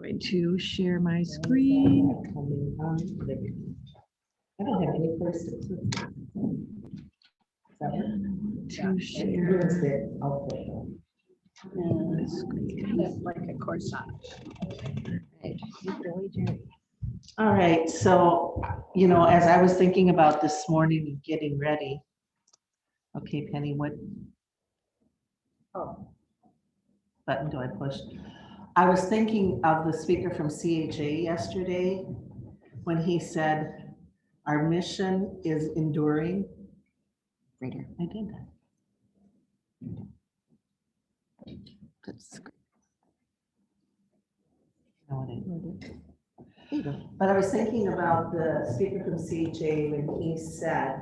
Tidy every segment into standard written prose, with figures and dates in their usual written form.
going to share my screen. I don't have any place to click. To share Yeah. my screen. Like a corsage. Right. Billy Jerry. All right, so, you know, as I was thinking about this morning and getting ready. Okay, Penny, what Oh, button do I push? I was thinking of the speaker from CHA yesterday when he said, our mission is enduring. Greater. I did that. No, I didn't. There you go. But I was thinking about the speaker from CHA when he said,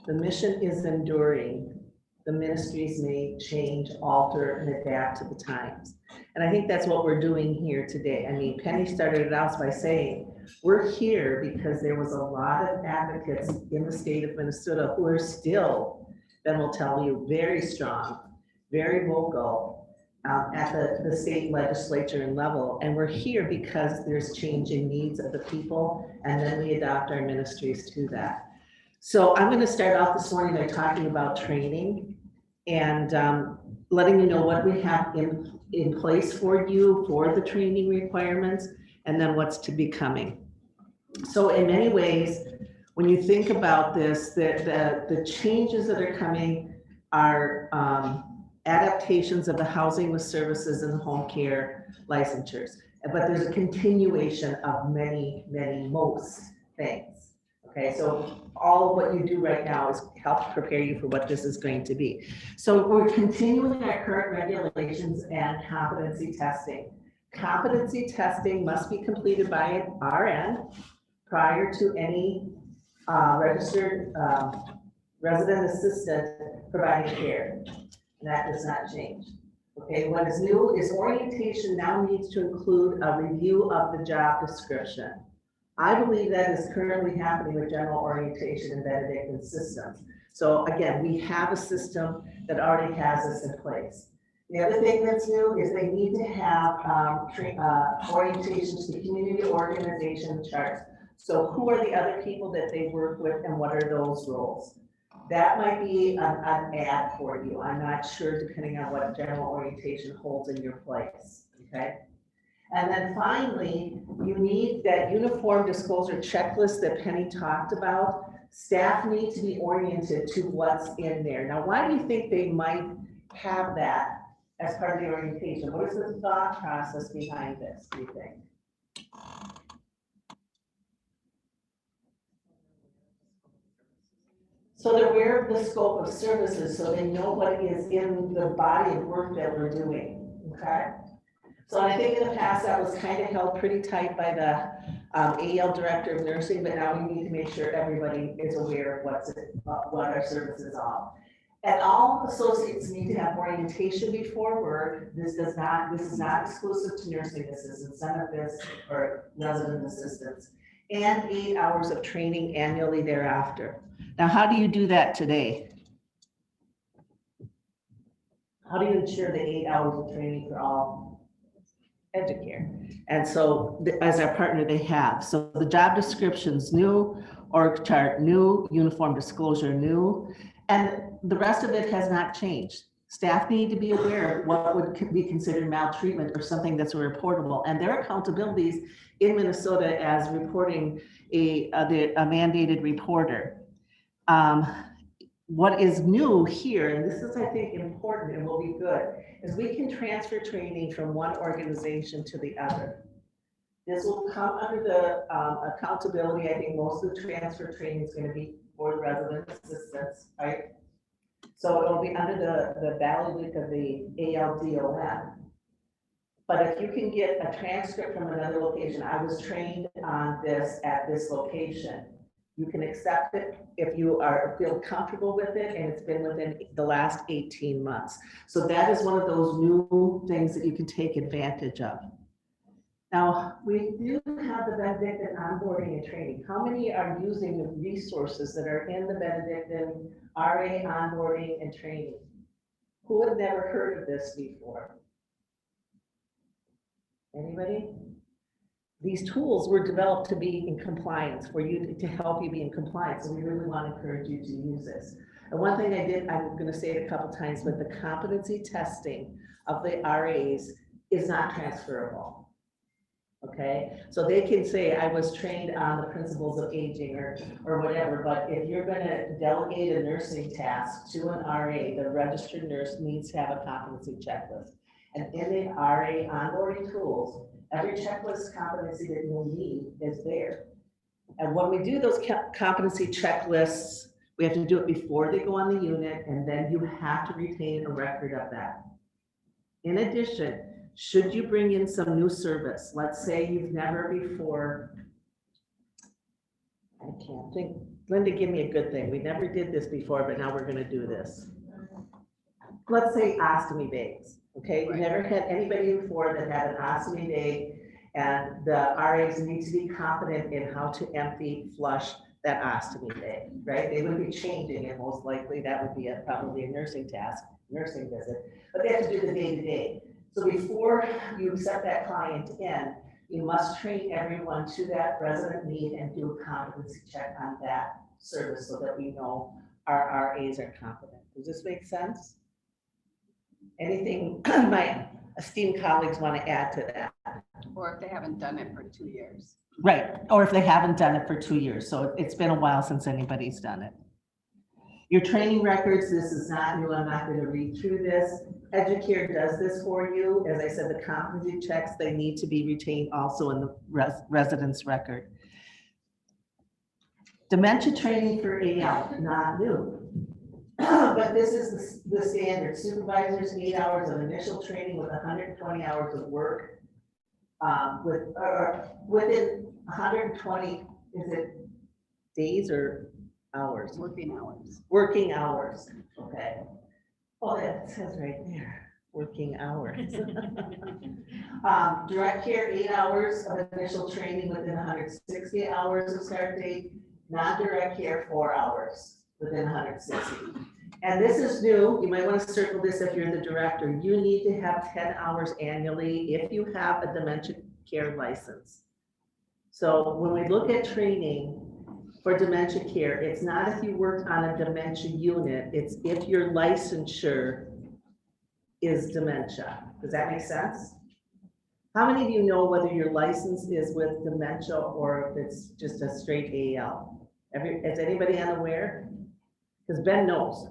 the mission is enduring. The ministries may change, alter, and adapt to the times. And I think that's what we're doing here today. I mean, Penny started it out by saying, we're here because there was a lot of advocates in the state of Minnesota who are still, Ben will tell you, very strong, very vocal at the state legislature and level. And we're here because there's changing needs of the people, and then we adopt our ministries to that. So I'm going to start out this morning by talking about training and letting you know what we have in place for you for the training requirements, and then what's to be coming. So in many ways, when you think about this, the changes that are coming are adaptations of the housing with services and home care licensures. But there's a continuation of most things. Okay, so all of what you do right now is help prepare you for what this is going to be. So we're continuing our current regulations and competency testing. Competency testing must be completed by our end prior to any registered resident assistant providing care. And that does not change. Okay, what is new is orientation now needs to include a review of the job description. I believe that is currently happening with general orientation and Benedictine systems. So again, we have a system that already has this in place. The other thing that's new is they need to have orientations to community organization charts. So who are the other people that they work with and what are those roles? That might be an ad for you. I'm not sure, depending on what general orientation holds in your place, okay? And then finally, you need that uniform disclosure checklist that Penny talked about. Staff need to be oriented to what's in there. Now, why do you think they might have that as part of the orientation? What is the thought process behind this, do you think? So they're aware of the scope of services, so they know what is in the body of work that we're doing, okay? So I think in the past that was kind of held pretty tight by the AL Director of Nursing, but now we need to make sure everybody is aware of what our services are. And all associates need to have orientation before work. This is not exclusive to nursing assistants, some of this are resident assistants, and 8 hours of training annually thereafter. Now, how do you do that today? How do you ensure the 8 hours of training for all Educare? And so as our partner, they have. So the job description's new, org chart new, uniform disclosure new, and the rest of it has not changed. Staff need to be aware of what would be considered maltreatment or something that's reportable, and their accountabilities in Minnesota as reporting a mandated reporter. What is new here, and this is, I think, important and will be good, is we can transfer training from one organization to the other. This will come under the accountability. I think most of the transfer training is going to be for the resident assistants, right? So it'll be under the bailiwick of the ALDOM. But if you can get a transcript from another location, I was trained on this at this location. You can accept it if you feel comfortable with it and it's been within the last 18 months. So that is one of those new things that you can take advantage of. Now, we do have the Benedictine onboarding and training. How many are using the resources that are in the Benedictine RA onboarding and training? Who had never heard of this before? Anybody? these tools were developed to be in compliance, for you to help you be in compliance. So we really want to encourage you to use this. And one thing I'm going to say it a couple times, but the competency testing of the RAs is not transferable. Okay, so they can say, I was trained on the principles of aging or whatever, but if you're gonna delegate a nursing task to an RA, the registered nurse needs to have a competency checklist. And in the RA onboarding tools, every checklist competency that you'll need is there. And when we do those competency checklists, we have to do it before they go on the unit, and then you have to retain a record of that. In addition, should you bring in some new service, let's say you've never before, I can't think, Linda, give me a good thing. We never did this before, but now we're gonna do this. Let's say ostomy bags, okay? You never had anybody before that had an ostomy bag, and the RAs need to be competent in how to empty, flush that ostomy bag, right? They would be changing it, most likely. That would be probably a nursing task, nursing visit, but they have to do the day-to-day. So before you accept that client in, you must train everyone to that resident need and do a competency check on that service so that we know our RAs are competent. Does this make sense? Anything my esteemed colleagues want to add to that? Or if they haven't done it for 2 years. Right, or if they haven't done it for 2 years. So it's been a while since anybody's done it. Your training records, this is not new. I'm not going to read through this. Educare does this for you. As I said, the competency checks, they need to be retained also in the residence record. Dementia training for AL, not new. But this is the standard. Supervisors, 8 hours of initial training with 120 hours of work. Within 120, is it days or hours? Working hours. Working hours, okay. Well, that says right there, working hours. Direct care, 8 hours of initial training within 160 hours of start date. Non-direct care, 4 hours within 160. And this is new. You might want to circle this if you're the director. You need to have 10 hours annually if you have a dementia care license. So when we look at training for dementia care, it's not if you worked on a dementia unit, it's if your licensure is dementia. Does that make sense? How many of you know whether your license is with dementia or if it's just a straight AL? Is anybody unaware? Because Ben knows.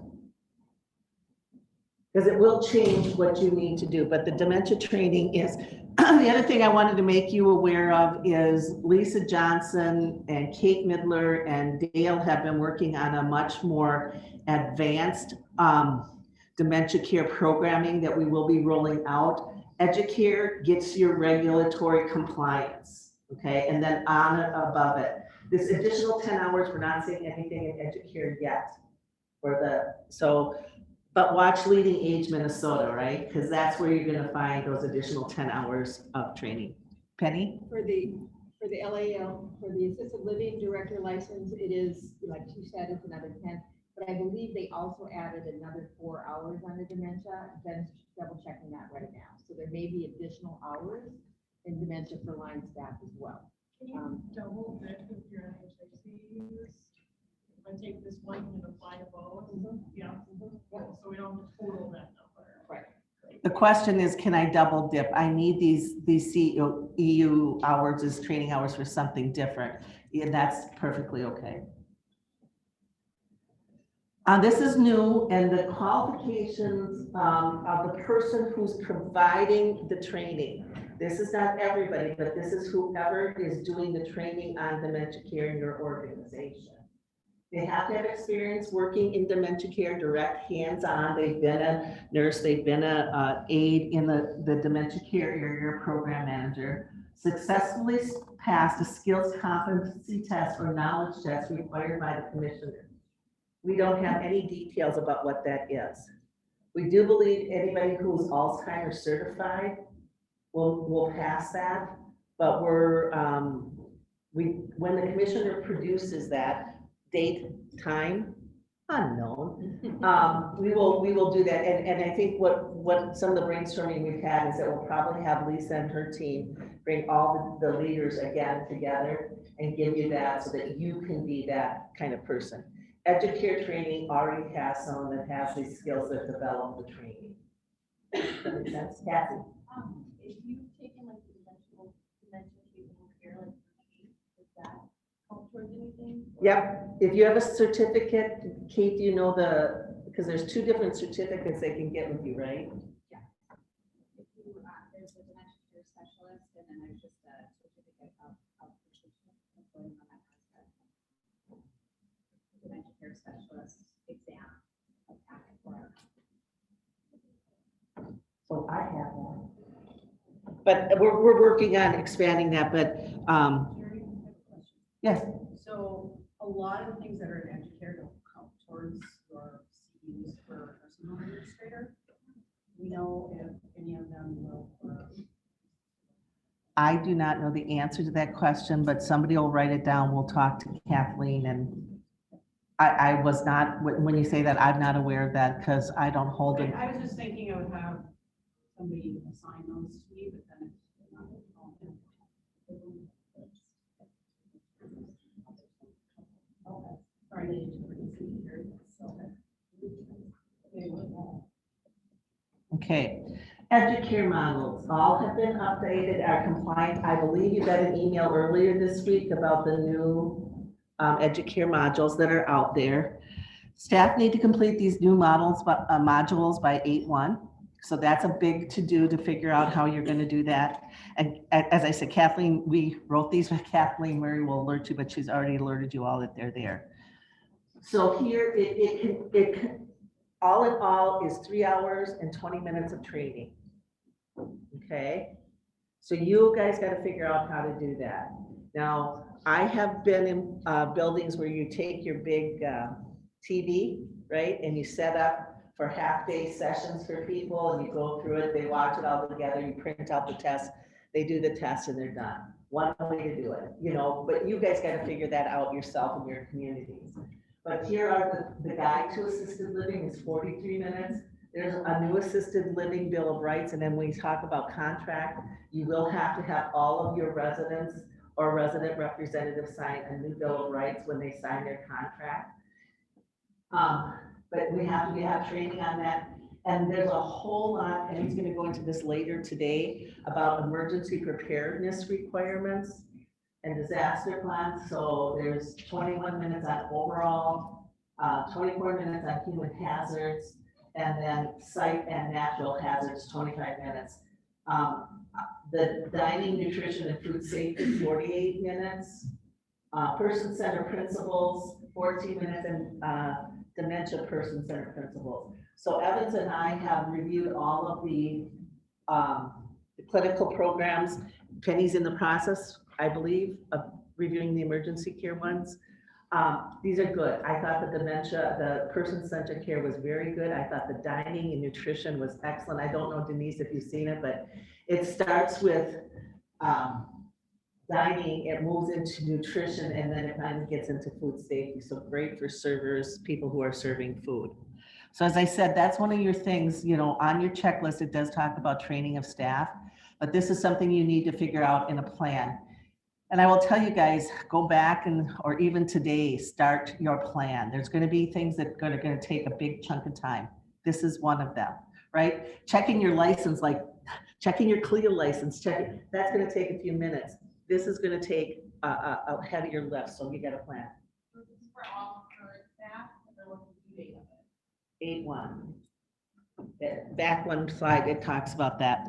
Because it will change what you need to do, but the dementia training is, the other thing I wanted to make you aware of is Lisa Johnson and Kate Midler and Dale have been working on a much more advanced dementia care programming that we will be rolling out. Educare gets your regulatory compliance, okay? And then on it above it. This additional 10 hours, we're not seeing anything in Educare yet. But watch Leading Age Minnesota, right? Because that's where you're gonna find those additional 10 hours of training. Penny? For the LAL, for the assisted living director license, it is, like she said, it's another 10. But I believe they also added another 4 hours on the dementia. Ben's double checking that right now. So there may be additional hours in dementia for line staff as well. Can you double dip with your NHICs? If I take this one and apply to both, yeah, so we don't total that number. Right. The question is, can I double dip? I need these EU hours as training hours for something different. And that's perfectly okay. This is new, and the qualifications of the person who's providing the training. This is not everybody, but this is whoever is doing the training on dementia care in your organization. They have to have experience working in dementia care, direct hands-on. They've been a nurse, they've been a aide in the dementia care area, program manager, successfully passed a skills competency test or knowledge test required by the commissioner. We don't have any details about what that is. We do believe anybody who's Alzheimer's certified will pass that, but when the commissioner produces that date, time, unknown. We will do that, and I think what some of the brainstorming we've had is that we'll probably have Lisa and her team bring all the leaders again together and give you that so that you can be that kind of person. Educare training already has someone that has these skills that develop the training. That makes sense, Kathy? If you've taken like the dementia behavioral care, like, does that help towards anything? Yep, if you have a certificate, Kate, do you know because there's two different certificates they can get with you, right? If you, there's a dementia care specialist, and then there's just a certificate of proficiency of going on that process. Dementia care specialist exam of packet for. So I have that. But we're working on expanding that, but, Carrie, I have a question. yes, So a lot of the things that are in educare don't count towards your CUs for personal administrator. We know if any of them will. I do not know the answer to that question, but somebody will write it down. We'll talk to Kathleen, and I was not, when you say that, I'm not aware of that because I don't hold it. I was just thinking I would have somebody assign those to me, but then it's not. Okay, sorry, they didn't really hear this, so. Okay, educare models, all have been updated, are compliant. I believe you got an email earlier this week about the new educare modules that are out there. Staff need to complete these new modules by 8/1. So that's a big to-do to figure out how you're going to do that. And as I said, Kathleen, we wrote these with Kathleen. Mary will alert you, but she's already alerted you all that they're there. So here, all in all is 3 hours and 20 minutes of training. Okay, so you guys got to figure out how to do that. Now, I have been in buildings where you take your big TV, right, and you set up for half-day sessions for people, and you go through it, they watch it all together, you print out the test, they do the test, and they're done. One way to do it, but you guys got to figure that out yourself in your communities. But here are the guide to assisted living is 43 minutes. There's a new assisted living bill of rights, and then when we talk about contract, you will have to have all of your residents or resident representatives sign a new bill of rights when they sign their contract. But we have training on that. And there's a whole lot, and he's gonna go into this later today, about emergency preparedness requirements and disaster plans. So there's 21 minutes on overall, 24 minutes on human hazards, and then site and natural hazards, 25 minutes. The dining, nutrition, and food safety, 48 minutes. Person-centered principles, 14 minutes, and dementia person-centered principles. So Evans and I have reviewed all of the clinical programs. Penny's in the process, I believe, of reviewing the emergency care ones. These are good. I thought the dementia, the person-centered care was very good. I thought the dining and nutrition was excellent. I don't know, Denise, if you've seen it, but it starts with dining, it moves into nutrition, and then it kind of gets into food safety. So great for servers, people who are serving food. So as I said, that's one of your things, on your checklist, it does talk about training of staff, but this is something you need to figure out in a plan. And I will tell you guys, go back or even today, start your plan. There's going to be things that are going to take a big chunk of time. This is one of them, right? Checking your license, like checking your CLIA license, that's going to take a few minutes. This is going to take a heavier lift, so you got a plan. So this is for all current staff, and then what's the due date of it? 8/1. Back one slide, it talks about that.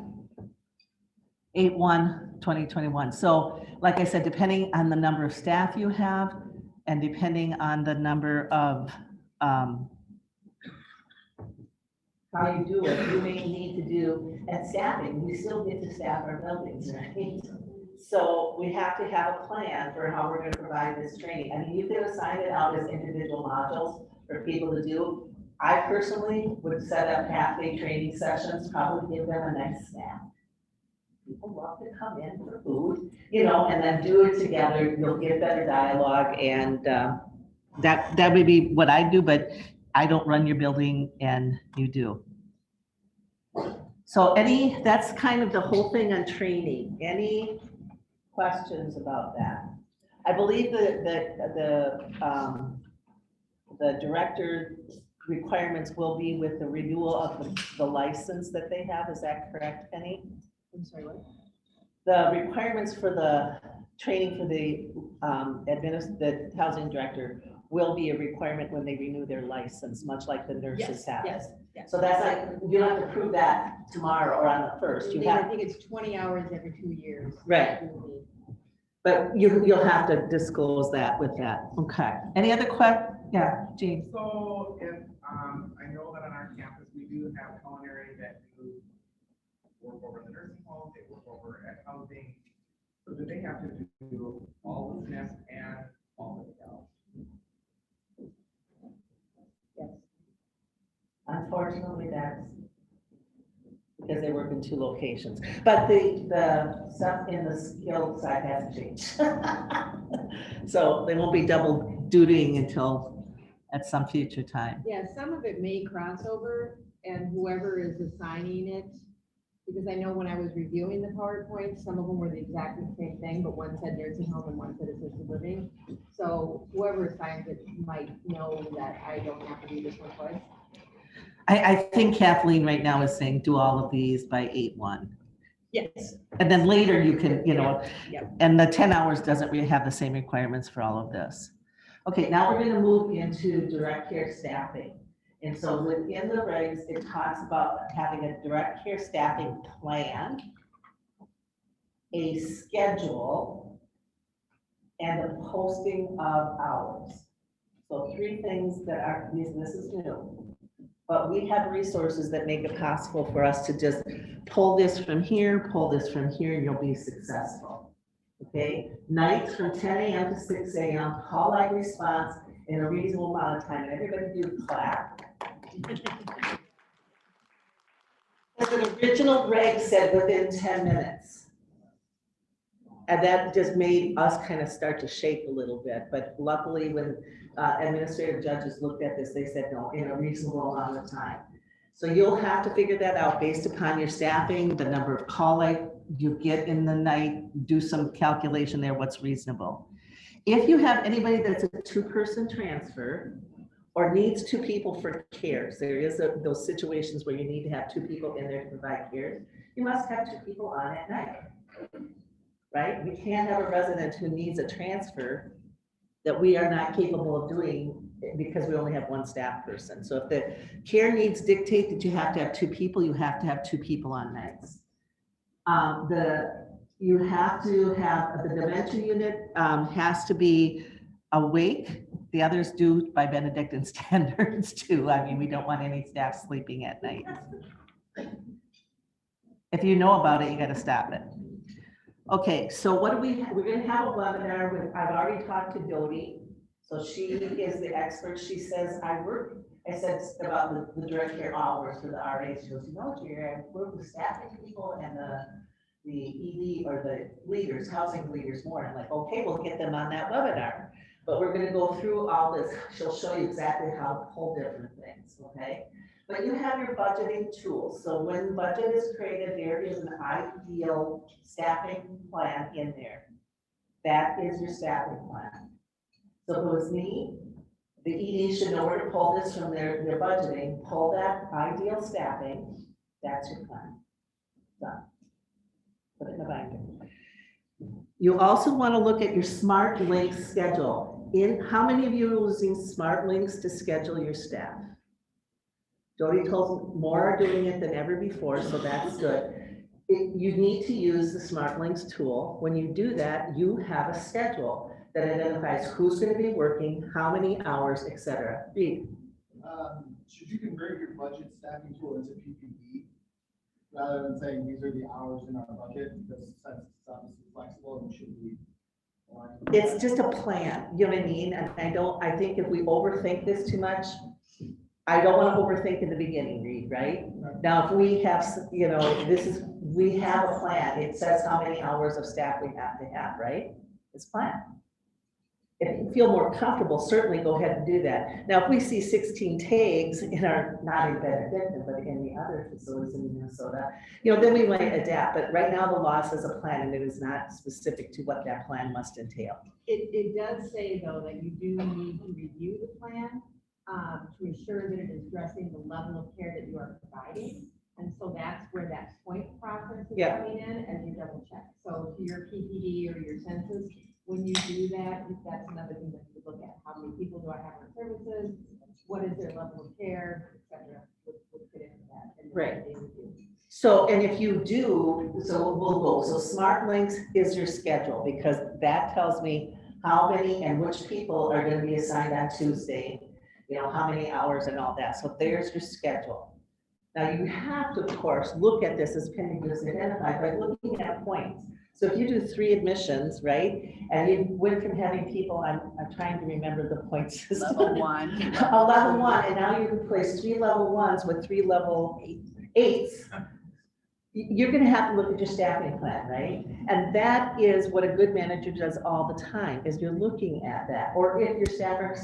8/1/2021. So like I said, depending on the number of staff you have and depending on the number of how you do it, you may need to do, and staffing, we still get to staff our buildings, right? So we have to have a plan for how we're going to provide this training. I mean, you could assign it out as individual modules for people to do. I personally would set up half-day training sessions, probably give them a nice snack. People love to come in for food, and then do it together. You'll get better dialogue, and that would be what I do. But I don't run your building and you do. So that's kind of the whole thing on training. Any questions about that? I believe the director requirements will be with the renewal of the license that they have. Is that correct, Penny? I'm sorry, what? The requirements for the training for the the housing director will be a requirement when they renew their license, much like the nurses have. Yes, yes. So that's like, you'll have to prove that tomorrow or on the first. You I have, think it's 20 hours every 2 years. Right. but you'll have to disclose that with that. Okay. Any other Yeah, Gene. So if, I know that on our campus, we do have culinary that do work over in the nursing home, they work over at housing. So do they have to do all the SNFs and all the hotels? Yes. Unfortunately, that's because they work in 2 locations, but the stuff in the skilled side hasn't changed. So they won't be double dutying until at some future time. Yeah, some of it may cross over and whoever is assigning it, because I know when I was reviewing the PowerPoint, some of them were the exact same thing, but one said nursing home and one said assisted living. So whoever assigns it might know that I don't have to do this one twice. I think Kathleen right now is saying do all of these by 8/1. Yes. And then later you can, Yep. and the 10 hours doesn't really have the same requirements for all of this. Okay, now we're gonna move into direct care staffing. And so within the regs, it talks about having a direct care staffing plan, a schedule, and the posting of hours. So 3 things that are, this is new. But we have resources that make it possible for us to just pull this from here, pull this from here, and you'll be successful. Okay, nights from 10 a.m. to 6 a.m., call out response in a reasonable amount of time. Everybody do clap. The original reg said within 10 minutes. And that just made us kind of start to shake a little bit. But luckily, when administrative judges looked at this, they said, no, in a reasonable amount of time. So you'll have to figure that out based upon your staffing, the number of call-out you get in the night, do some calculation there, what's reasonable. If you have anybody that's a 2-person transfer or needs 2 people for cares, there is those situations where you need to have 2 people in there to provide care, you must have 2 people on at night, right? We can't have a resident who needs a transfer that we are not capable of doing because we only have 1 staff person. So if the care needs dictate that you have to have 2 people, you have to have 2 people on nights. You have to have, the dementia unit has to be awake. The others do by Benedictine standards too. I mean, we don't want any staff sleeping at night. If you know about it, you got to stop it. Okay, so what do we're going to have a webinar with, I've already talked to Dodie. So she is the expert. She says, I said about the direct care hours for the RA. She goes, Jerry, I work with staffing people and the ED or the leaders, housing leaders more. I'm like, okay, we'll get them on that webinar. But we're going to go through all this. She'll show you exactly how to pull different things, okay? But you have your budgeting tools. So when budget is created, there is an ideal staffing plan in there. That is your staffing plan. So if it was me, the ED should know where to pull this from their budgeting, pull that ideal staffing, that's your plan. Done. Put it in the binder. You also want to look at your Smart Links schedule. How many of you are using Smart Links to schedule your staff? Jody told me more are doing it than ever before, so that's good. You need to use the Smart Links tool. When you do that, you have a schedule that identifies who's going to be working, how many hours, etc. Read. Should you convert your budget staffing tool into PPE rather than saying these are the hours in our budget, because since it's obviously flexible and should be aligned with It's that? just a plan, you know what I mean? And I think if we overthink this too much, I don't want to overthink in the beginning, Reed, right? Now, if we have, we have a plan. It says how many hours of staff we have to have, right? It's planned. if you feel more comfortable, certainly go ahead and do that. Now, if we see 16 tags in our, not in Benedictine, but in the other facilities in Minnesota, then we might adapt. But right now, the law says a plan, and it is not specific to what that plan must entail. It does say, though, that you do need to review the plan to ensure that it is addressing the level of care that you are providing. And so that's where that point process is Yeah. coming in as you double check. So to your PPD or your census, when you do that, that's another thing that you look at. How many people do I have on services? What is their level of care, et cetera, would fit into that. And then Right. they review. So, and if you do, so we'll go, so Smart Links is your schedule, because that tells me how many and which people are gonna be assigned on Tuesday, how many hours and all that. So there's your schedule. Now, you have to, of course, look at this, as Penny just identified, by looking at points. So if you do 3 admissions, right, and you went from having people, I'm trying to remember the point system. Level 1. A level 1, and now you replace 3 level 1s with 3 level 8s. You're gonna have to look at your staffing plan, right? And that is what a good manager does all the time, is you're looking at that. Or if your staff are,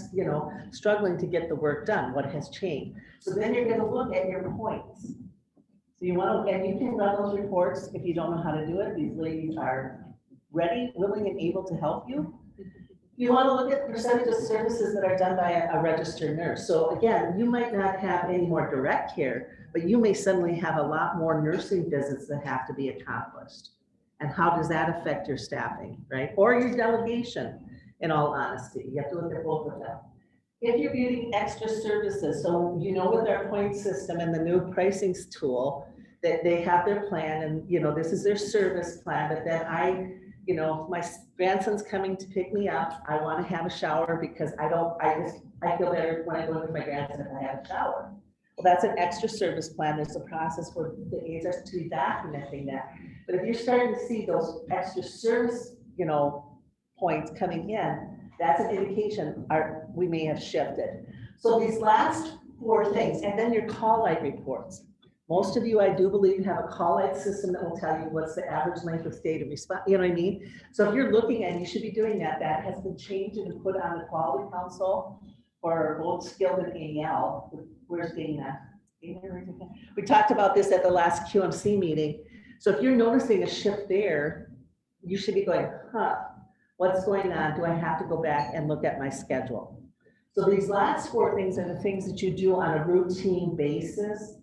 struggling to get the work done, what has changed? So then you're gonna look at your points. So you wanna, and you can run those reports if you don't know how to do it. These ladies are ready, willing, and able to help you. You wanna look at the percentage of services that are done by a registered nurse. So again, you might not have any more direct care, but you may suddenly have a lot more nursing visits that have to be accomplished. And how does that affect your staffing, right? Or your delegation, in all honesty. You have to look at both of them. If you're getting extra services, so with our point system and the new pricing tool, that they have their plan and, this is their service plan, but then my grandson's coming to pick me up. I want to have a shower because I feel better when I go with my grandson if I have a shower. Well, that's an extra service plan. There's a process for the agents to be documenting that. But if you're starting to see those extra service, points coming in, that's an indication we may have shifted. So these last 4 things, and then your call light reports. Most of you, I do believe, have a call light system that will tell you what's the average length of stay to respond. You know what I mean? So if you're looking at, you should be doing that. That has been changed and put on the Quality Council for both skilled and AL. Where's Dana? We talked about this at the last QMC meeting. So if you're noticing a shift there, you should be going, what's going on? Do I have to go back and look at my schedule? So these last 4 things are the things that you do on a routine basis.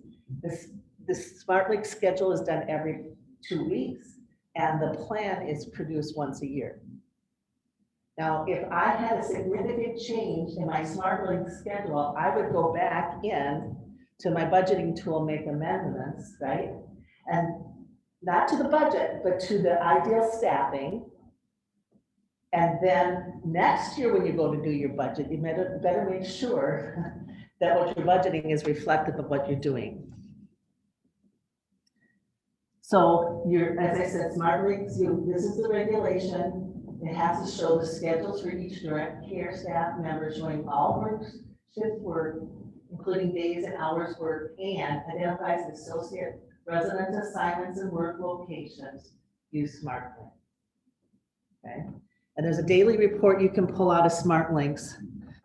This Smart Link schedule is done every 2 weeks, and the plan is produced once a year. Now, if I had a significant change in my Smart Link schedule, I would go back in to my budgeting tool, make amendments, right? And not to the budget, but to the ideal staffing. And then next year, when you go to do your budget, you better make sure that what you're budgeting is reflective of what you're doing. So as I said, Smart Links, this is the regulation. It has to show the schedules for each direct care staff member showing all shift work, including days and hours worked, and identifies associate resident assignments and work locations. Use Smart Link. Okay. And there's a daily report you can pull out of Smart Links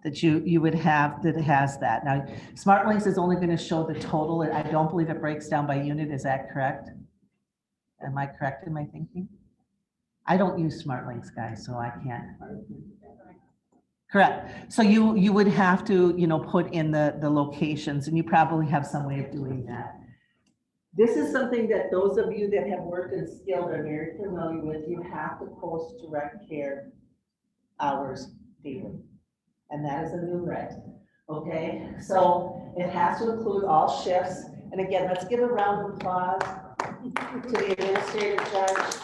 that you would have that has that. Now, Smart Links is only going to show the total. I don't believe it breaks down by unit. Is that correct? Am I correct in my thinking? I don't use Smart Links, guys, so I can't. Correct. So you would have to, put in the locations, and you probably have some way of doing that. This is something that those of you that have worked in skilled are very familiar with. You have to post direct care hours daily. And that is a new reg. Okay, so it has to include all shifts. And again, let's give a round of applause to the administrative judge.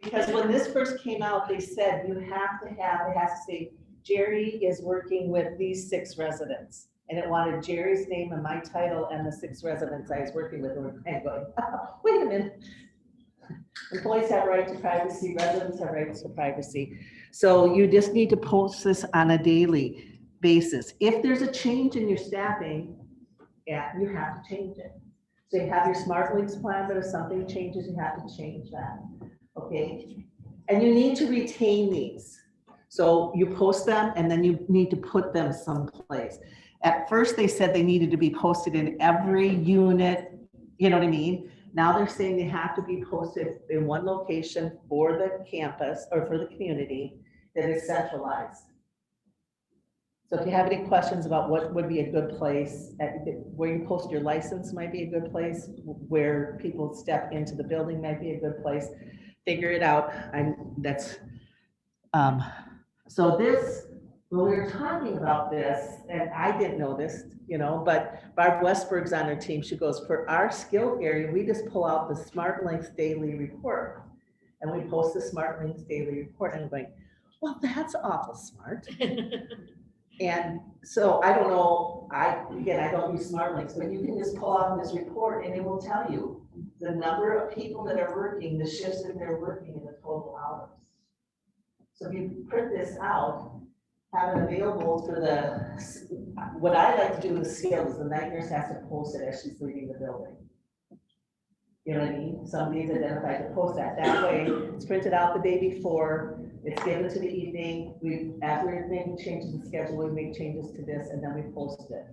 Because when this first came out, they said you have to have, it has to say, Jerry is working with these 6 residents. And it wanted Jerry's name and my title and the 6 residents I was working with. And going, oh, wait a minute. Employees have right to privacy, residents have rights to privacy. So you just need to post this on a daily basis. If there's a change in your staffing, yeah, you have to change it. So you have your Smart Links plan, but if something changes, you have to change that. Okay, and you need to retain these. So you post them and then you need to put them someplace. At first, they said they needed to be posted in every unit, you know what I mean? Now they're saying they have to be posted in one location for the campus or for the community that is centralized. So if you have any questions about what would be a good place, where you post your license might be a good place, where people step into the building might be a good place, figure it out. So this, when we were talking about this, and I didn't know this, but Barb Westberg's on our team. She goes, for our skill area, we just pull out the Smart Links daily report. And we post the Smart Links daily report. And I'm like, well, that's awful smart. And so I don't know, I don't use Smart Links, but you can just pull out this report and it will tell you the number of people that are working, the shifts that they're working, and the total hours. So if you print this out, have it available for what I like to do with the scale is the night nurse has to post it as she's leaving the building. You know what I mean? Somebody's identified to post that. That way, it's printed out the day before, it's given to the evening. As we're making changes to the schedule, we make changes to this, and then we post it.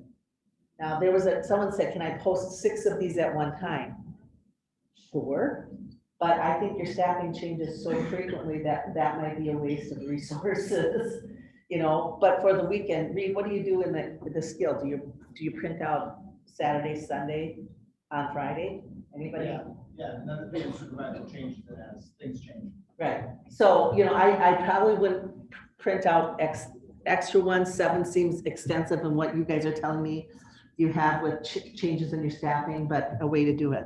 Now, someone said, can I post 6 of these at one time? Sure, but I think your staffing changes so frequently that might be a waste of resources. But for the weekend, Reed, what do you do in the skill? Do you print out Saturday, Sunday, on Friday? Anybody? Yeah, and then the supervisor changes it as things change. Right. So, I probably wouldn't print out extra ones. 7 seems extensive in what you guys are telling me you have with changes in your staffing, but a way to do it.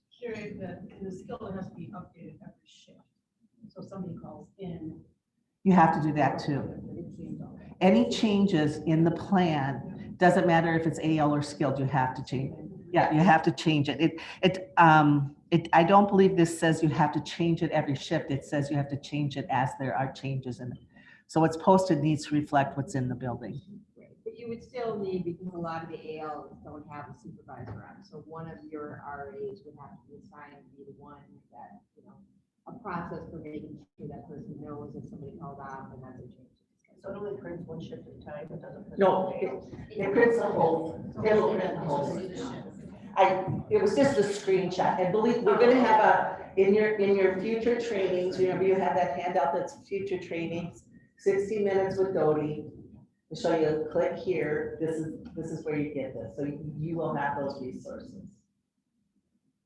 Sherry, the skill has to be updated every shift. So if somebody calls in. You have to do that too. Any changes in the plan, doesn't matter if it's AL or skilled, you have to change it. Yeah, you have to change it. I don't believe this says you have to change it every shift. It says you have to change it as there are changes in it. So what's posted needs to reflect what's in the building. Right, but you would still need, because a lot of the ALs don't have a supervisor on, so one of your RAs would have to be assigned to be the one that, a process for making sure that person knows if somebody called off and that they changed it. So it only prints one shift at a time, it doesn't. print No, all day? it prints the whole, it'll print the whole. It was just a screenshot, and believe, we're gonna have in your future trainings, remember you have that handout that's future trainings, 60 minutes with Dodie. To show you, click here, this is where you get this, so you will have those resources.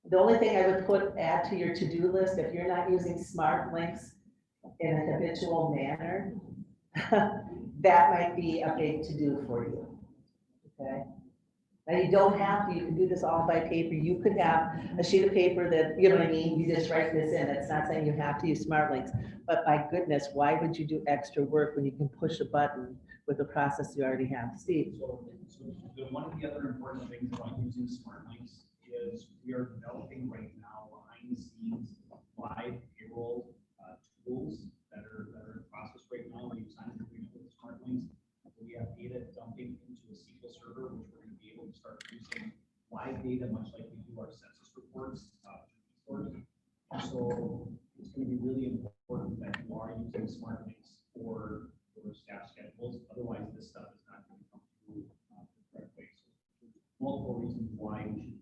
The only thing I would add to your to-do list, if you're not using Smart Links in a habitual manner, that might be a big to-do for you, okay? Now, you don't have to, you can do this all by paper. You could have a sheet of paper that, you know what I mean, you just write this in. It's not saying you have to use Smart Links, but by goodness, why would you do extra work when you can push a button with a process you already have? Steve? So one of the other important things about using Smart Links is we are developing right now behind the scenes live payroll tools that are in process right now. We've signed an agreement with Smart Links. We have data dumping into a SQL server, which we're going to be able to start producing live data, much like we do our census reports. So it's going to be really important that you are using Smart Links for your staff schedules. Otherwise, this stuff is not going to come through the correct way. So multiple reasons why we should.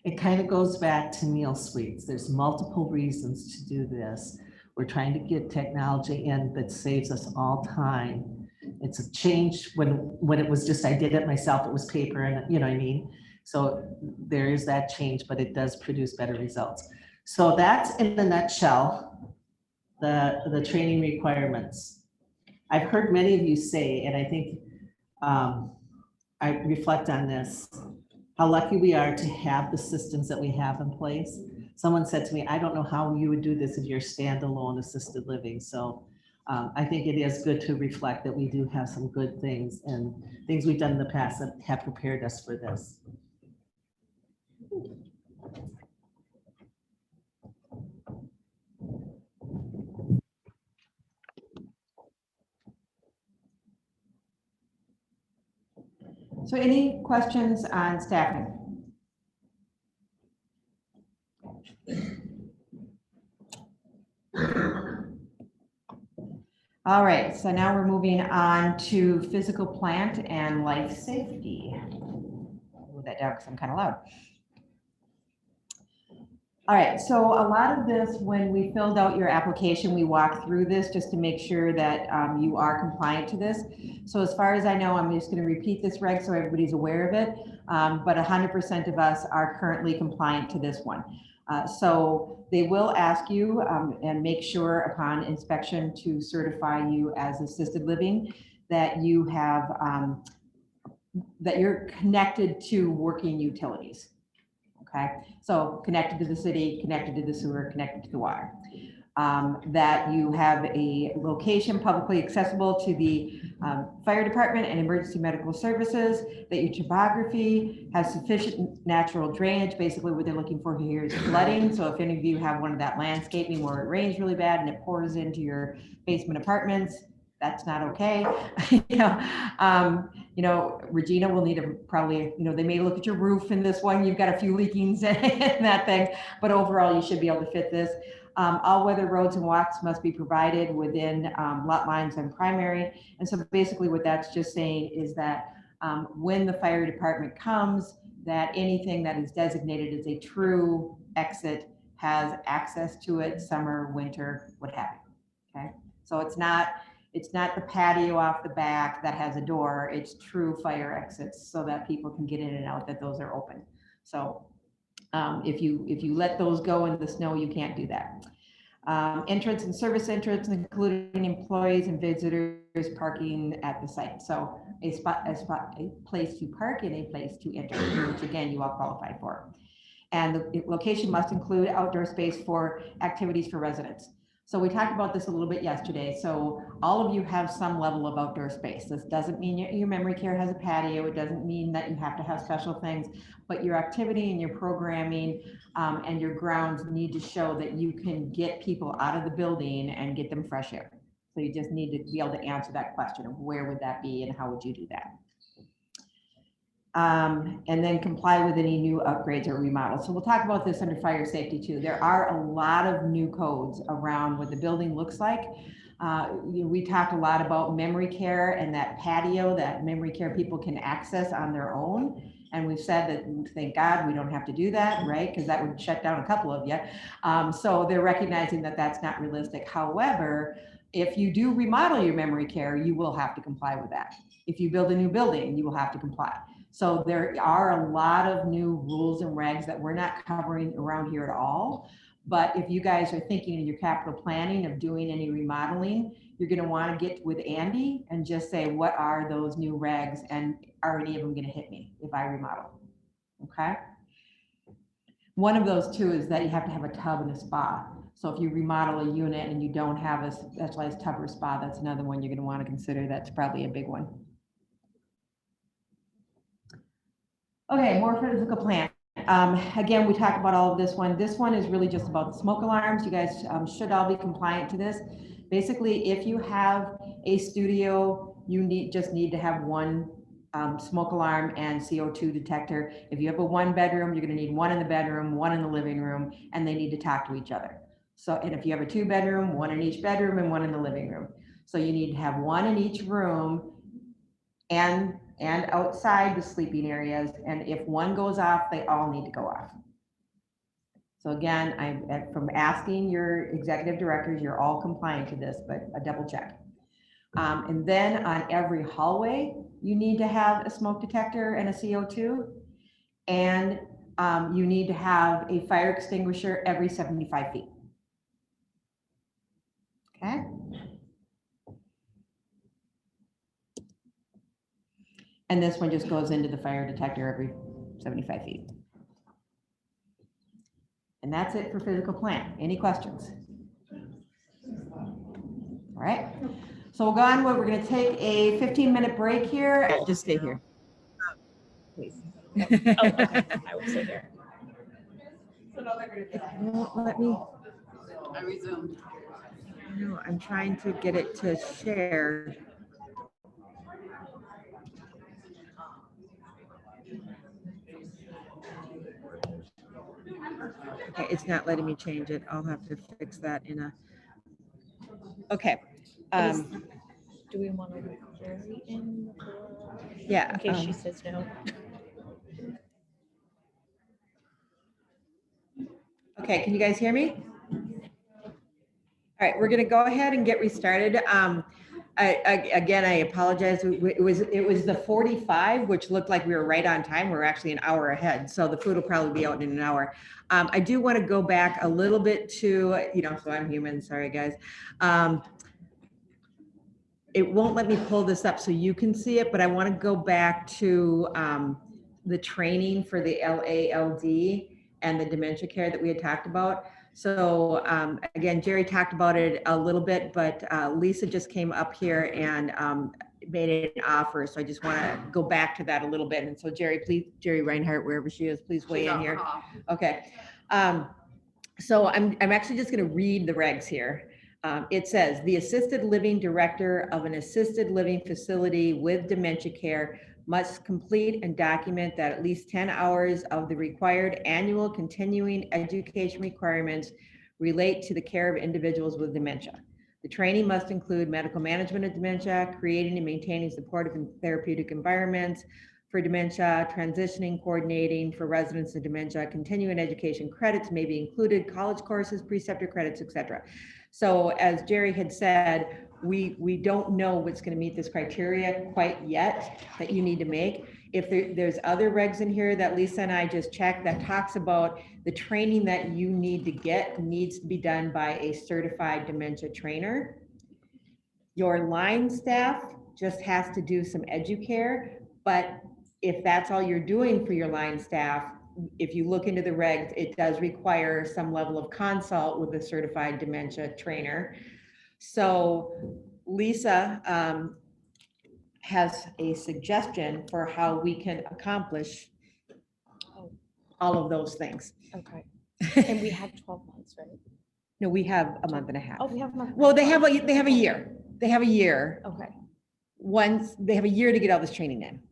It kind of goes back to meal suites. There's multiple reasons to do this. We're trying to get technology in that saves us all time. It's a change when it was just, I did it myself, it was paper and you know what I mean? So there is that change, but it does produce better results. So that's in a nutshell, the training requirements. I've heard many of you say, and I think I reflect on this, how lucky we are to have the systems that we have in place. Someone said to me, I don't know how you would do this if you're standalone assisted living. So I think it is good to reflect that we do have some good things and things we've done in the past that have prepared us for this. So any questions on staffing? All right, so now we're moving on to physical plant and life safety. I'll move that down because I'm kind of loud. All right, so a lot of this, when we filled out your application, we walked through this just to make sure that you are compliant to this. So as far as I know, I'm just going to repeat this reg so everybody's aware of it, but 100% of us are currently compliant to this one. So they will ask you and make sure upon inspection to certify you as assisted living that you have, that you're connected to working utilities. Okay, so connected to the city, connected to the sewer, connected to the water. That you have a location publicly accessible to the fire department and emergency medical services, that your topography has sufficient natural drainage. Basically what they're looking for here is flooding. So if any of you have one of that landscaping where it rains really bad and it pours into your basement apartments, that's not okay. Regina will need to probably, they may look at your roof in this one. You've got a few leakings in that thing, but overall you should be able to fit this. All weather roads and walks must be provided within lot lines and primary. And so basically what that's just saying is that when the fire department comes, that anything that is designated as a true exit has access to it, summer, winter, what have you. Okay, so it's not the patio off the back that has a door. It's true fire exits so that people can get in and out, that those are open. So if you let those go in the snow, you can't do that. Entrance and service entrance, including employees and visitors parking at the site. So a place to park and a place to enter, which again, you all qualify for. And the location must include outdoor space for activities for residents. So we talked about this a little bit yesterday. So all of you have some level of outdoor space. This doesn't mean your memory care has a patio. It doesn't mean that you have to have special things, but your activity and your programming and your grounds need to show that you can get people out of the building and get them fresh air. So you just need to be able to answer that question of where would that be and how would you do that? And then comply with any new upgrades or remodels. So we'll talk about this under fire safety too. There are a lot of new codes around what the building looks like. We talked a lot about memory care and that patio that memory care people can access on their own. And we've said that, thank God, we don't have to do that, right? Because that would shut down a couple of you. So they're recognizing that that's not realistic. However, if you do remodel your memory care, you will have to comply with that. If you build a new building, you will have to comply. So there are a lot of new rules and regs that we're not covering around here at all. But if you guys are thinking in your capital planning of doing any remodeling, you're going to want to get with Andy and just say, what are those new regs and are any of them going to hit me if I remodel? Okay. One of those too is that you have to have a tub and a spa. So if you remodel a unit and you don't have a specialized tub or spa, that's another one you're going to want to consider. That's probably a big one. Okay, more physical plant. Again, we talked about all of this one. This one is really just about the smoke alarms. You guys should all be compliant to this. Basically, if you have a studio, you just need to have one smoke alarm and CO2 detector. If you have a one bedroom, you're going to need one in the bedroom, one in the living room, and they need to talk to each other. So, and if you have a two bedroom, one in each bedroom and one in the living room. So you need to have one in each room and outside the sleeping areas. And if one goes off, they all need to go off. So again, from asking your executive directors, you're all compliant to this, but a double check. And then on every hallway, you need to have a smoke detector and a CO2. And you need to have a fire extinguisher every 75 feet. Okay. And this one just goes into the fire detector every 75 feet. And that's it for physical plant. Any questions? All right. So we'll go on. We're going to take a 15-minute break here. Just stay here. Please. Oh, okay. I will sit here. It won't let me. I resumed. No, I'm trying to get it to share. Okay, it's not letting me change it. I'll have to fix that in a. Okay, Do we want to let Jerry in? Yeah. In case she says no. Okay, can you guys hear me? All right, we're gonna go ahead and get restarted. Again, I apologize. It was the 45, which looked like we were right on time. We're actually an hour ahead, so the food will probably be out in an hour. I do want to go back a little bit to, so I'm human, sorry, guys. It won't let me pull this up so you can see it, but I want to go back to the training for the LALD and the dementia care that we had talked about. So again, Jerry talked about it a little bit, but Lisa just came up here and made an offer. So I just want to go back to that a little bit. And so Jerry, please, Jerry Reinhardt, wherever she is, please weigh in here. Okay. So I'm actually just going to read the regs here. It says the assisted living director of an assisted living facility with dementia care must complete and document that at least 10 hours of the required annual continuing education requirements relate to the care of individuals with dementia. The training must include medical management of dementia, creating and maintaining supportive and therapeutic environments for dementia, transitioning, coordinating for residents of dementia, continuing education credits may be included, college courses, preceptor credits, etc. So as Jerry had said, we don't know what's going to meet this criteria quite yet that you need to make. If there's other regs in here that Lisa and I just checked that talks about the training that you need to get needs to be done by a certified dementia trainer. Your line staff just has to do some educare, but if that's all you're doing for your line staff, if you look into the regs, it does require some level of consult with a certified dementia trainer. So Lisa has a suggestion for how we can accomplish all of those things. Okay. And we have 12 months, right? No, we have a month and a half. Oh, we have a month. Well, they have a year. They have a year. Okay. Once they have a year to get all this training in.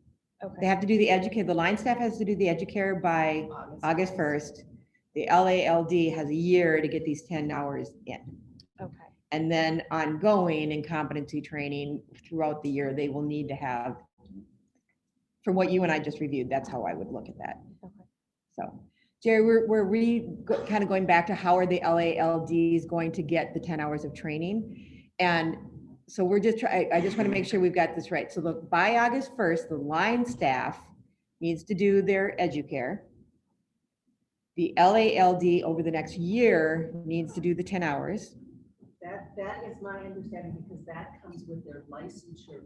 They Okay. have to do the educare, the line staff has to do the educare by August 1st. The LALD has a year to get these 10 hours in. Okay. And then ongoing and competency training throughout the year, they will need to have, from what you and I just reviewed, that's how I would look at that. Okay. So Jerry, we're kind of going back to how are the LALDs going to get the 10 hours of training? And so we're just I just want to make sure we've got this right. So look, by August 1st, the line staff needs to do their educare. The LALD over the next year needs to do the 10 hours. That is my understanding, because that comes with their licensure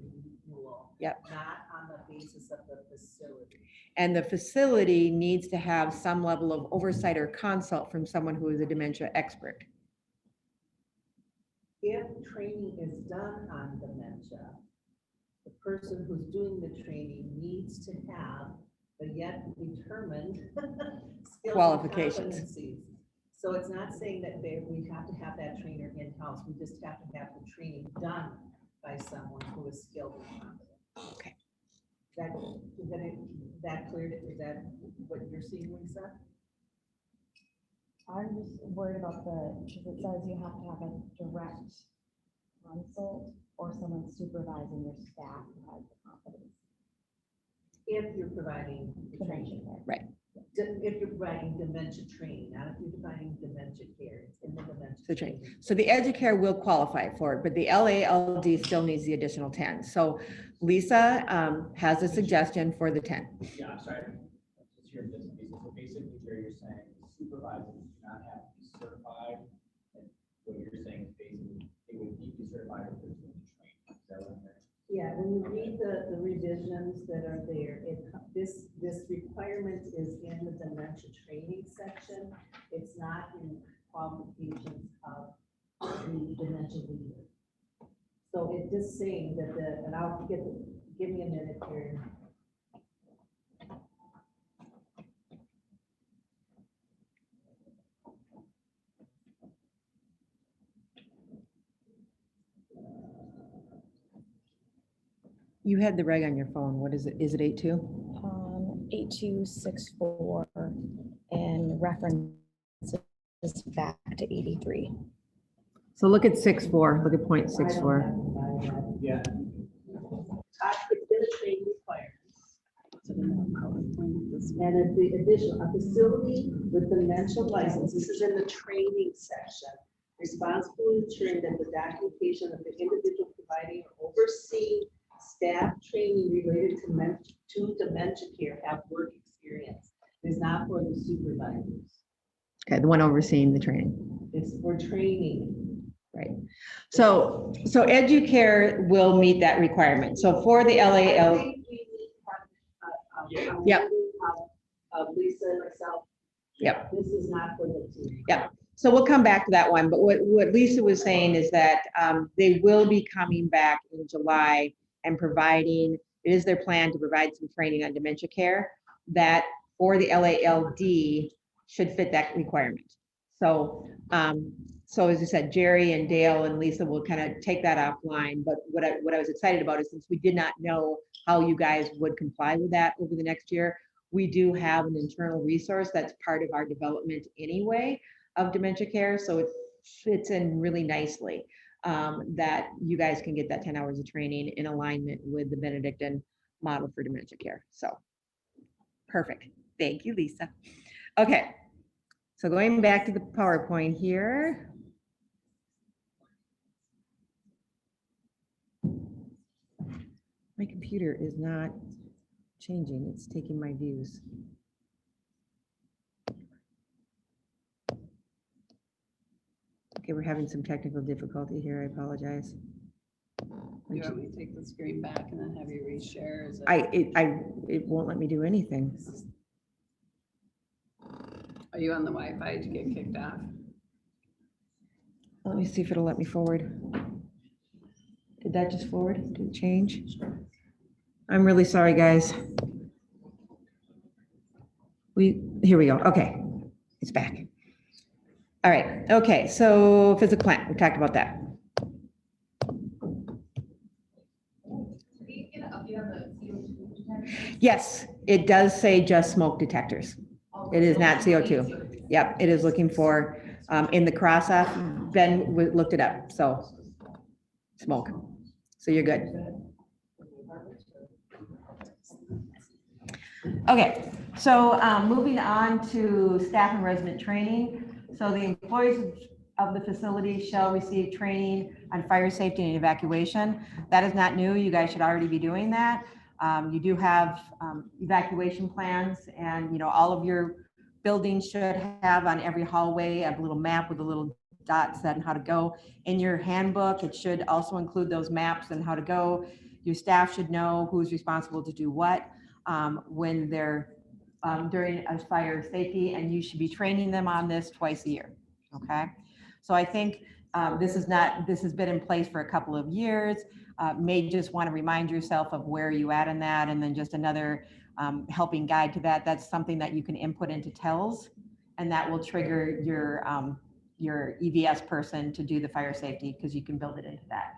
renewal. Yep. Not on the basis of the facility. And the facility needs to have some level of oversight or consult from someone who is a dementia expert. If training is done on dementia, the person who's doing the training needs to have the yet determined skills and Qualifications. competencies. So it's not saying that we have to have that trainer in-house, we just have to have the training done by someone who is skilled and competent. Okay. Is that clear? Is that what you're seeing, Lisa? I'm just worried about because it says you have to have a direct consult or someone supervising your staff who has the competence. If you're providing the training. Right. If you're providing dementia training, not if you're providing dementia care, it's in the dementia. So training. So the educare will qualify for it, but the LALD still needs the additional 10. So Lisa has a suggestion for the 10. Yeah, I'm sorry. Just hearing this piece. So basically, Jerry, you're saying supervisors do not have to be certified. And what you're saying is basically they would need to be certified if they're doing the training. Is that what I'm hearing? Yeah, when you read the revisions that are there, this requirement is in the dementia training section. It's not in qualifications of the dementia leader. So it's just saying that and I'll give me a minute here. You had the reg on your phone. What is it? Is it 8.2? 8264 and references back to 83. So look at 6.4, look at point I don't 6.4. have to buy that. Yeah. It's been a trade requirements. And at the addition, a facility with dementia license, this is in the training section, responsible ensuring that the documentation of the individual providing or overseeing staff training related to dementia care have work experience. It is not for the supervisors. Okay, the one overseeing the training. It's for training. Right. So Educare will meet that requirement. So for the I LAL, think we need to have, Yep. Lisa and myself. Yep. This is not for the team. Yep. So we'll come back to that one. But what Lisa was saying is that they will be coming back in July and providing, it is their plan to provide some training on dementia care that for the LALD should fit that requirement. So, so as I said, Jerry and Dale and Lisa will kind of take that offline. But what I was excited about is since we did not know how you guys would comply with that over the next year, we do have an internal resource that's part of our development anyway of dementia care. So it fits in really nicely that you guys can get that 10 hours of training in alignment with the Benedictine model for dementia care. So perfect. Thank you, Lisa. Okay. So going back to the PowerPoint here. My computer is not changing. It's taking my views. Okay, we're having some technical difficulty here. I apologize. Do you want me to take the screen back and then have you reshare? Is It won't let me do anything. Are you on the Wi-Fi to get kicked off? Let me see if it'll let me forward. Did that just forward? Did it change? I'm really sorry, guys. Here we go. Okay, it's back. All right. Okay, so physical plant, we talked about that. Yes, it does say just smoke detectors. It is not CO2. Yep, it is looking for, in the cross-off, Ben looked it up, so smoke. So you're good. Okay, so moving on to staff and resident training. So the employees of the facility shall receive training on fire safety and evacuation. That is not new. You guys should already be doing that. You do have evacuation plans, and all of your buildings should have on every hallway a little map with a little dots on how to go. In your handbook, it should also include those maps and how to go. Your staff should know who's responsible to do what when they're during a fire safety, and you should be training them on this twice a year. Okay, so I think this has been in place for a couple of years. May just want to remind yourself of where you at in that, and then just another helping guide to that. That's something that you can input into TELS, and that will trigger your EVS person to do the fire safety, because you can build it into that.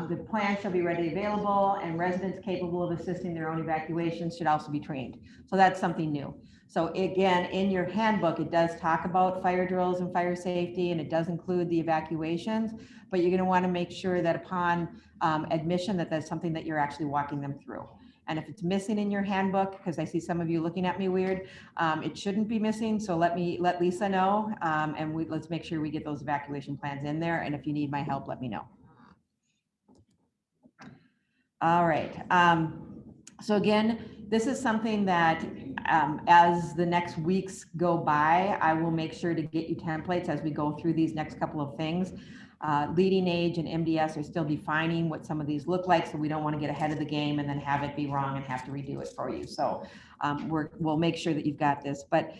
The plan shall be readily available, and residents capable of assisting their own evacuations should also be trained. So that's something new. So again, in your handbook, it does talk about fire drills and fire safety, and it does include the evacuations, but you're going to want to make sure that upon admission that that's something that you're actually walking them through. And if it's missing in your handbook, because I see some of you looking at me weird, it shouldn't be missing. So let Lisa know, and let's make sure we get those evacuation plans in there. And if you need my help, let me know. All right. So again, this is something that as the next weeks go by, I will make sure to get you templates as we go through these next couple of things. Leading age and MDS are still defining what some of these look like, so we don't want to get ahead of the game and then have it be wrong and have to redo it for you. So we'll make sure that you've got this, but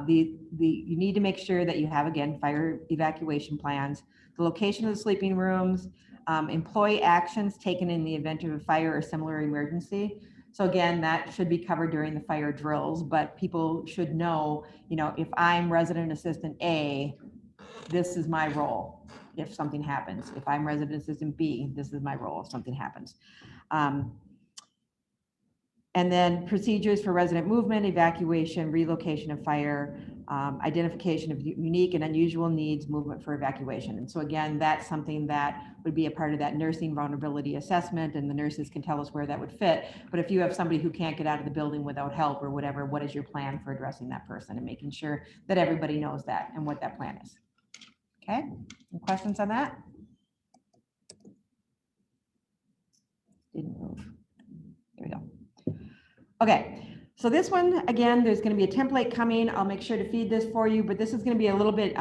you need to make sure that you have, again, fire evacuation plans, the location of the sleeping rooms, employee actions taken in the event of a fire or similar emergency. So again, that should be covered during the fire drills, but people should know, if I'm resident assistant A, this is my role if something happens. If I'm resident assistant B, this is my role if something happens. And then procedures for resident movement, evacuation, relocation of fire, identification of unique and unusual needs, movement for evacuation. And so again, that's something that would be a part of that nursing vulnerability assessment, and the nurses can tell us where that would fit. But if you have somebody who can't get out of the building without help or whatever, what is your plan for addressing that person and making sure that everybody knows that and what that plan is? Okay, any questions on that? Didn't move. There we go. Okay. So this one, again, there's going to be a template coming. I'll make sure to feed this for you, but this is going to be a little bit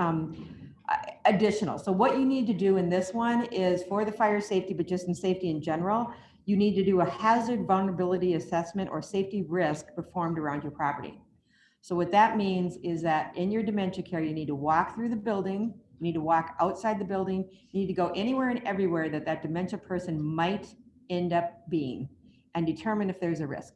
additional. So what you need to do in this one is for the fire safety, but just in safety in general, you need to do a hazard vulnerability assessment or safety risk performed around your property. So what that means is that in your dementia care, you need to walk through the building, you need to walk outside the building, you need to go anywhere and everywhere that that dementia person might end up being and determine if there's a risk.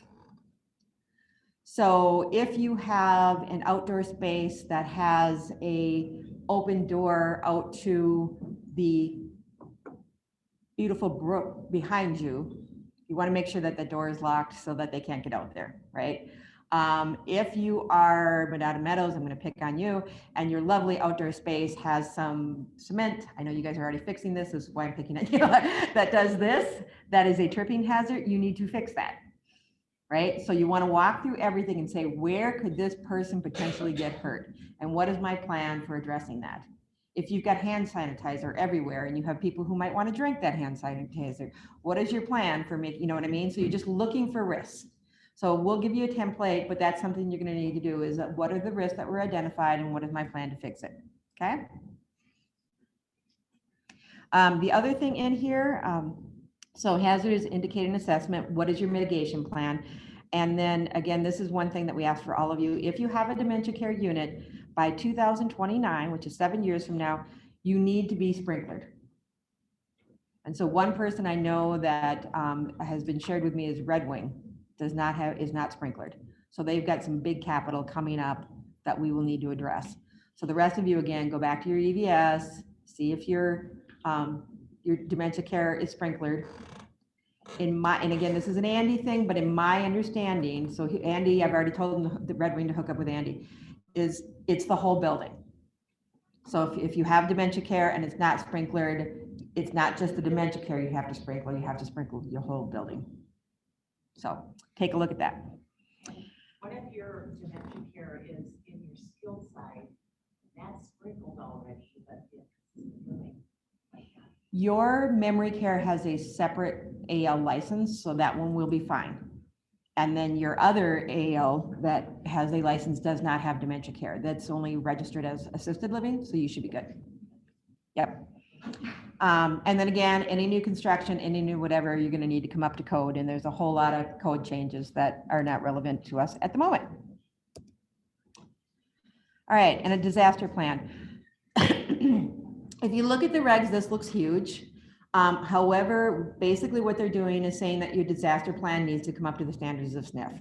So if you have an outdoor space that has a open door out to the beautiful brook behind you, you want to make sure that the door is locked so that they can't get out there, right? If you are Madonna Meadows, I'm going to pick on you, and your lovely outdoor space has some cement, I know you guys are already fixing this is why I'm picking on you, that does this, that is a tripping hazard, you need to fix that. Right? So you want to walk through everything and say, where could this person potentially get hurt? And what is my plan for addressing that? If you've got hand sanitizer everywhere and you have people who might want to drink that hand sanitizer, what is your plan for making, you know what I mean? So you're just looking for risks. So we'll give you a template, but that's something you're going to need to do is what are the risks that were identified and what is my plan to fix it? Okay. The other thing in here, so hazard is indicated assessment. What is your mitigation plan? And then again, this is one thing that we ask for all of you. If you have a dementia care unit by 2029, which is 7 years from now, you need to be sprinklered. And so one person I know that has been shared with me is Red Wing, is not sprinklered. So they've got some big capital coming up that we will need to address. So the rest of you, again, go back to your EVS, see if your dementia care is sprinklered. And again, this is an Andy thing, but in my understanding, so Andy, I've already told him the Red Wing to hook up with Andy, it's the whole building. So if you have dementia care and it's not sprinklered, it's not just the dementia care you have to sprinkle your whole building. So take a look at that. What if your dementia care is in your skilled side? That's sprinkled already, but it's living. Your memory care has a separate AL license, so that one will be fine. And then your other AL that has a license does not have dementia care. That's only registered as assisted living, so you should be good. Yep. And then again, any new construction, any new whatever, you're going to need to come up to code. And there's a whole lot of code changes that are not relevant to us at the moment. All right, and a disaster plan. If you look at the regs, this looks huge. However, basically what they're doing is saying that your disaster plan needs to come up to the standards of SNF.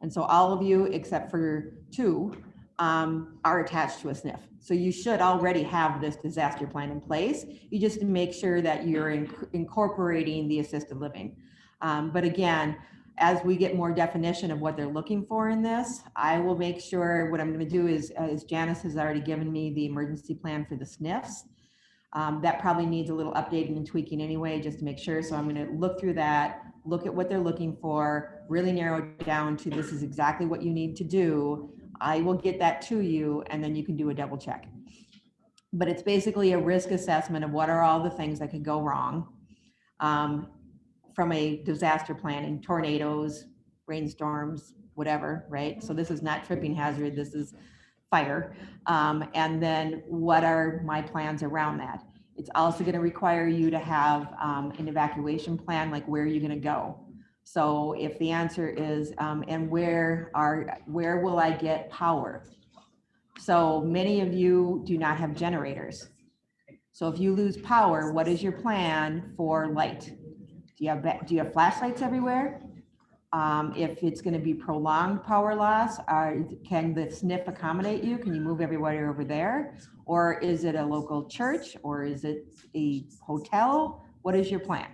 And so all of you, except for 2, are attached to a SNF. So you should already have this disaster plan in place. You just make sure that you're incorporating the assisted living. But again, as we get more definition of what they're looking for in this, I will make sure what I'm going to do is, as Janice has already given me the emergency plan for the SNFs, that probably needs a little updating and tweaking anyway, just to make sure. So I'm going to look through that, look at what they're looking for, really narrow it down to this is exactly what you need to do. I will get that to you, and then you can do a double check. But it's basically a risk assessment of what are all the things that could go wrong from a disaster planning, tornadoes, rainstorms, whatever, right? So this is not tripping hazard, this is fire. And then what are my plans around that? It's also going to require you to have an evacuation plan, like where are you going to go? So if the answer is, and where will I get power? So many of you do not have generators. So if you lose power, what is your plan for light? Do you have flashlights everywhere? If it's going to be prolonged power loss, can the SNF accommodate you? Can you move everybody over there? Or is it a local church, or is it a hotel? What is your plan?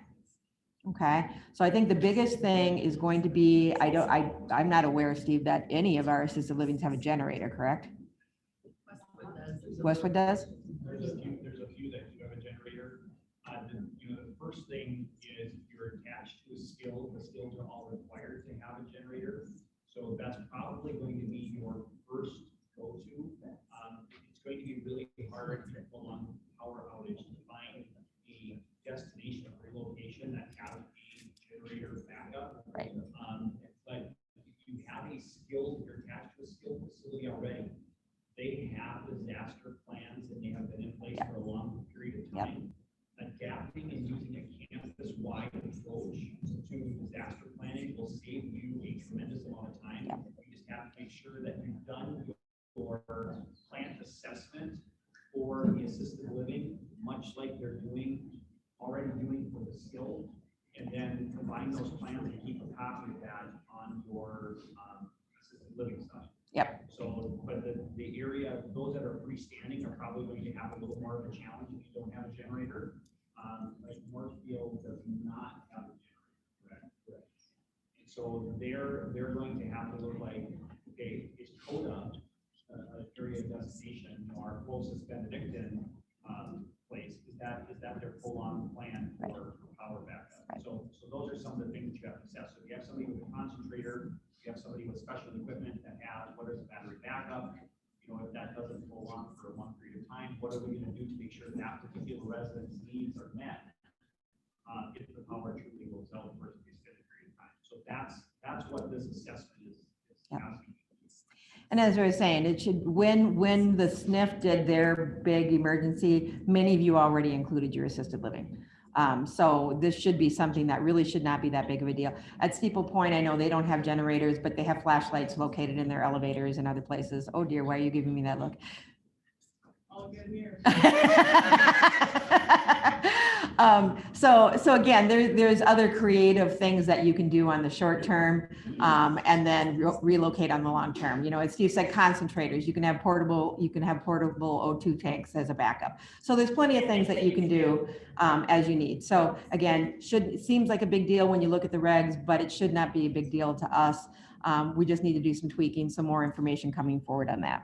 Okay, so I think the biggest thing is going to be, I'm not aware, Steve, that any of our assisted livings have a generator, correct? Westwood does? There's a few that do have a generator. The first thing is you're attached to a skill. The skills are all required to have a generator. So that's probably going to be your first go-to. It's going to be really hard to pull on power outage to find a destination or location that has a generator backup. Right. But if you have a skill, you're attached to a skill facility already, they have disaster plans and they have been in place for a long period of time. Adapting and using a campus-wide approach to disaster planning will save you a tremendous amount of time. You just have to make sure that you've done your plant assessment for the assisted living, much like they're already doing for the skill, and then combine those plans and keep a copy of that on your assisted living side. Yep. So, but the area, those that are freestanding are probably going to have a little more of a challenge if you don't have a generator. Like Northfield does not have a generator, correct? And so they're going to have to look like, okay, is Coda an area of destination, our closest Benedictine place, is that their full-on plan for power backup? So those are some of the things that you have to assess. So if you have somebody with a concentrator, you have somebody with special equipment that has, what is the battery backup? If that doesn't go on for a long period of time, what are we going to do to make sure that particular resident's needs are met if the power truly goes out for a extended period of time? So that's what this assessment is asking. And as I was saying, it should, when the SNF did their big emergency, many of you already included your assisted living. So this should be something that really should not be that big of a deal. At Steeple Point, I know they don't have generators, but they have flashlights located in their elevators and other places. Oh dear, why are you giving me that look? All good here. So again, there's other creative things that you can do on the short term, and then relocate on the long term. As Steve said, concentrators, you can have portable O2 tanks as a backup. So there's plenty of things that you can do as you need. So again, it seems like a big deal when you look at the regs, but it should not be a big deal to us. We just need to do some tweaking, some more information coming forward on that.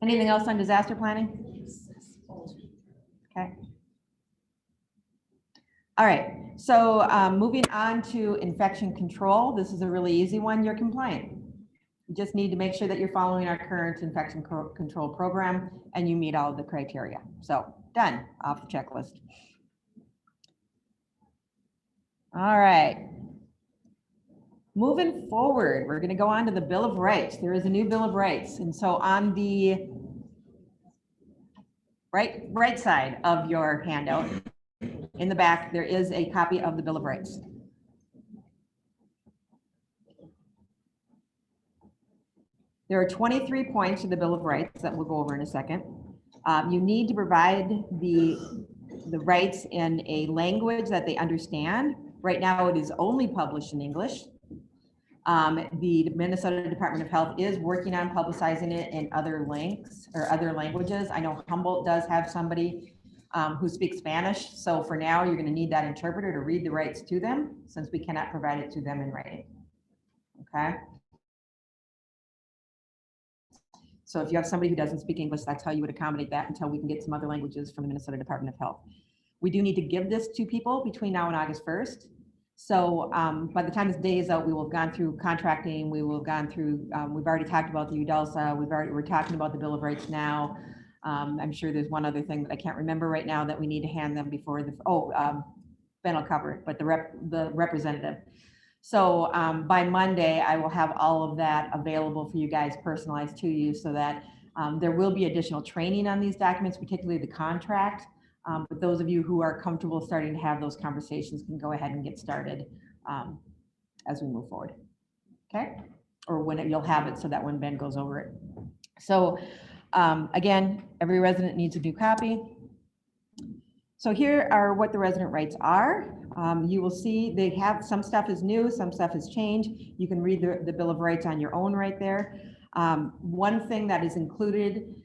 Anything else on disaster planning? Okay. All right, so moving on to infection control. This is a really easy one. You're compliant. You just need to make sure that you're following our current infection control program and you meet all of the criteria. So done, off the checklist. All right. Moving forward, we're going to go on to the Bill of Rights. There is a new Bill of Rights. And so on the right side of your handout, in the back, there is a copy of the Bill of Rights. There are 23 points to the Bill of Rights that we'll go over in a second. You need to provide the rights in a language that they understand. Right now, it is only published in English. The Minnesota Department of Health is working on publicizing it in other links or other languages. I know Humboldt does have somebody who speaks Spanish. So for now, you're going to need that interpreter to read the rights to them since we cannot provide it to them in writing. Okay. So if you have somebody who doesn't speak English, that's how you would accommodate that until we can get some other languages from the Minnesota Department of Health. We do need to give this to people between now and August 1st. So by the time this day is out, we will have gone through contracting. We will have gone through, we've already talked about the UDELSA. We're talking about the Bill of Rights now. I'm sure there's one other thing that I can't remember right now that we need to hand them before Ben will cover it, but the representative. So by Monday, I will have all of that available for you guys, personalized to you, so that there will be additional training on these documents, particularly the contract. But those of you who are comfortable starting to have those conversations can go ahead and get started as we move forward. Okay? Or when you'll have it so that when Ben goes over it. So again, every resident needs a new copy. So here are what the resident rights are. You will see they have, some stuff is new, some stuff has changed. You can read the Bill of Rights on your own right there. One thing that is included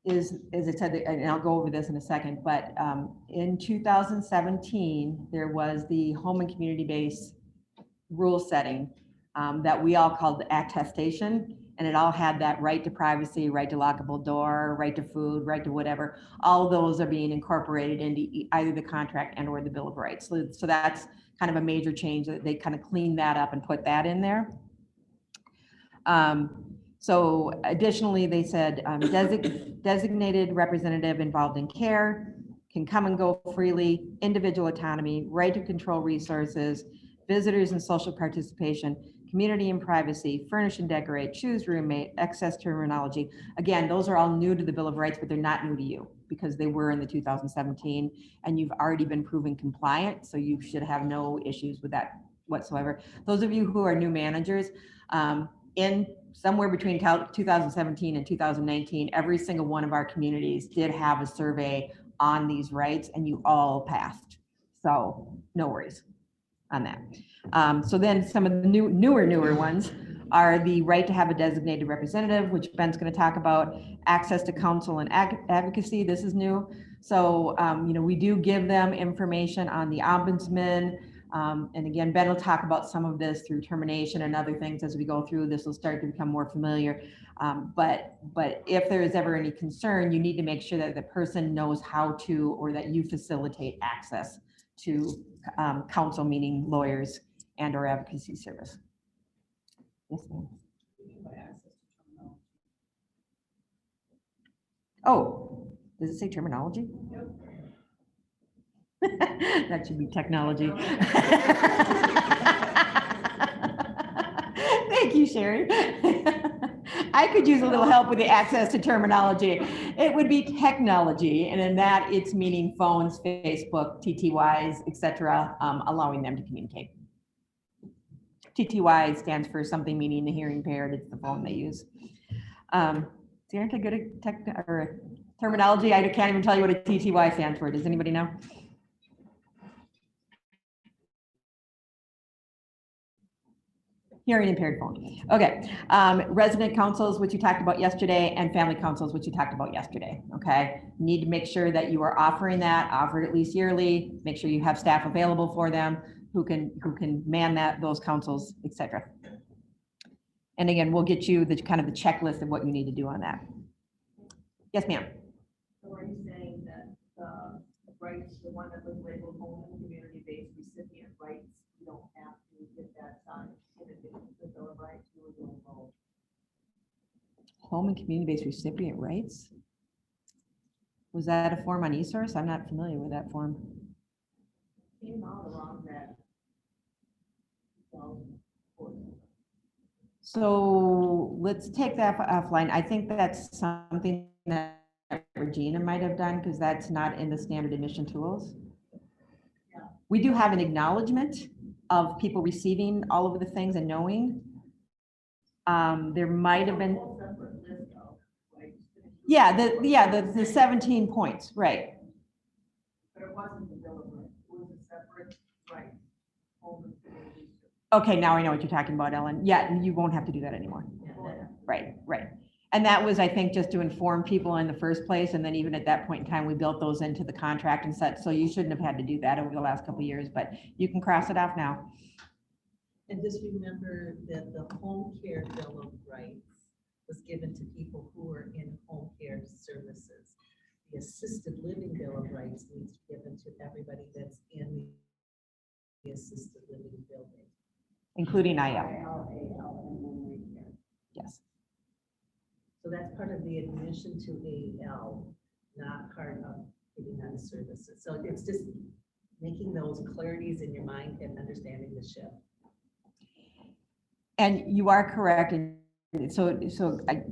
is, as I said, and I'll go over this in a second, but in 2017, there was the home and community-based rule setting that we all called the attestation. And it all had that right to privacy, right to lockable door, right to food, right to whatever. All of those are being incorporated into either the contract and or the Bill of Rights. So that's kind of a major change, that they kind of cleaned that up and put that in there. So additionally, they said designated representative involved in care, can come and go freely, individual autonomy, right to control resources, visitors and social participation, community and privacy, furnish and decorate, choose roommate, access terminology. Again, those are all new to the Bill of Rights, but they're not new to you because they were in the 2017 and you've already been proven compliant. So you should have no issues with that whatsoever. Those of you who are new managers, in somewhere between 2017 and 2019, every single one of our communities did have a survey on these rights and you all passed. So no worries on that. So then some of the newer ones are the right to have a designated representative, which Ben's going to talk about, access to counsel and advocacy. This is new. So, we do give them information on the ombudsman. And again, Ben will talk about some of this through termination and other things as we go through. This will start to become more familiar. But if there is ever any concern, you need to make sure that the person knows how to, or that you facilitate access to counsel, meaning lawyers and or advocacy service. Yes, ma'am. Oh, does it say terminology? That should be technology. Thank you, Sherry. I could use a little help with the access to terminology. It would be technology, and in that it's meaning phones, Facebook, TTYs, etc., allowing them to communicate. TTY stands for something meaning the hearing impaired. It's the phone they use. See, aren't I good at terminology? I can't even tell you what a TTY stands for. Does anybody know? Hearing impaired phone. Okay. Resident councils, which you talked about yesterday, and family councils, which you talked about yesterday. Okay. You need to make sure that you are offering that, offer it at least yearly. Make sure you have staff available for them who can man those councils, etc. And again, we'll get you the kind of the checklist of what you need to do on that. Yes, ma'am. So are you saying that the rights, the one that was labeled home and community-based recipient rights, you don't have to get that signed in addition to the Bill of Rights, you were doing both? Home and community-based recipient rights? Was that a form on eSource? I'm not familiar with that form. Came out around that. So let's take that offline. I think that's something that Regina might have done because that's not in the standard admission tools. Yeah. We do have an acknowledgement of people receiving all of the things and knowing. There might have been. Yeah, the 17 points, right. But it wasn't the Bill of Rights, it was a separate right. Okay, now I know what you're talking about, Ellen. Yeah, you won't have to do that anymore. Right. And that was, I think, just to inform people in the first place. And then even at that point in time, we built those into the contract and such. So you shouldn't have had to do that over the last couple of years, but you can cross it off now. And just remember that the home care bill of rights was given to people who are in home care services. The assisted living bill of rights needs to be given to everybody that's in the assisted living building. Including IL. Yes. So that's part of the admission to AL, not part of giving them services. So it's just making those clarities in your mind and understanding the shift. And you are correct. And so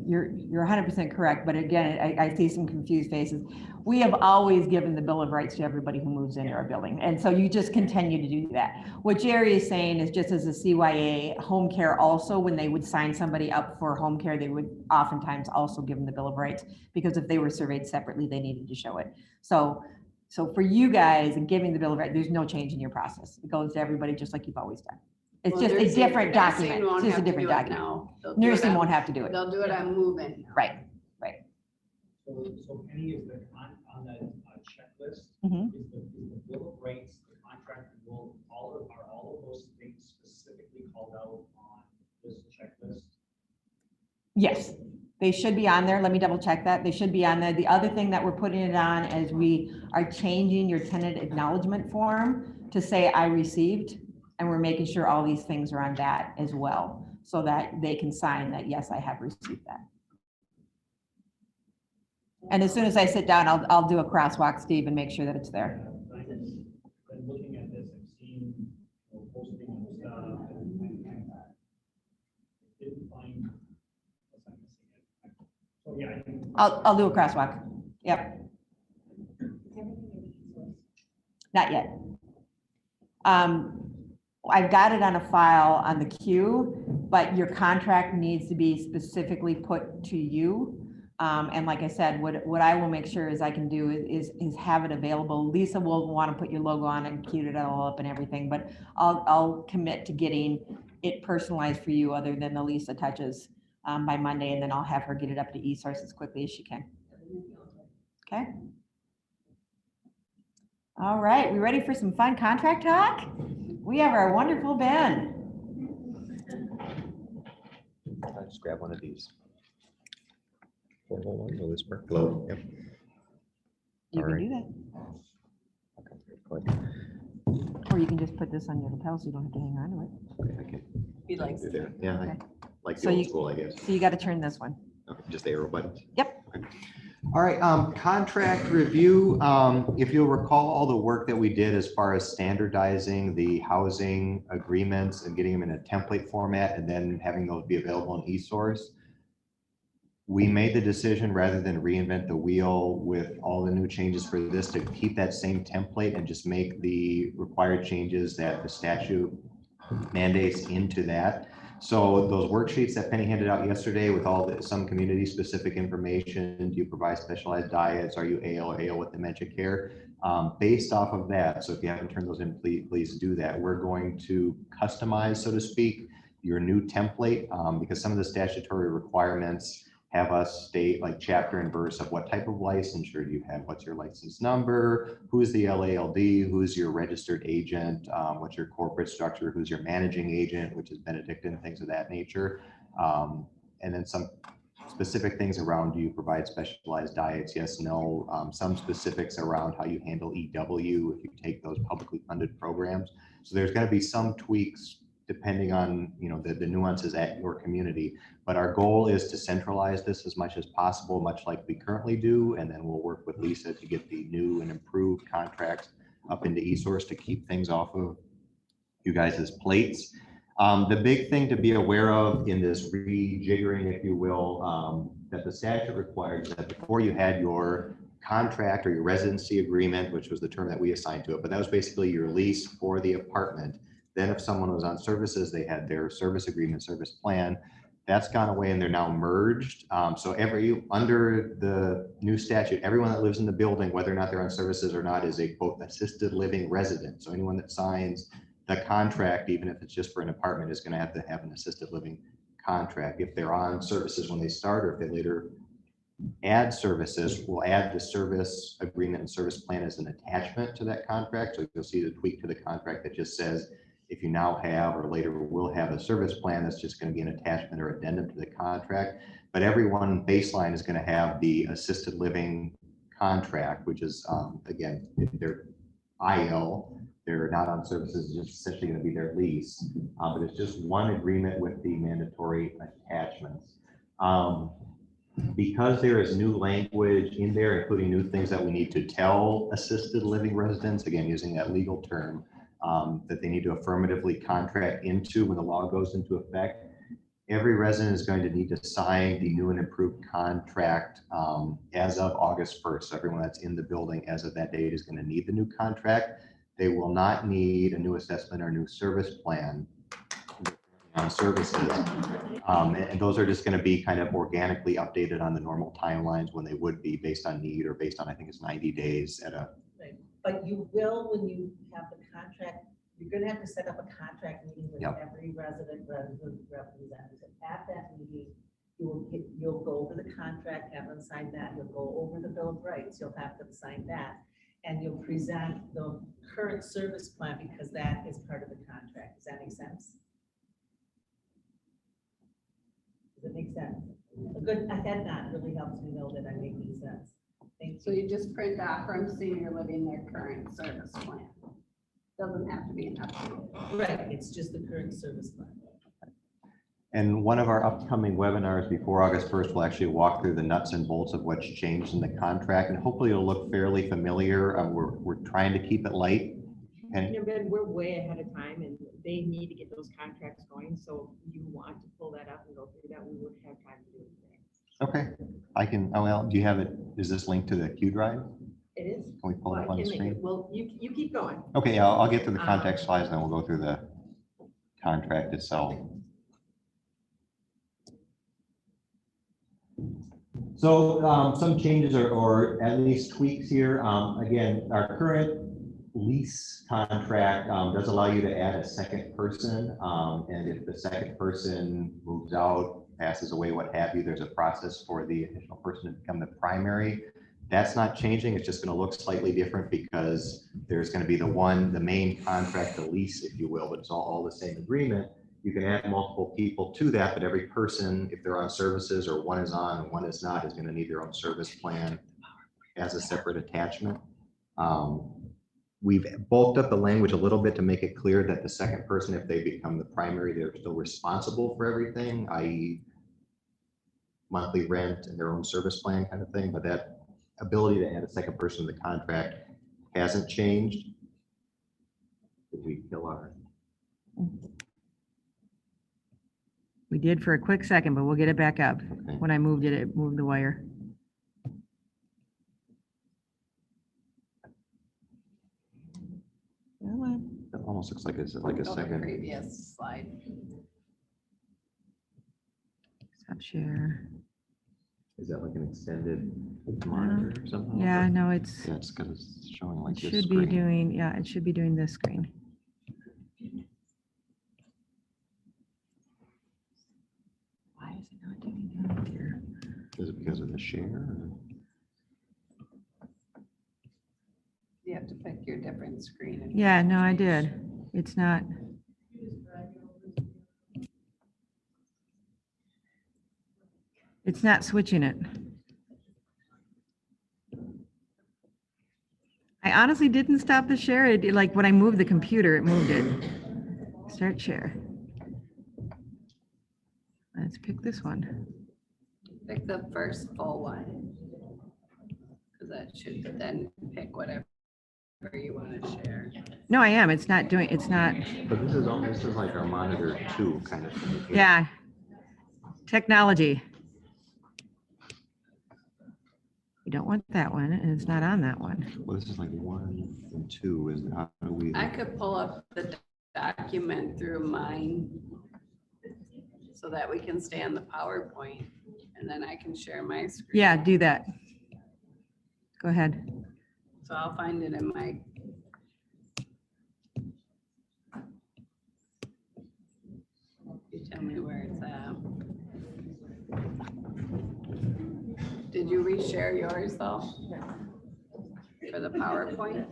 you're 100% correct. But again, I see some confused faces. We have always given the Bill of Rights to everybody who moves into our building. And so you just continue to do that. What Jerry is saying is just as a CYA home care also, when they would sign somebody up for home care, they would oftentimes also give them the Bill of Rights because if they were surveyed separately, they needed to show it. So for you guys and giving the Bill of Rights, there's no change in your process. It goes to everybody just like you've always done. It's just a different document. It's just a different document. Nursing won't have to do it. They'll do it on move-in. Right. So Penny is on the checklist, Mhm. is the Bill of Rights, the contract will, are all of those things specifically called out on this checklist? Yes, they should be on there. Let me double check that. They should be on there. The other thing that we're putting it on is we are changing your tenant acknowledgement form to say I received. And we're making sure all these things are on that as well, so that they can sign that, yes, I have received that. And as soon as I sit down, I'll do a crosswalk, Steve, and make sure that it's there. Been looking at this, I've seen, posting and stuff, and didn't find. Unless I'm missing it. So, yeah, I think. I'll do a crosswalk. Yep. Not yet. I've got it on a file on the queue, but your contract needs to be specifically put to you. And like I said, what I will make sure is I can do is have it available. Lisa will want to put your logo on and cute it all up and everything, but I'll commit to getting it personalized for you other than the Lisa touches by Monday, and then I'll have her get it up to eSource as quickly as she can. Okay. All right, we ready for some fun contract talk? We have our wonderful Ben. I'll just grab one of these. Will this work? Hello. Yep. You All can right. do that. Okay, click. Or you can just put this on your lapel so you don't have to hang on to it. Okay, I can He likes do that. Yeah, Okay. like the So old you- school, I guess. So you got to turn this one. Okay, just the arrow buttons. Yep. Okay. All right, contract review. If you'll recall all the work that we did as far as standardizing the housing agreements and getting them in a template format and then having those be available in eSource. We made the decision rather than reinvent the wheel with all the new changes for this to keep that same template and just make the required changes that the statute mandates into that. So those worksheets that Penny handed out yesterday with all the, some community specific information, do you provide specialized diets? Are you AL with dementia care? Based off of that, so if you haven't turned those in, please do that. We're going to customize, so to speak, your new template because some of the statutory requirements have us state like chapter and verse of what type of licensure you have, what's your license number, who's the LALD, who's your registered agent, what's your corporate structure, who's your managing agent, which is Benedictine, things of that nature. And then some specific things around, do you provide specialized diets? Yes, no. Some specifics around how you handle EW if you take those publicly funded programs. So there's going to be some tweaks depending on the nuances at your community. But our goal is to centralize this as much as possible, much like we currently do. And then we'll work with Lisa to get the new and improved contracts up into eSource to keep things off of you guys' plates. The big thing to be aware of in this rejiggering, if you will, that the statute requires that before you had your contract or your residency agreement, which was the term that we assigned to it, but that was basically your lease for the apartment. Then if someone was on services, they had their service agreement, service plan. That's gone away and they're now merged. So under the new statute, everyone that lives in the building, whether or not they're on services or not, is a quote assisted living resident. So anyone that signs the contract, even if it's just for an apartment, is going to have an assisted living contract. If they're on services when they start, or if they later add services, we'll add the service agreement and service plan as an attachment to that contract. So you'll see the tweak to the contract that just says, if you now have or later will have a service plan, that's just going to be an attachment or addendum to the contract. But everyone baseline is going to have the assisted living contract, which is, again, if they're IL, they're not on services, it's just essentially going to be their lease. But it's just one agreement with the mandatory attachments. Because there is new language in there, including new things that we need to tell assisted living residents, again, using that legal term, that they need to affirmatively contract into when the law goes into effect. Every resident is going to need to sign the new and improved contract as of August 1st. So everyone that's in the building as of that date is going to need the new contract. They will not need a new assessment or new service plan on services. And those are just going to be kind of organically updated on the normal timelines when they would be based on need or based on, I think it's 90 days at a. But you will, when you have the contract, you're gonna have to set up a contract meeting with every resident representative. At that meeting, you'll go over the contract, have them sign that, you'll go over the Bill of Rights, you'll have them sign that. And you'll present the current service plan because that is part of the contract. Does that make sense? Does it make sense? Good, I had that, really helps me know that I'm making sense. Thank So you. you just print off from senior living their current service plan. Doesn't have to be an update. Right, it's just the current service plan. And one of our upcoming webinars before August 1st will actually walk through the nuts and bolts of what's changed in the contract, and hopefully it'll look fairly familiar. We're trying to keep it light. And You know, Ben, we're way ahead of time and they need to get those contracts going. So if you want to pull that up and go through that, we would have time to do it today. okay, I can, oh, well, do you have it? Is this linked to the Q drive? It is. Can we pull it Well, up I on the can make screen? it. Well, you keep going. Okay, I'll get to the context slides, and then we'll go through the contract itself. So some changes or at least tweaks here. Again, our current lease contract does allow you to add a second person. And if the second person moves out, passes away, what have you, there's a process for the additional person to become the primary. That's not changing. It's just going to look slightly different because there's going to be the main contract, the lease, if you will, but it's all the same agreement. You can add multiple people to that, but every person, if they're on services or one is on and one is not, is going to need their own service plan as a separate attachment. We've bulked up the language a little bit to make it clear that the second person, if they become the primary, they're still responsible for everything, i.e. monthly rent and their own service plan kind of thing, but that ability to add a second person to the contract hasn't changed. Did we kill our? We did for a quick second, but we'll get it back up. Okay. When I moved it, it moved the wire. Come on. That almost looks like it's like a Go to second. previous slide. Stop share. Is that like an extended monitor or something? Yeah, no, it's, Yeah, it's because it's showing like it this should be screen. doing, yeah, it should be doing this screen. Why is it not doing that here? Is it because of the share? or- You have to pick your different screen. and- Yeah, no, I did. It's not. It's not switching it. I honestly didn't stop the share. It, like when I moved the computer, it moved it. Start share. Let's pick this one. Pick the first full one. Because that should then pick whatever you want to share. No, I am. It's not doing, it's not. But this is like our monitor 2 kind of thing. here. Yeah. Technology. You don't want that one, and it's not on that one. Well, this is like 1 and 2. Is how do we? I could pull up the document through mine so that we can stay on the PowerPoint and then I can share my screen. Yeah, do that. Go ahead. So I'll find it in my. You tell me where it's at. Did you reshare yours though? For the PowerPoint?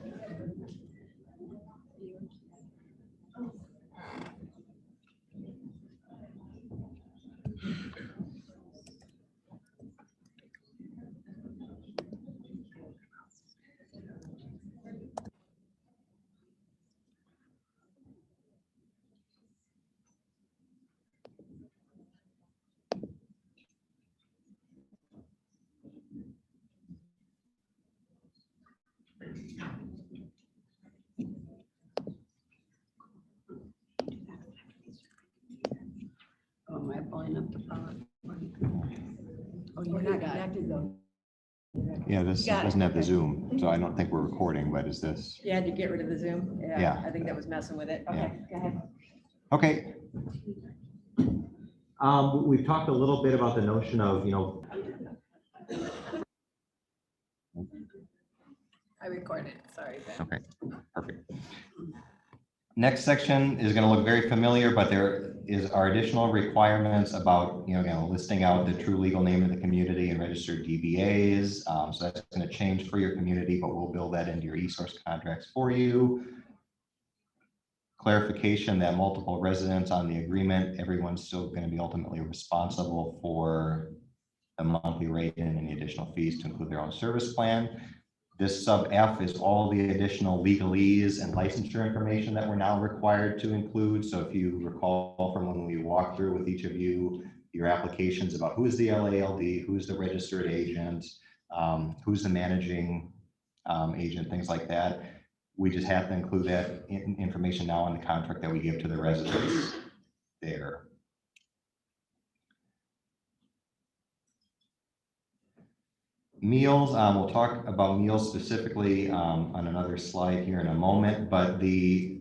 Oh, am I pulling up the PowerPoint? Oh, you're not connected though. Yeah, this Got it. doesn't have the Zoom, so I don't think we're recording, but is this? You had to get rid of the Zoom? Yeah. I think that was messing with it. Yeah. Okay, go ahead. Okay. We've talked a little bit about the notion of, I recorded, sorry. Ben. Okay, perfect. Next section is going to look very familiar, but there are additional requirements about, listing out the true legal name of the community and registered DBAs. So that's going to change for your community, but we'll build that into your e-source contracts for you. Clarification that multiple residents on the agreement, everyone's still going to be ultimately responsible for the monthly rate and any additional fees to include their own service plan. This sub F is all the additional legalese and licensure information that we're now required to include. So if you recall from when we walked through with each of you, your applications about who is the LALD, who's the registered agent, who's the managing agent, things like that. We just have to include that information now in the contract that we give to the residents there. Meals, we'll talk about meals specifically on another slide here in a moment, but the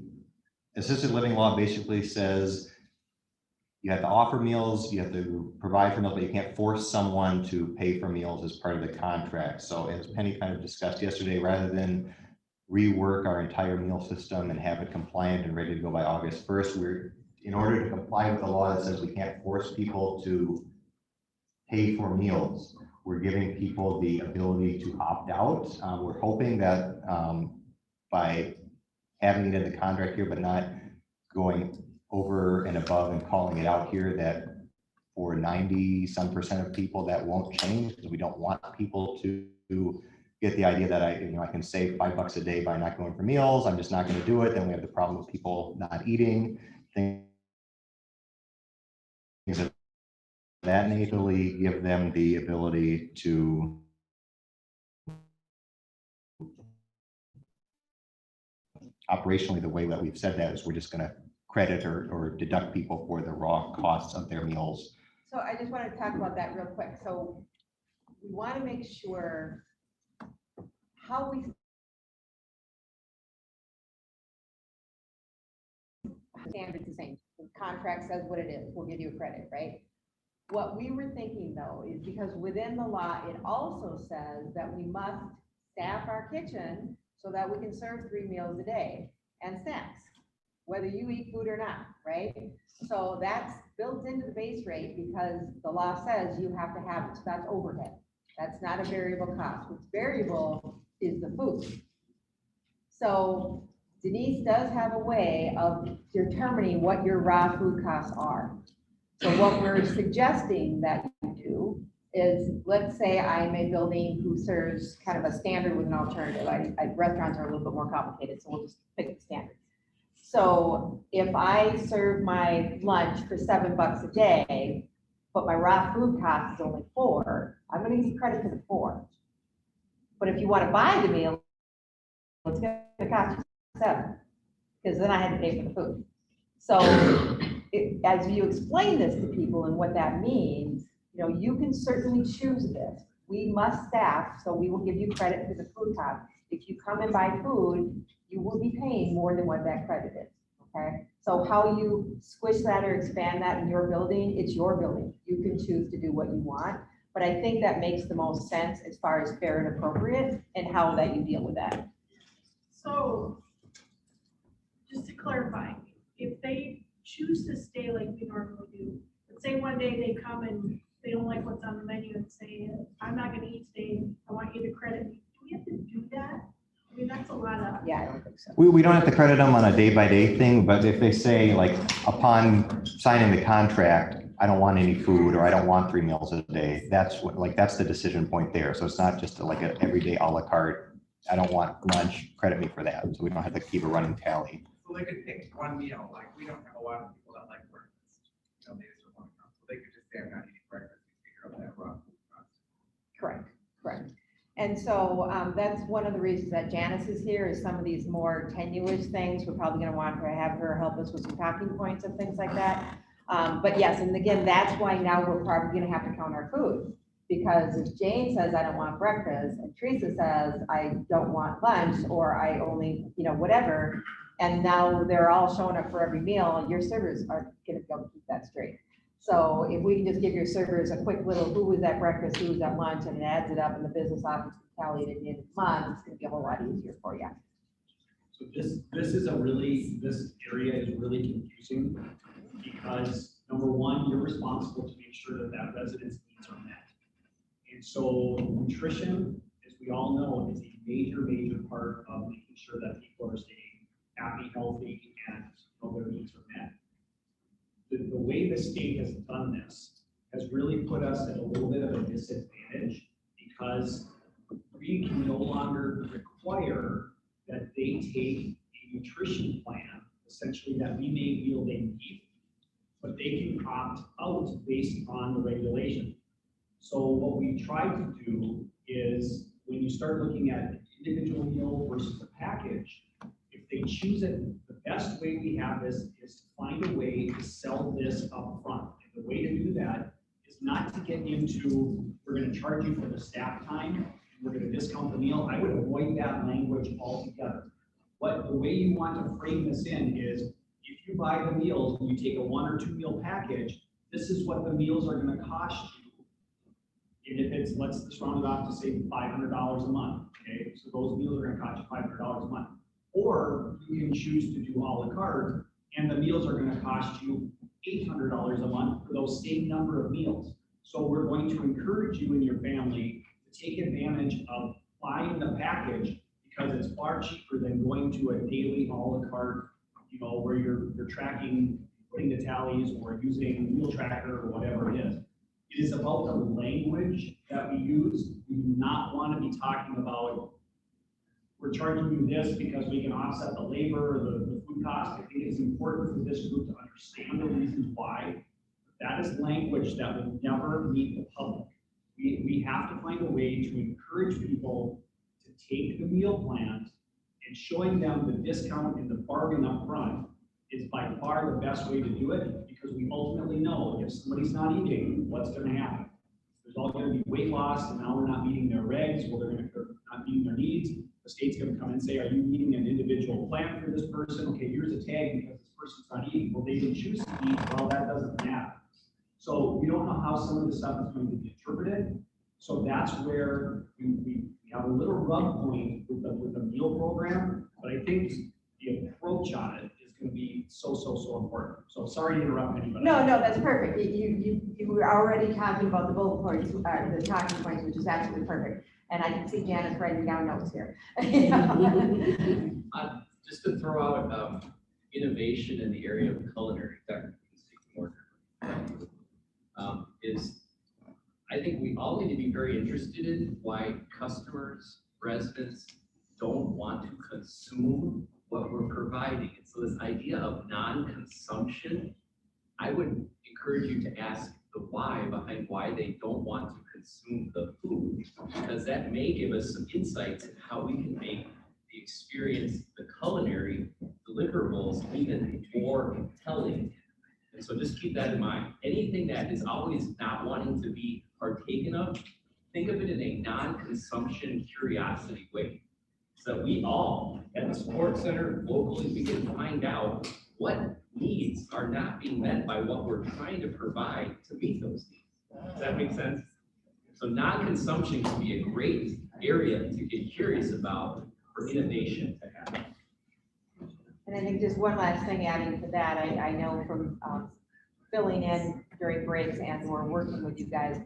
assisted living law basically says you have to offer meals, you have to provide for meals, but you can't force someone to pay for meals as part of the contract. So as Penny kind of discussed yesterday, rather than rework our entire meal system and have it compliant and ready to go by August 1st, in order to comply with the law that says we can't force people to pay for meals, we're giving people the ability to opt out. We're hoping that by having it in the contract here, but not going over and above and calling it out here, that for 90% of people that won't change, because we don't want people to get the idea that I can save $5 a day by not going for meals. I'm just not going to do it. Then we have the problem with people not eating, things of that natively give them the ability to operationally, the way that we've said that is we're just going to credit or deduct people for the raw costs of their meals. So I just want to talk about that real quick. So we want to make sure how we standards the same. The contract says what it is. We'll give you a credit, right? What we were thinking though is because within the law, it also says that we must staff our kitchen so that we can serve 3 meals a day and snacks, whether you eat food or not, right? So that's built into the base rate because the law says you have to have it. So that's overhead. That's not a variable cost. What's variable is the food. So Denise does have a way of determining what your raw food costs are. So what we're suggesting that you do is, let's say I'm a building who serves kind of a standard with an alternative. Restaurants are a little bit more complicated, so we'll just pick the standard. So if I serve my lunch for $7 a day, but my raw food cost is only $4, I'm going to give you credit for the $4. But if you want to buy the meal, it's going to cost you $7, because then I had to pay for the food. So as you explain this to people and what that means, you can certainly choose this. We must staff, so we will give you credit for the food cost. If you come and buy food, you will be paying more than what that credit is, okay? So how you squish that or expand that in your building, it's your building. You can choose to do what you want, but I think that makes the most sense as far as fair and appropriate and how that you deal with that. So, just to clarify, if they choose to stay like we normally do, let's say one day they come and they don't like what's on the menu and say, I'm not gonna eat today, I want you to credit me. Do we have to do that? I mean, that's a lot of. Yeah, I don't think so. We don't have to credit them on a day-by-day thing, but if they say, like, upon signing the contract, I don't want any food, or I don't want 3 meals a day, that's the decision point there. So it's not just like an everyday a la carte, I don't want lunch, credit me for that. So we don't have to keep a running tally. So they could pick one meal, like, we don't have a lot of people that like breakfast. They just don't want to come. So they could just say, I'm not eating breakfast, and figure out that raw food cost. Correct. And so that's one of the reasons that Janice is here, is some of these more tenuous things. We're probably going to want to have her help us with some talking points and things like that. But yes, and again, that's why now we're probably going to have to count our food. Because if Jane says, I don't want breakfast, and Teresa says, I don't want lunch, or I only, whatever, and now they're all showing up for every meal, your servers are going to be able to keep that straight. So if we can just give your servers a quick little, who was at breakfast, who was at lunch, and it adds it up, and the business office can tally it at the end of the month, it's going to be a whole lot easier for you. So this area is really confusing because, number one, you're responsible to make sure that resident's needs are met. And so nutrition, as we all know, is a major part of making sure that people are staying happy, healthy, and their needs are met. The way the state has done this has really put us at a little bit of a disadvantage because we can no longer require that they take a nutrition plan, essentially that we may feel they need, but they can opt out based on the regulation. So what we try to do is when you start looking at an individual meal versus a package, if they choose it, the best way we have this is to find a way to sell this up front. And the way to do that is not to get into, we're going to charge you for the staff time, and we're going to discount the meal. I would avoid that language altogether. The way you want to frame this in is, if you buy the meals and you take a 1 or 2 meal package, this is what the meals are going to cost you. And if it's, let's just round it off to say $500 a month, okay? So those meals are going to cost you $500 a month. Or you can choose to do a la carte, and the meals are going to cost you $800 a month for those same number of meals. So we're going to encourage you and your family to take advantage of buying the package because it's far cheaper than going to a daily a la carte, where you're tracking, putting the tallies or using Meal Tracker or whatever it is. It is about the language that we use. We do not want to be talking about, we're charging you this because we can offset the labor or the food cost. I think it's important for this group to understand the reasons why. That is language that will never meet the public. We have to find a way to encourage people to take the meal plans, and showing them the discount and the bargain up front is by far the best way to do it, because we ultimately know if somebody's not eating, what's going to happen. There's all going to be weight loss, and now we're not meeting their regs, well, they're not meeting their needs. The state's going to come and say, are you meeting an individual plan for this person? Okay, here's a tag because this person's not eating. Well, they didn't choose to eat. Well, that doesn't matter. So we don't know how some of the stuff is going to be interpreted. So that's where we have a little rub point with the meal program, but I think the approach on it is going to be so important. So sorry to interrupt anybody. No, that's perfect. You were already talking about the bullet points, the talking points, which is absolutely perfect. And I can see Janice writing down notes here. Just to throw out innovation in the area of culinary, Dr. is I think we all need to be very interested in why customers, residents don't want to consume what we're providing. And so this idea of non-consumption, I would encourage you to ask the why behind why they don't want to consume the food, because that may give us some insights in how we can make the experience, the culinary deliverables, even more compelling. And so just keep that in mind. Anything that is always not wanting to be partaken of, think of it in a non-consumption curiosity way. So we all, at the sports center, locally, we can find out what needs are not being met by what we're trying to provide to meet those needs. Does that make sense? So non-consumption can be a great area to get curious about for innovation to happen. And I think just one last thing adding to that, I know from filling in during breaks and or working with you guys,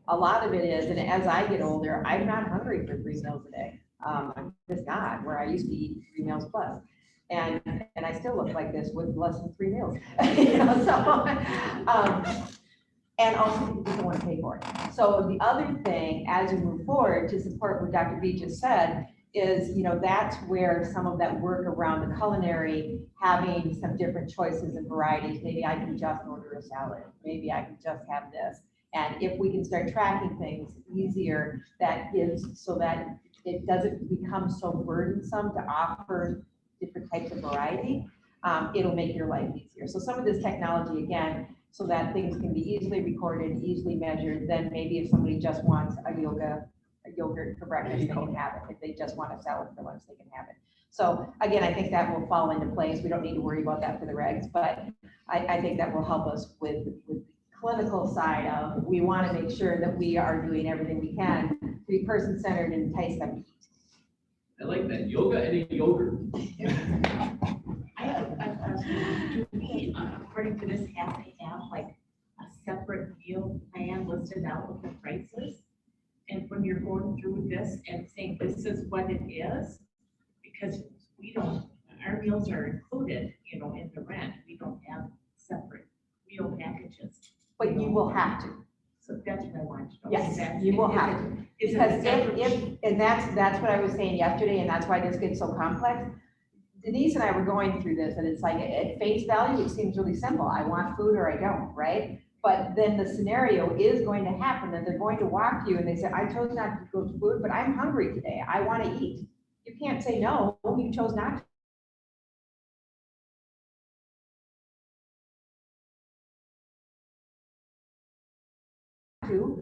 a lot of it is, and as I get older, I'm not hungry for 3 meals a day. I'm just not, where I used to eat 3 meals plus. And I still look like this with less than 3 meals. And also people don't want to pay for it. So the other thing, as we move forward, to support what Dr. B just said, is, that's where some of that work around the culinary, having some different choices and varieties. Maybe I can just order a salad. Maybe I can just have this. And if we can start tracking things easier, that gives, so that it doesn't become so burdensome to offer different types of variety, it'll make your life easier. So some of this technology, again, so that things can be easily recorded, easily measured, then maybe if somebody just wants a yogurt for breakfast, they can have it. If they just want a salad for lunch, they can have it. So again, I think that will fall into place. We don't need to worry about that for the regs, but I think that will help us with the clinical side of, we want to make sure that we are doing everything we can to be person-centered and entice them to eat. I like that, yoga and a yogurt. I have a question. Do we, according to this, have to have like a separate meal plan listed out with the prices? And when you're going through this and saying this is what it is, because our meals are included, in the rent. We don't have separate meal packages. But you will have to. That's what I wanted to know. Yes, Is that- you will is have it- to. Is it Because a separate- and that's what I was saying yesterday, and that's why this gets so complex. Denise and I were going through this, and it's like, at face value, it seems really simple. I want food or I don't, right? But then the scenario is going to happen, that they're going to walk you and they say, I chose not to go to food, but I'm hungry today. I want to eat. You can't say no, you chose not to.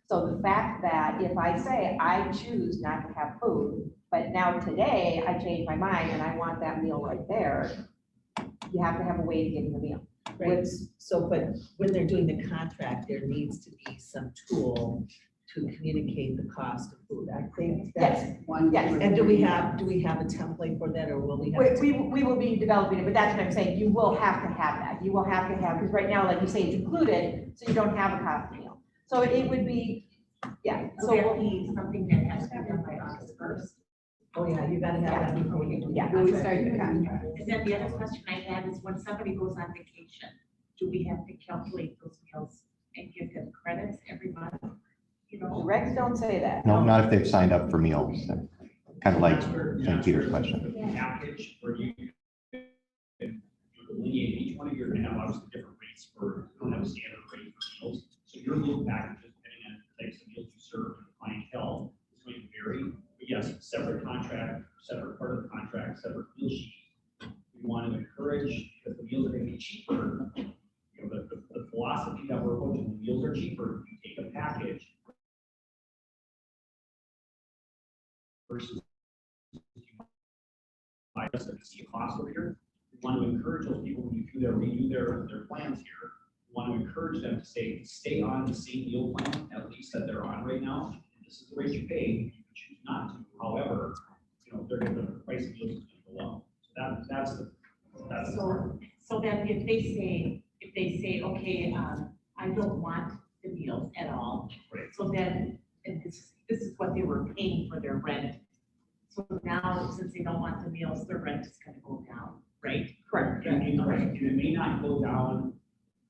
So the fact that if I say I choose not to have food, but now today I change my mind and I want that meal right there, you have to have a way to give them the meal. Right, so, but when they're doing the contract, there needs to be some tool to communicate the cost of food. I think that's. Yes, yes. And do we have a template for that, or will we have? We will be developing it, but that's what I'm saying. You will have to have that. You will have to have, because right now, like you say, it's included, so you don't have a cost meal. So it would be, yeah. So that be something that has to be done by August 1st. Oh, yeah, you gotta have that before you do. Yeah. the We contract. start the contract. And then the other question I have is when somebody goes on vacation, do we have to calculate those meals and give them credits every month? You The know? regs don't say that. No, not if they've signed up for meals. Kind of like That's where- St. that's Peter's where question. the Package where you can delineate each one of your, and have obviously different rates for, you don't have a standard rate for meals. So your meal packages, depending on the types of meals you serve and the clientele, is going to vary. But yes, separate contract, separate part of the contract, separate meal sheet. We want to encourage, because the meals are going to be cheaper. You know, the philosophy that we're approaching, the meals are cheaper. You take a package versus buy us and see a cost over here. We want to encourage those people when you redo their plans here. We want to encourage them to stay on the same meal plan, at least that they're on right now. And this is the rate you pay. You can choose not to. However, you know, the price of meals is going to go up. So that's the part. So then if they say, okay, I don't want the meals at all. Right. So then, and this is what they were paying for their rent. So now, since they don't want the meals, their rent is gonna go down, right? Correct. And it may not go down,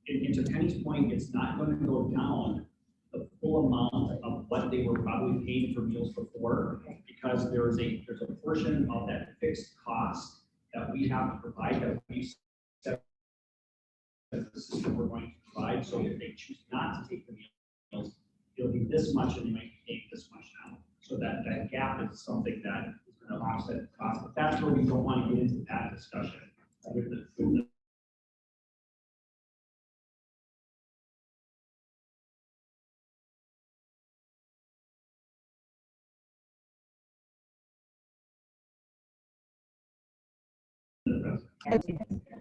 and to Penny's point, it's not going to go down the full amount of what they were probably paying for meals before, because there's a portion of that fixed cost that we have to provide, that we set as the system we're going to provide. So if they choose not to take the meals, it'll be this much and they might be paying this much now. So that gap is something that is going to offset the cost, but that's where we don't want to get into that discussion with the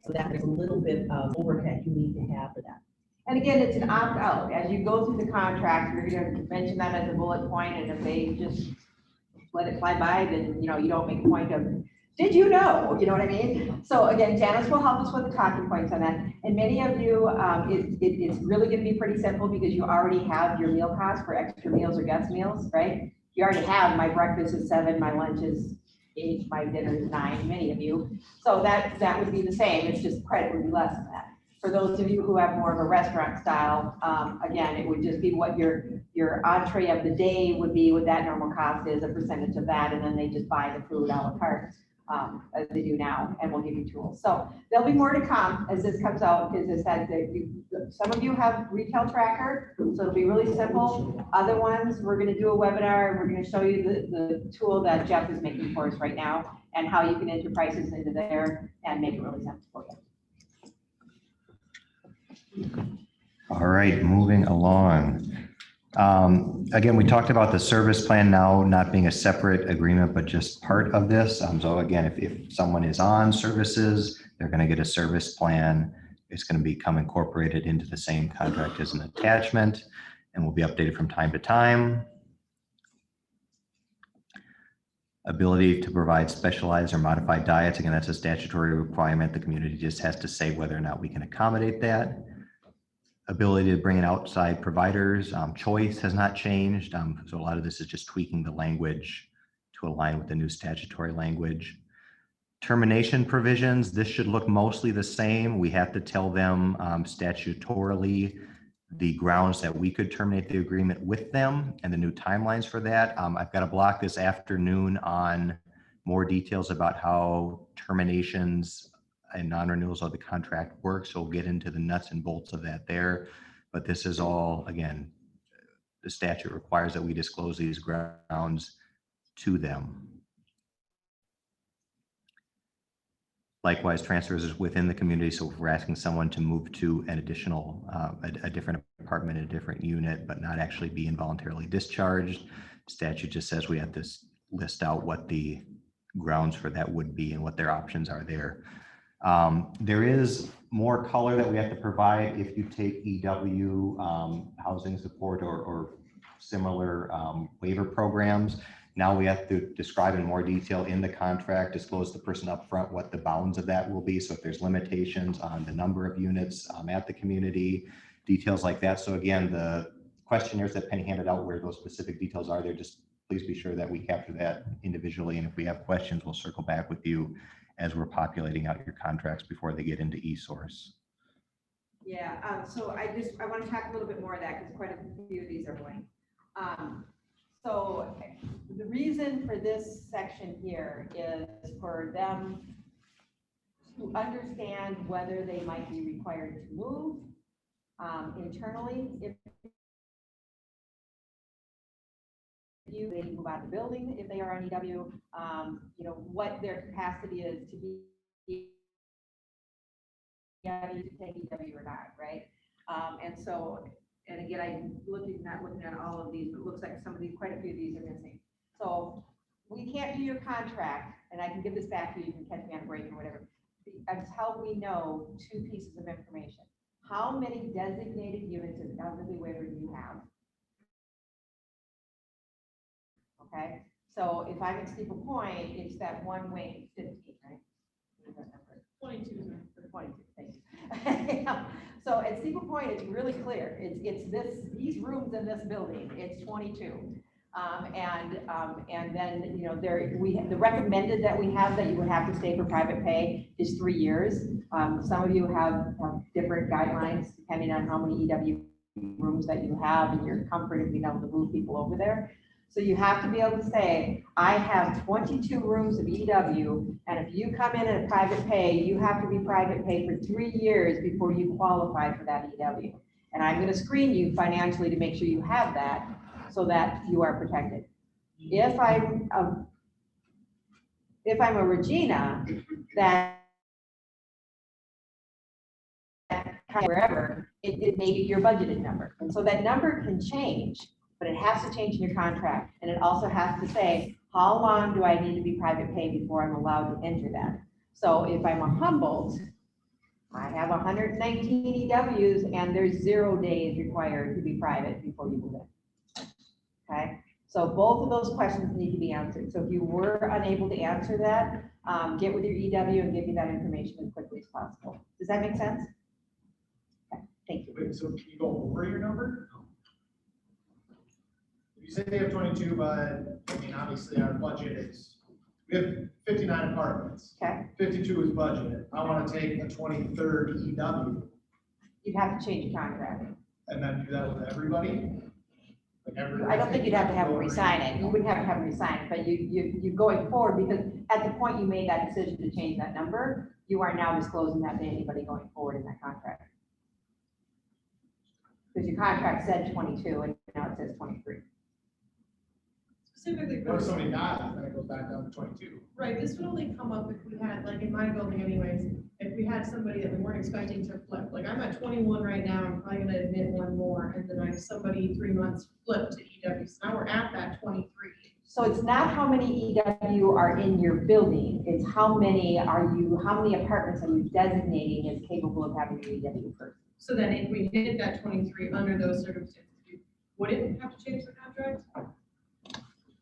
So that is a little bit of overhead you need to have for that. And again, it's an opt-out. As you go through the contract, you're gonna mention that as a bullet point, and if they just let it fly by, then, you know, you don't make a point of, did you know? You know what I mean? So again, Janice will help us with the talking points on that. And many of you, it's really gonna be pretty simple because you already have your meal cost for extra meals or guest meals, right? You already have, my breakfast is 7, my lunch is 8, my dinner is 9, many of you. So that would be the same, it's just credit would be less than that. For those of you who have more of a restaurant style, again, it would just be what your entree of the day would be, what that normal cost is, a percentage of that, and then they just buy the food a la carte, as they do now, and we'll give you tools. So there'll be more to come as this comes out, because it said that some of you have retail tracker, so it'll be really simple. Other ones, we're gonna do a webinar, and we're gonna show you the tool that Jeff is making for us right now, and how you can enter prices into there and make it really simple for you. All right, moving along. Again, we talked about the service plan now not being a separate agreement, but just part of this. So again, if someone is on services, they're going to get a service plan. It's going to become incorporated into the same contract as an attachment and will be updated from time to time. Ability to provide specialized or modified diets. Again, that's a statutory requirement. The community just has to say whether or not we can accommodate that. Ability to bring in outside providers. Choice has not changed. So a lot of this is just tweaking the language to align with the new statutory language. Termination provisions. This should look mostly the same. We have to tell them statutorily the grounds that we could terminate the agreement with them and the new timelines for that. I've got a block this afternoon on more details about how terminations and non-renewals of the contract work. So we'll get into the nuts and bolts of that there. But this is all, again, the statute requires that we disclose these grounds to them. Likewise, transfers is within the community. So if we're asking someone to move to an additional, a different apartment, a different unit, but not actually be involuntarily discharged, statute just says we have to list out what the grounds for that would be and what their options are there. There is more color that we have to provide if you take EW housing support or similar waiver programs. Now we have to describe in more detail in the contract, disclose the person up front what the bounds of that will be. So if there's limitations on the number of units at the community, details like that. So again, the questionnaires that Penny handed out where those specific details are there, just please be sure that we capture that individually. And if we have questions, we'll circle back with you as we're populating out your contracts before they get into eSource. Yeah, so I want to talk a little bit more of that because quite a few of these are blank. So the reason for this section here is for them to understand whether they might be required to move internally if they move out of the building, if they are on EW, you know, what their capacity is to be to take EW or not, right? And so, and again, I'm looking at all of these, it looks like some of these, quite a few of these are missing. So we can't do your contract, and I can give this back to you, you can catch me on a break or whatever, until we know two pieces of information. How many designated units of elderly waiver do you have? Okay, so if I'm at Steeple Point, it's that one wing, 15, right? 22. 22, thank you. So at Steeple Point, it's really clear. It's these rooms in this building, it's 22. And then, you know, the recommended that we have that you would have to stay for private pay is 3 years. Some of you have different guidelines depending on how many EW rooms that you have and your comfort of being able to move people over there. So you have to be able to say, I have 22 rooms of EW, and if you come in at a private pay, you have to be private pay for 3 years before you qualify for that EW. And I'm going to screen you financially to make sure you have that so that you are protected. If I'm a Regina, that wherever, it may be your budgeted number. And so that number can change, but it has to change in your contract. And it also has to say, how long do I need to be private pay before I'm allowed to enter that? So if I'm a Humboldt, I have 119 EWs and there's 0 days required to be private before you move in. Okay, so both of those questions need to be answered. So if you were unable to answer that, get with your EW and give me that information as quickly as possible. Does that make sense? Okay, thank you. Wait, so can you go over your number? You say you have 22, but I mean, obviously our budget is, we have 59 apartments. Okay. 52 is budget. I want to take a 23rd EW. You'd have to change your contract. And then do that with everybody? Like I don't think you'd have to have them resign it. You wouldn't have to have them resign it, but you going forward, because at the point you made that decision to change that number, you are now disclosing that to anybody going forward in that contract. Because your contract said 22 and now it says 23. Specifically Or for, somebody dies, then it goes back down to 22. right, this would only come up if we had, like in my building anyways, if we had somebody that we weren't expecting to flip. Like I'm at 21 right now, I'm probably gonna admit one more, and then I have somebody 3 months flip to EW, so now we're at that 23. So it's not how many EW are in your building, it's how many apartments are you designating as capable of having an EW person? So then if we hit that 23 under those circumstances, would it have to change the contract?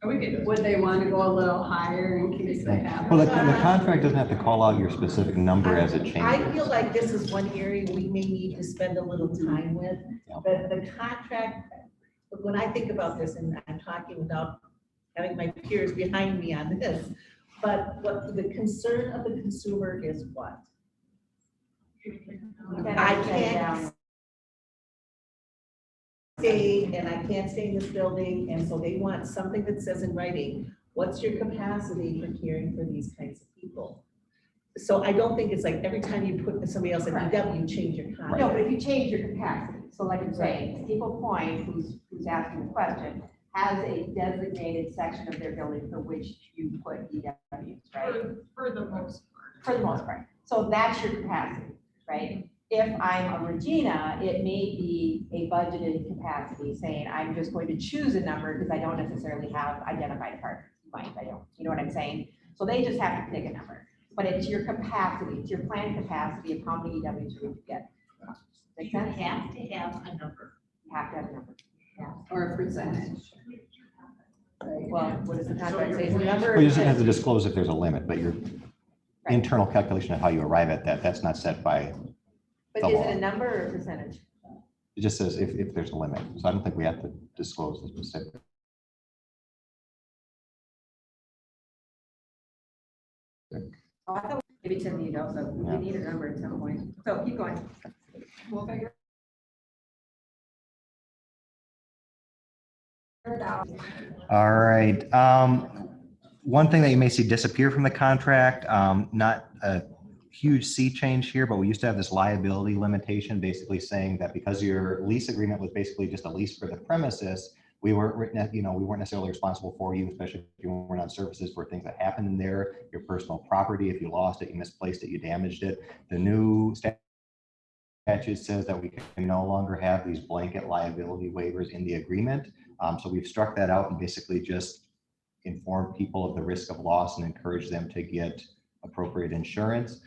Are we good? Would they want to go a little higher in case they have? Well, the contract doesn't have to call out your specific number as it changes. I feel like this is one area we may need to spend a little time with. The contract, when I think about this, and I'm talking without having my peers behind me on this, but what the concern of the consumer is what? I can't stay and I can't stay in this building, and so they want something that says in writing, what's your capacity for caring for these kinds of people? So I don't think it's like every time you put somebody else in EW, you change your No, contract. but if you change your capacity, so like I'm saying, Steeple Point, who's asking the question, has a designated section of their building for which you put EWs, right? For the most part. For the most part. So that's your capacity, right? If I'm a Regina, it may be a budgeted capacity saying, I'm just going to choose a number because I don't necessarily have identified partners. I don't, you know what I'm saying? So they just have to pick a number, but it's your capacity, it's your planned capacity of how many EWs you would get. Make You sense? have to have a number. You have to have a number. Or a percentage. Well, what does the contract say? Is it a number? Well, you just have to disclose if there's a limit, but your internal calculation of how you arrive at that, that's not set by, But the is law. it a number or a percentage? it just says if there's a limit. So I don't think we have to disclose the specific. Oh, I thought maybe Tim need also, we Yeah. need a number at some point. So keep going. We'll figure it out. All right. One thing that you may see disappear from the contract, not a huge sea change here, but we used to have this liability limitation, basically saying that because your lease agreement was basically just a lease for the premises, we weren't necessarily responsible for you, especially if you weren't on services for things that happened in there, your personal property. If you lost it, you misplaced it, you damaged it. The new statute says that we can no longer have these blanket liability waivers in the agreement. So we've struck that out and basically just inform people of the risk of loss and encourage them to get appropriate insurance.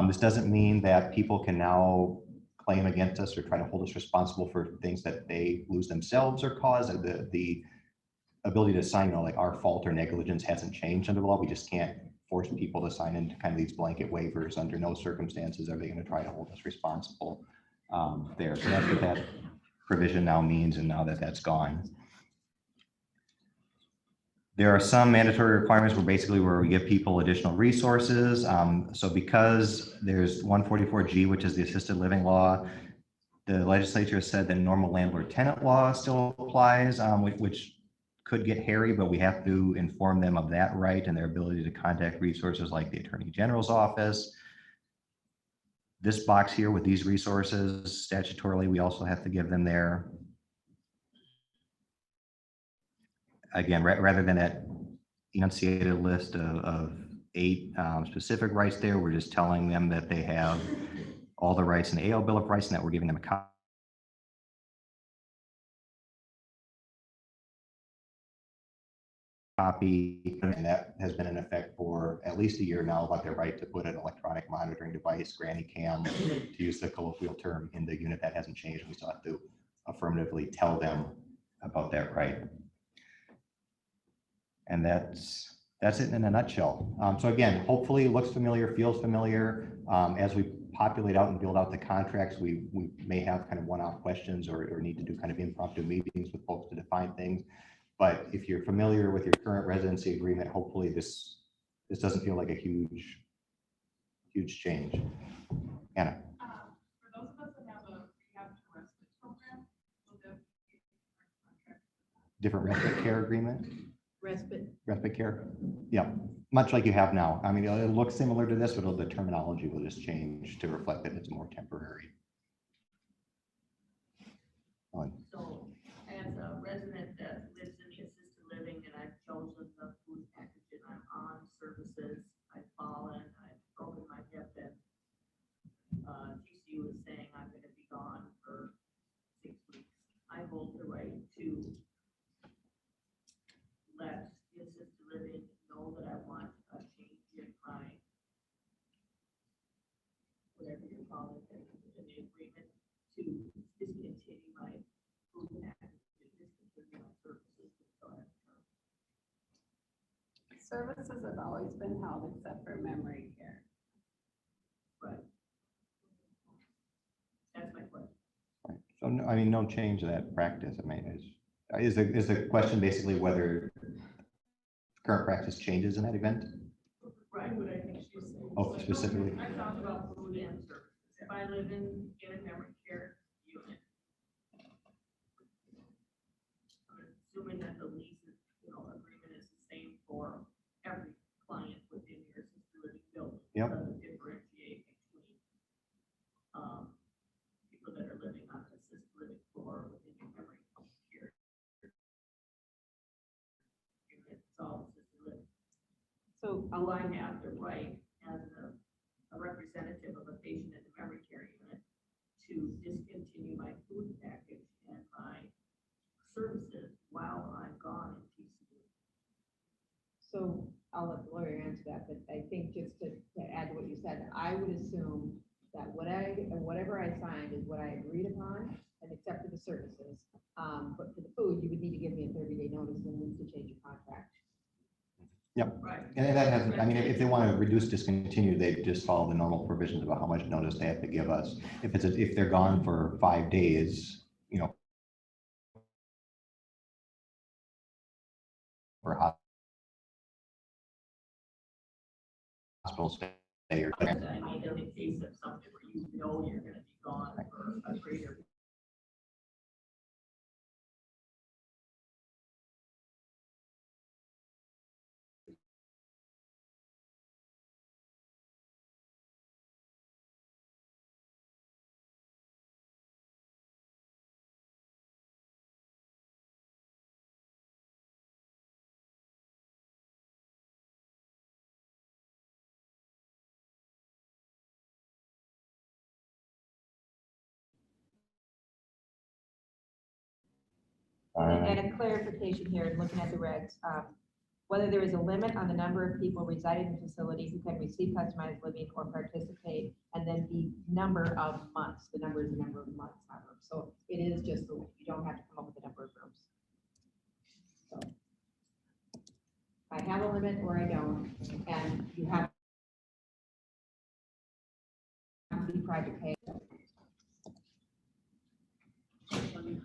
This doesn't mean that people can now claim against us or try to hold us responsible for things that they lose themselves or cause. The ability to sign, like our fault or negligence hasn't changed under the law. We just can't force people to sign into kind of these blanket waivers. Under no circumstances are they going to try to hold us responsible there. So that's what that provision now means, and now that that's gone. There are some mandatory requirements where we give people additional resources. So because there's 144G, which is the assisted living law, the legislature said that normal landlord tenant law still applies, which could get hairy, but we have to inform them of that right and their ability to contact resources like the Attorney General's office. This box here with these resources, statutorily, we also have to give them there. Again, rather than that enunciated list of 8 specific rights there, we're just telling them that they have all the rights in the AL Bill of Rights and that we're giving them a copy, and that has been in effect for at least a year now, about their right to put an electronic monitoring device, granny cam, to use the colloquial term, in the unit. That hasn't changed. We still have to affirmatively tell them about that right. And that's it in a nutshell. So again, hopefully it looks familiar, feels familiar. As we populate out and build out the contracts, we may have kind of one-off questions or need to do kind of impromptu meetings with folks to define things. But if you're familiar with your current residency agreement, hopefully this doesn't feel like a huge change. Anna. For those of us that have a rehab to respite program, will there be a contract? Different respite care agreement? Respite. Care? Yeah, much like you have now. I mean, it'll look similar to this, but the terminology will just change to reflect that it's more temporary. So as a resident that lives in the assisted living and I've chosen the food package and I'm on services, I've fallen, I've broken my hip, and GCU is saying I'm gonna be gone for 6 weeks. I hold the right to let the assisted living know that I want a change in my, whatever you call it, in the agreement, to discontinue my food package, to discontinue my services. Services have always been held except for memory care. Right. That's my question. Right. So, no, I mean, no change to that practice. I mean, is the question basically whether current practice changes in that event? Right, what I think she's saying. Oh, specifically? I talk about food and services. If I live in a memory care unit, assuming that the lease, agreement is the same for every client within your assisted living building. Yep. Doesn't differentiate between, people that are living on an assisted living floor within your memory care. It's all assisted living. So Do I have the right as a representative of a patient in the memory care unit to discontinue my food package and my services while I'm gone in TCU? So I'll let the lawyer answer that, but I think just to add to what you said, I would assume that whatever I signed is what I agreed upon, and except for the services. But for the food, you would need to give me a 30-day notice and move to change your contract. Yep. Right. And that hasn't, I mean, if they want to reduce discontinue, they just follow the normal provisions about how much notice they have to give us. If they're gone for 5 days, for hospital stay or. I mean, in the case of something where you know you're gonna be gone for a greater. And a clarification here, in looking at the regs, whether there is a limit on the number of people residing in the facility who can receive customized living or participate, and then the number of months, the number is the number of months, not rooms. So it is just, you don't have to come up with the number of rooms. So I have a limit or I don't, and you have to be private pay. One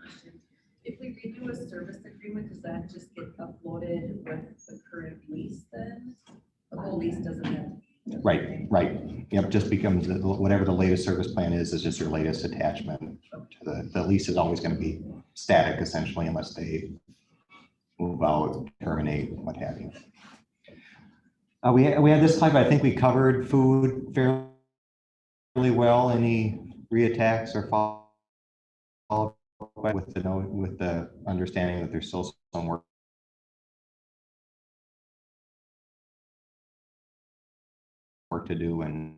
question. If we redo a service agreement, does that just get uploaded with the current lease then? The whole lease doesn't have to be. Right. Yep, just becomes, whatever the latest service plan is just your latest attachment to the lease is always going to be static essentially unless they move out, terminate, what have you. We had this slide, but I think we covered food fairly well. Any reattacks or follow with the understanding that there's still some work to do and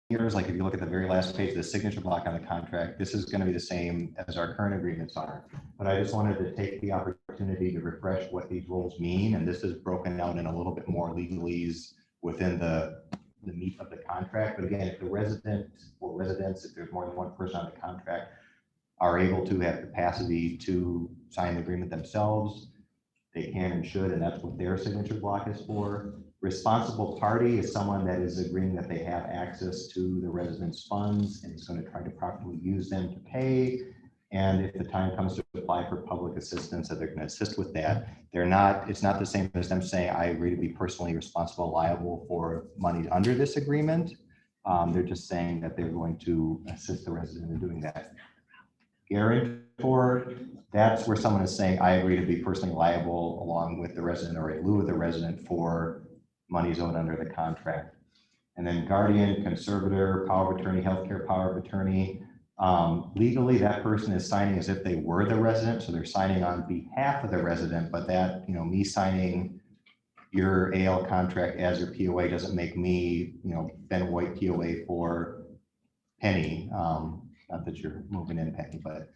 here's like if you look at the very last page, the signature block on the contract, this is going to be the same as our current agreements are. But I just wanted to take the opportunity to refresh what these roles mean, and this is broken out in a little bit more legalese within the meat of the contract. But again, if the resident or residents, if there's more than one person on the contract, are able to have capacity to sign the agreement themselves, they can and should, and that's what their signature block is for. Responsible party is someone that is agreeing that they have access to the residents' funds and is going to try to properly use them to pay. And if the time comes to apply for public assistance, that they're going to assist with that. It's not the same as them saying, I agree to be personally responsible, liable for money under this agreement. They're just saying that they're going to assist the resident in doing that. Guarantor, that's where someone is saying, I agree to be personally liable along with the resident or in lieu of the resident for monies owed under the contract. And then guardian, conservator, power of attorney, healthcare power of attorney. Legally, that person is signing as if they were the resident. So they're signing on behalf of the resident, but that, me signing your AL contract as your POA doesn't make me, Ben White POA for Penny. Not that you're moving in, Penny, but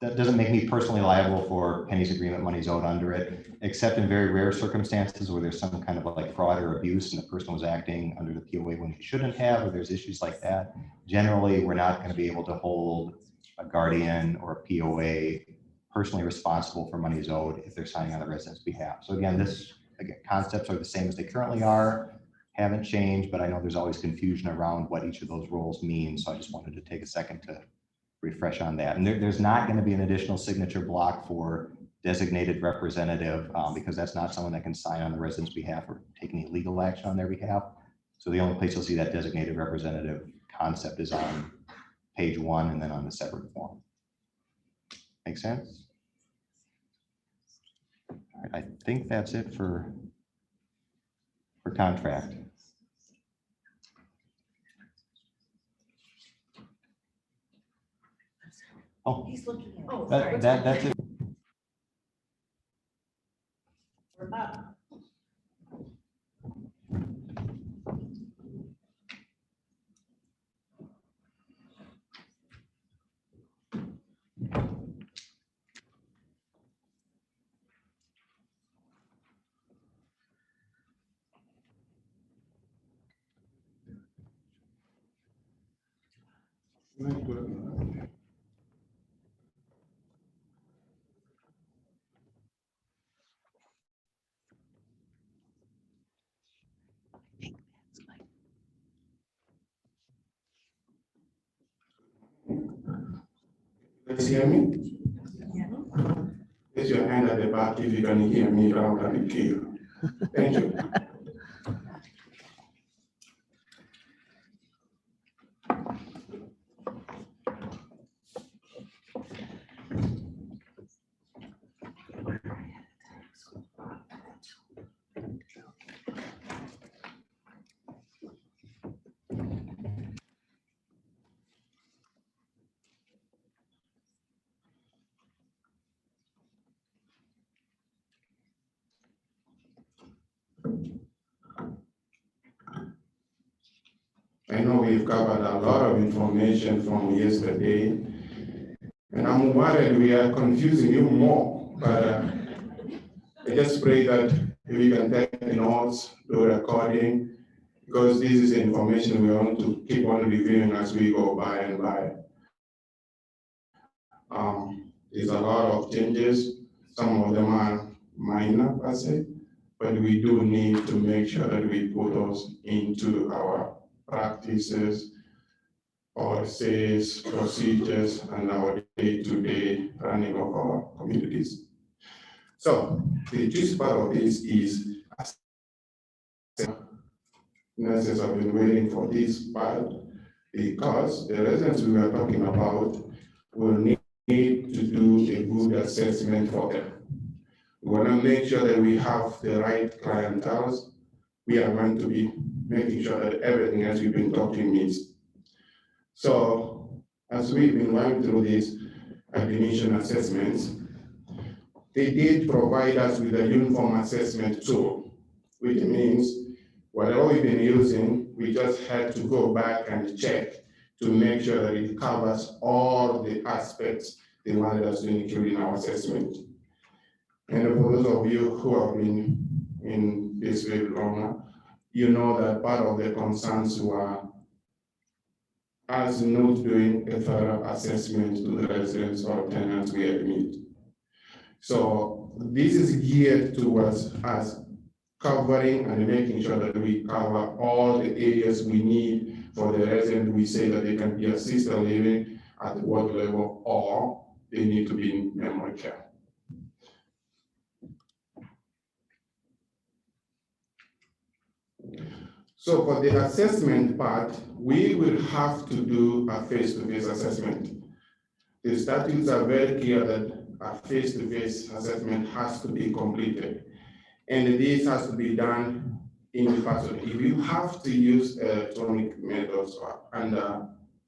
that doesn't make me personally liable for Penny's agreement monies owed under it, except in very rare circumstances where there's some kind of like fraud or abuse and the person was acting under the POA when they shouldn't have, or there's issues like that. Generally, we're not going to be able to hold a guardian or a POA personally responsible for monies owed if they're signing on the resident's behalf. So again, concepts are the same as they currently are, haven't changed, but I know there's always confusion around what each of those roles mean. So I just wanted to take a second to refresh on that. And there's not going to be an additional signature block for designated representative, because that's not someone that can sign on the resident's behalf or take any legal action on their behalf. So the only place you'll see that designated representative concept is on page 1 and then on the separate form. Make sense? All right, I think that's it for contract. Oh, He's looking at. Oh, sorry. that's it. We're not. Let's hear me? Raise your hand at the back if you can hear me loud and clear. Thank you. I know we've covered a lot of information from yesterday, and I'm worried we are confusing you more, but I just pray that if you can take notes, do recording, because this is information we want to keep on reviewing as we go by and by. There's a lot of changes. Some of them are minor per se, but we do need to make sure that we put those into our practices, policies, procedures, and our day-to-day running of our communities. So the gist part of this is nurses have been waiting for this part because the residents we are talking about will need to do a good assessment for them. We want to make sure that we have the right clientele. We are going to be making sure that everything else we've been talking meets. So as we've been going through these admission assessments, they did provide us with a uniform assessment tool, which means whatever we've been using, we just had to go back and check to make sure that it covers all the aspects they wanted us to include in our assessment. And for those of you who have been in this field longer, you know that part of the concerns were us not doing a thorough assessment to the residents or tenants we admit. So this is geared towards us covering and making sure that we cover all the areas we need for the resident. We say that they can be assisted living at the ward level or they need to be in memory care. So for the assessment part, we will have to do a face-to-face assessment. The statutes are very clear that a face-to-face assessment has to be completed. And this has to be done in person. If you have to use electronic methods and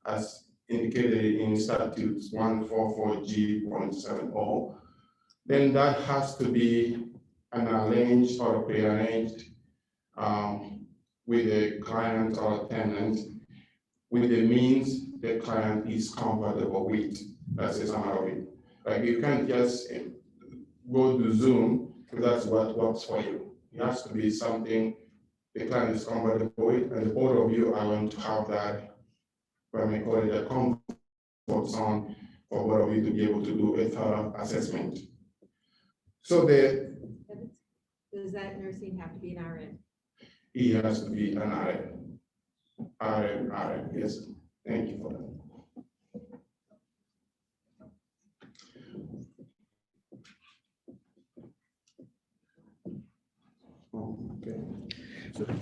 as indicated in statutes 144G.70, then that has to be an arranged or prearranged with the client or tenant with the means the client is comfortable with. That's a summary of it. Like you can't just go to Zoom because that's what works for you. It has to be something the client is comfortable with, and both of you are going to have that, what we call it, a comfort zone for both of you to be able to do a thorough assessment. So Does that nursing have to be an RN? It has to be an RN. RN, yes. Thank you for that. Okay.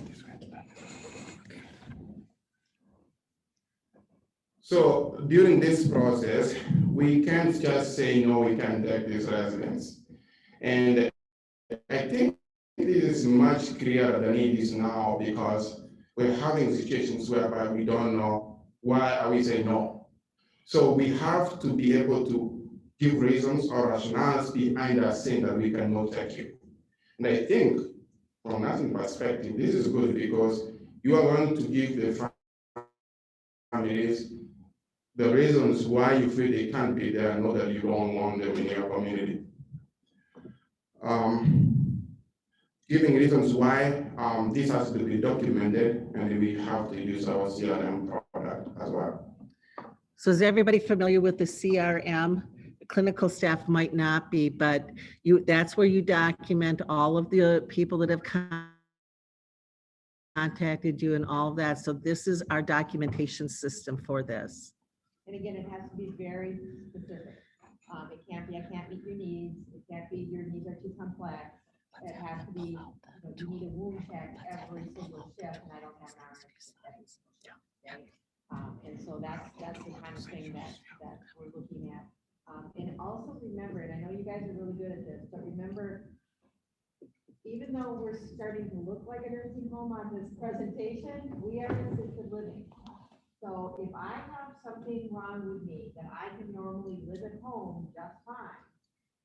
So during this process, we can't just say, no, we can't take these residents. And I think it is much clearer than it is now because we're having situations whereby we don't know why are we saying no. So we have to be able to give reasons or rationales behind us saying that we cannot take you. And I think from nursing perspective, this is good because you are going to give the families the reasons why you feel they can't be there, not that you don't want them in your community. Giving reasons why this has to be documented, and we have to use our CRM product as well. So is everybody familiar with the CRM? Clinical staff might not be, but that's where you document all of the people that have contacted you and all of that. So this is our documentation system for this. And again, it has to be very specific. It can't be, I can't meet your needs. It can't be, your needs are too complex. It has to be, you need a wound check every single shift, and I don't have an RN. And so that's the kind of thing that we're looking at. And also remember, and I know you guys are really good at this, but remember, even though we're starting to look like a nursing home on this presentation, we are assisted living. So if I have something wrong with me that I can normally live at home just fine,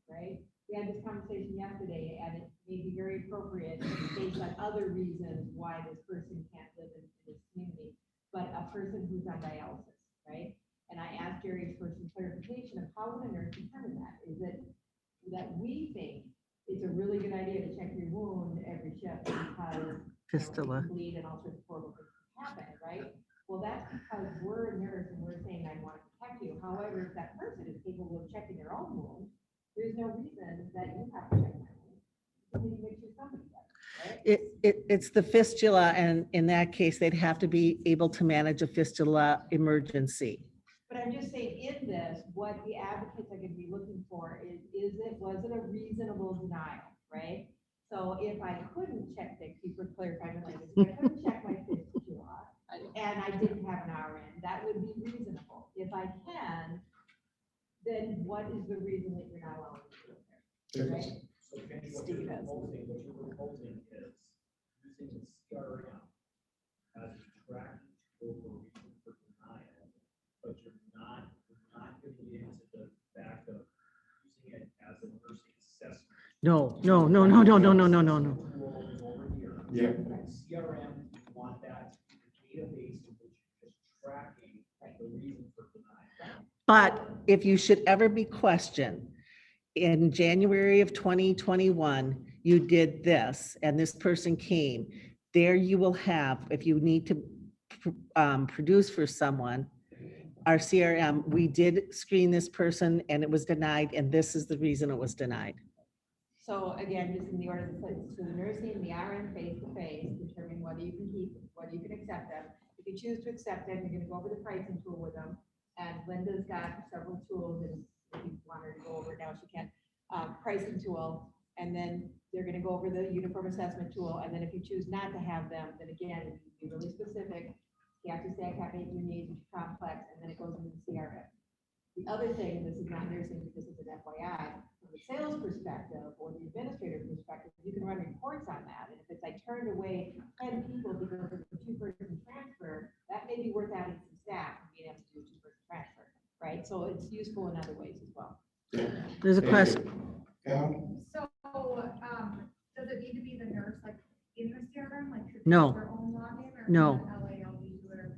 right? We had this conversation yesterday, and it may be very appropriate based on other reasons why this person can't live in this community, but a person who's on dialysis, right? And I asked Jerry for some clarification of how would a nurse determine that? Is it that we think it's a really good idea to check your wound every shift because Fistula. you bleed and all sorts of horrible things happen, right? Well, that's because we're a nurse and we're saying, I want to protect you. However, if that person is capable of checking their own wound, there's no reason that you have to check my wound. You need to make sure somebody does, right? It's the fistula, and in that case, they'd have to be able to manage a fistula emergency. But I'm just saying, in this, what the advocates are going to be looking for was it a reasonable denial, right? So if I couldn't check, thank you for clarifying my language, if I couldn't check my fistula, and I didn't have an RN, that would be reasonable. If I can, then what is the reason that you're not allowing me to do it there? Right? So Kenny, what you're proposing is using the CRM as a tracking tool for reason for denial, but you're not getting into the fact of using it as a nursing assessment. No. Yeah. CRM, you want that database in which you're just tracking the reason for denial. But if you should ever be questioned, in January of 2021, you did this, and this person came, there you will have, if you need to produce for someone, our CRM, we did screen this person and it was denied, and this is the reason it was denied. So again, just in the order of the so the nursing and the RN face-to-face, determine whether you can keep, whether you can accept them. If you choose to accept them, you're gonna go over the pricing tool with them. And Linda's got several tools, and if you want her to go over it now, she can. Pricing tool, and then they're gonna go over the uniform assessment tool, and then if you choose not to have them, then again, be really specific. You have to say, I can't meet your needs, it's complex, and then it goes into the CRM. The other thing, and this is not nursing, but this is an FYI, from the sales perspective or the administrative perspective, you can run reports on that. And if it's, I turned away 10 people because of a 2-person transfer, that may be worth adding some staff and being able to do a 2-person transfer, right? So it's useful in other ways as well. There's a question. So, does it need to be the nurse, like, in the CRM, like, should they No. have their own login, or No. does the LAL need to do it, or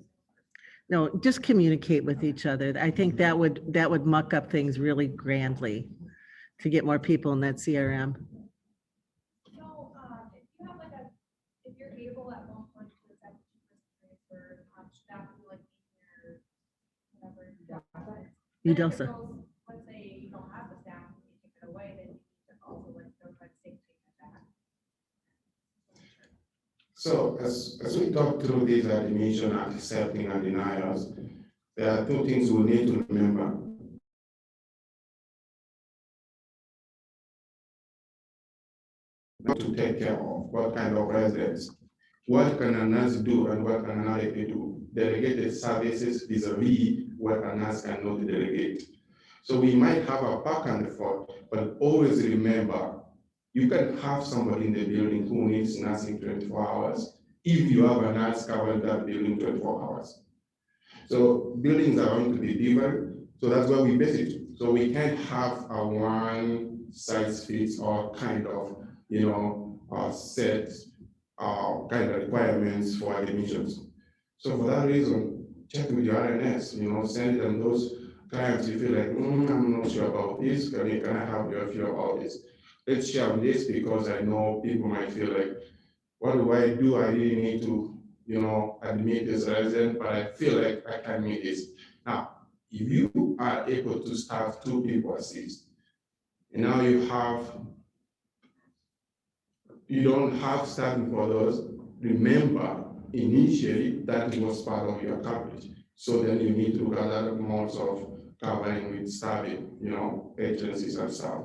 No, just communicate with each other. I think that would muck up things really grandly to get more people in that CRM. So, if you have like if you're able at one point to accept transfer, should that be like in your, whatever. You Then don't if say. it goes, let's say you don't have the staff, and you take it away, then you need to also like notify the state to take it back. So as we talk through these admission, accepting and denials, there are 2 things we need to remember. Not to to take care of, what kind of residents. What can a nurse do and what can an LAP do? Delegated services vis-a-vis what a nurse cannot delegate. So we might have a back and forth, but always remember, you can have somebody in the building who needs nursing 24 hours if you have a nurse covering that building 24 hours. So buildings are going to be different, so that's why we base it. So we can't have a one size fits all kind of, set kind of requirements for admissions. So for that reason, check with your RNS, send them those clients you feel like, I'm not sure about this, can I have your view about this? Let's share this because I know people might feel like, what do? I really need to, admit this resident, but I feel like I can meet this. Now, if you are able to staff 2 people assist, and now you don't have staffing for those, remember, initially, that was part of your coverage. So then you need to gather modes of covering with staffing, agencies and stuff.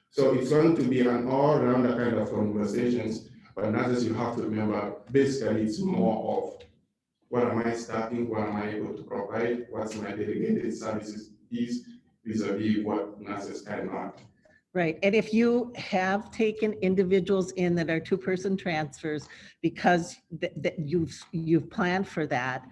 So it's going to be an all-round kind of conversations, but nurses, you have to remember, basically it's more of what am I staffing, what am I able to provide, what's my delegated services is vis-a-vis what nurses cannot. Right, and if you have taken individuals in that are 2-person transfers because you've planned for that,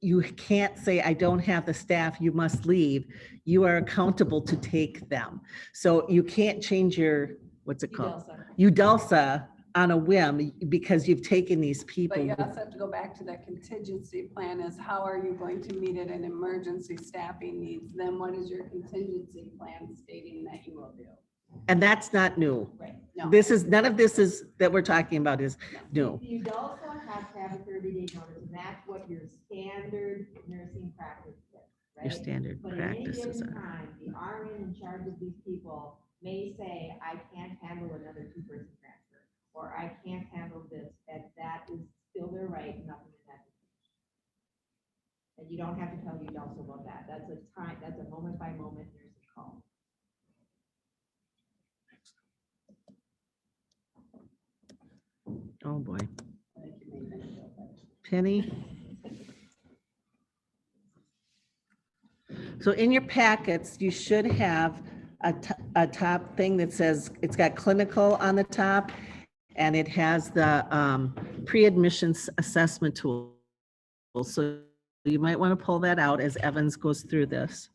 you can't say, I don't have the staff, you must leave. You are accountable to take them. So you can't change your, what's it called? UDELSA on a whim because you've taken these people. But you also have to go back to that contingency plan is how are you going to meet it in emergency staffing needs? Then what is your contingency plan stating that you will do? And that's not new. Right. No. This is, none of this is, that we're talking about is new. You'd also have to have a 30-day notice, and that's what your standard nursing practice is, right? Your standard But at any practices given are. time, the RN in charge of these people may say, I can't handle another 2-person transfer, or I can't handle this, and that is still their right, nothing in that. And you don't have to tell you also about that. That's a moment by moment nursing call. Oh, boy. Penny? So in your packets, you should have a top thing that says, it's got clinical on the top, and it has the pre-admission assessment tool. So you might want to pull that out as Evans goes through this.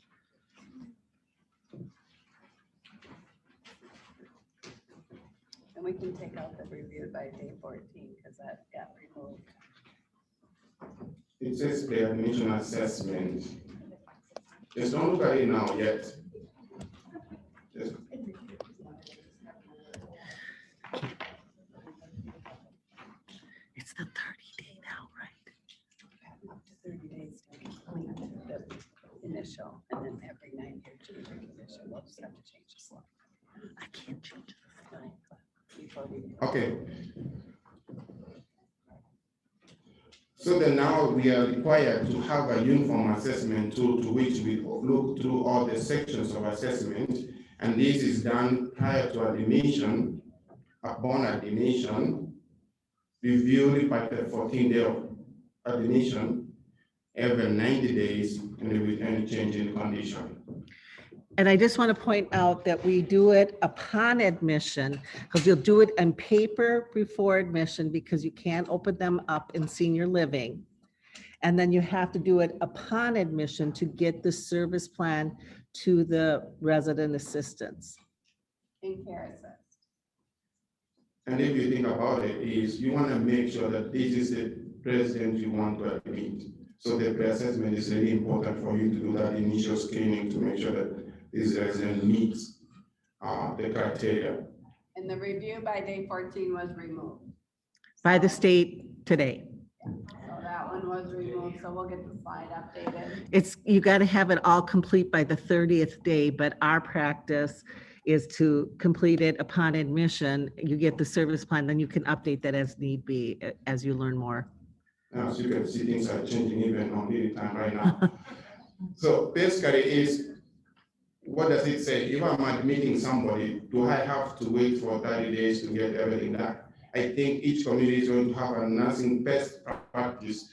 And we can take out the review by day 14 because that got removed. It says pre-admission assessment. Just don't look at it now yet. Just It's the 30-day now, right? Up to 30 days to complete the initial, and then every 9-year change condition. We'll just have to change the slide. I can't change it. okay. So then now we are required to have a uniform assessment tool to which we look through all the sections of assessment. And this is done prior to admission, upon admission, reviewed by the 14th day of admission, every 90 days, and with any change in condition. And I just want to point out that we do it upon admission, because you'll do it on paper before admission because you can't open them up in senior living. And then you have to do it upon admission to get the service plan to the resident assistants. In care assist. And if you think about it, is you want to make sure that this is the president you want to admit. So the pre-assessment is really important for you to do that initial screening to make sure that this resident meets the criteria. And the review by day 14 was removed. By the state today. So that one was removed, so we'll get the slide updated. It's, you got to have it all complete by the 30th day, but our practice is to complete it upon admission. You get the service plan, then you can update that as need be, as you learn more. As you can see, things are changing even on the time right now. So basically is, what does it say? If I'm admitting somebody, do I have to wait for 30 days to get everything done? I think each community is going to have a nursing best practice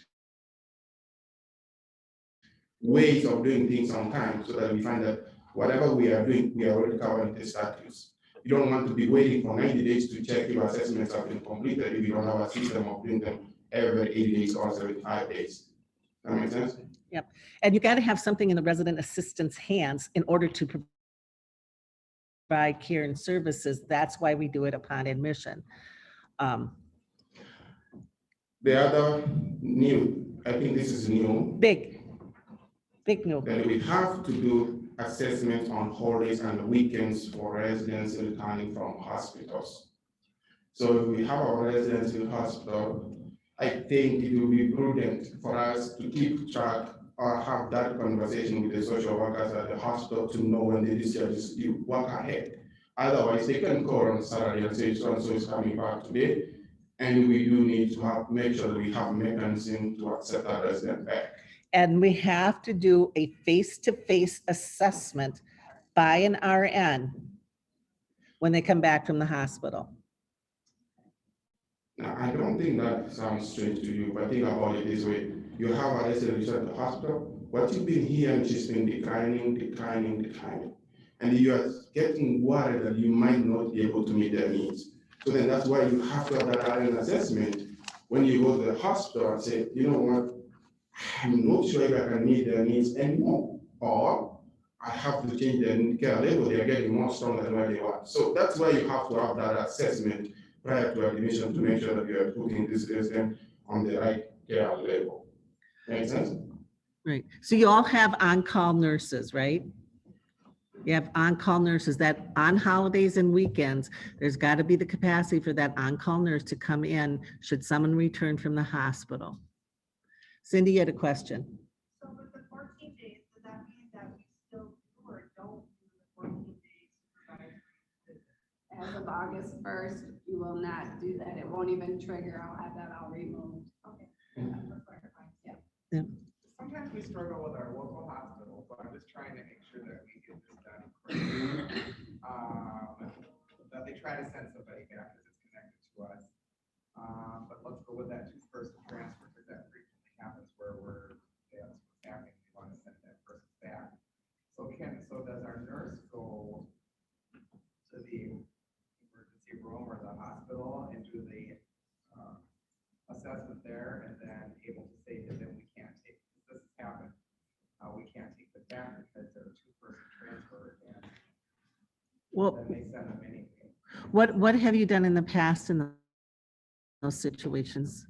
ways of doing things sometimes, so that we find that whatever we are doing, we are already covering the statutes. You don't want to be waiting for 90 days to check if assessments have been completed if you don't have a system of doing them every 80 days or 75 days. That makes sense? Yep. And you got to have something in the resident assistant's hands in order to provide care and services. That's why we do it upon admission. The other new, I think this is new, Big new. that we have to do assessments on holidays and weekends for residents returning from hospitals. So if we have our residents in hospital, I think it will be prudent for us to keep track or have that conversation with the social workers at the hospital to know when the discharge is due, work ahead. Otherwise, they can call on Saturday and say, so-and-so is coming back today. And we do need to make sure that we have mechanism to accept that resident back. And we have to do a face-to-face assessment by an RN when they come back from the hospital. Now, I don't think that sounds strange to you, but think about it this way. You have a resident at the hospital, what you've been hearing, she's been declining. And you are getting worried that you might not be able to meet their needs. So then that's why you have to have that RN assessment when you go to the hospital and say, you know what, I'm not sure if I can meet their needs anymore, or I have to change their care level, they are getting more strong than where they were. So that's why you have to have that assessment prior to admission to make sure that you are putting this resident on the right care level. Make sense? Right. So you all have on-call nurses, right? You have on-call nurses that on holidays and weekends, there's got to be the capacity for that on-call nurse to come in should someone return from the hospital. Cindy, you had a question. So with the 14 days, does that mean that we still do or don't do the 14 days supervisory visit? As of August 1st, you will not do that. It won't even trigger. I'll have that all removed. Okay. That's clarifying. Yeah. Sometimes we struggle with our local hospitals, so I'm just trying to make sure that we get this done correctly. That they try to send somebody back because it's connected to us. But let's go with that two-person transfer, because that frequently happens where that's what's happening, we want to send that person back. So does our nurse go to the emergency room or the hospital and do the assessment there, and then able to say that then we can't take, this has happened, we can't take them back because they're a two-person transfer, and then they send them anyway. What have you done in the past in those situations?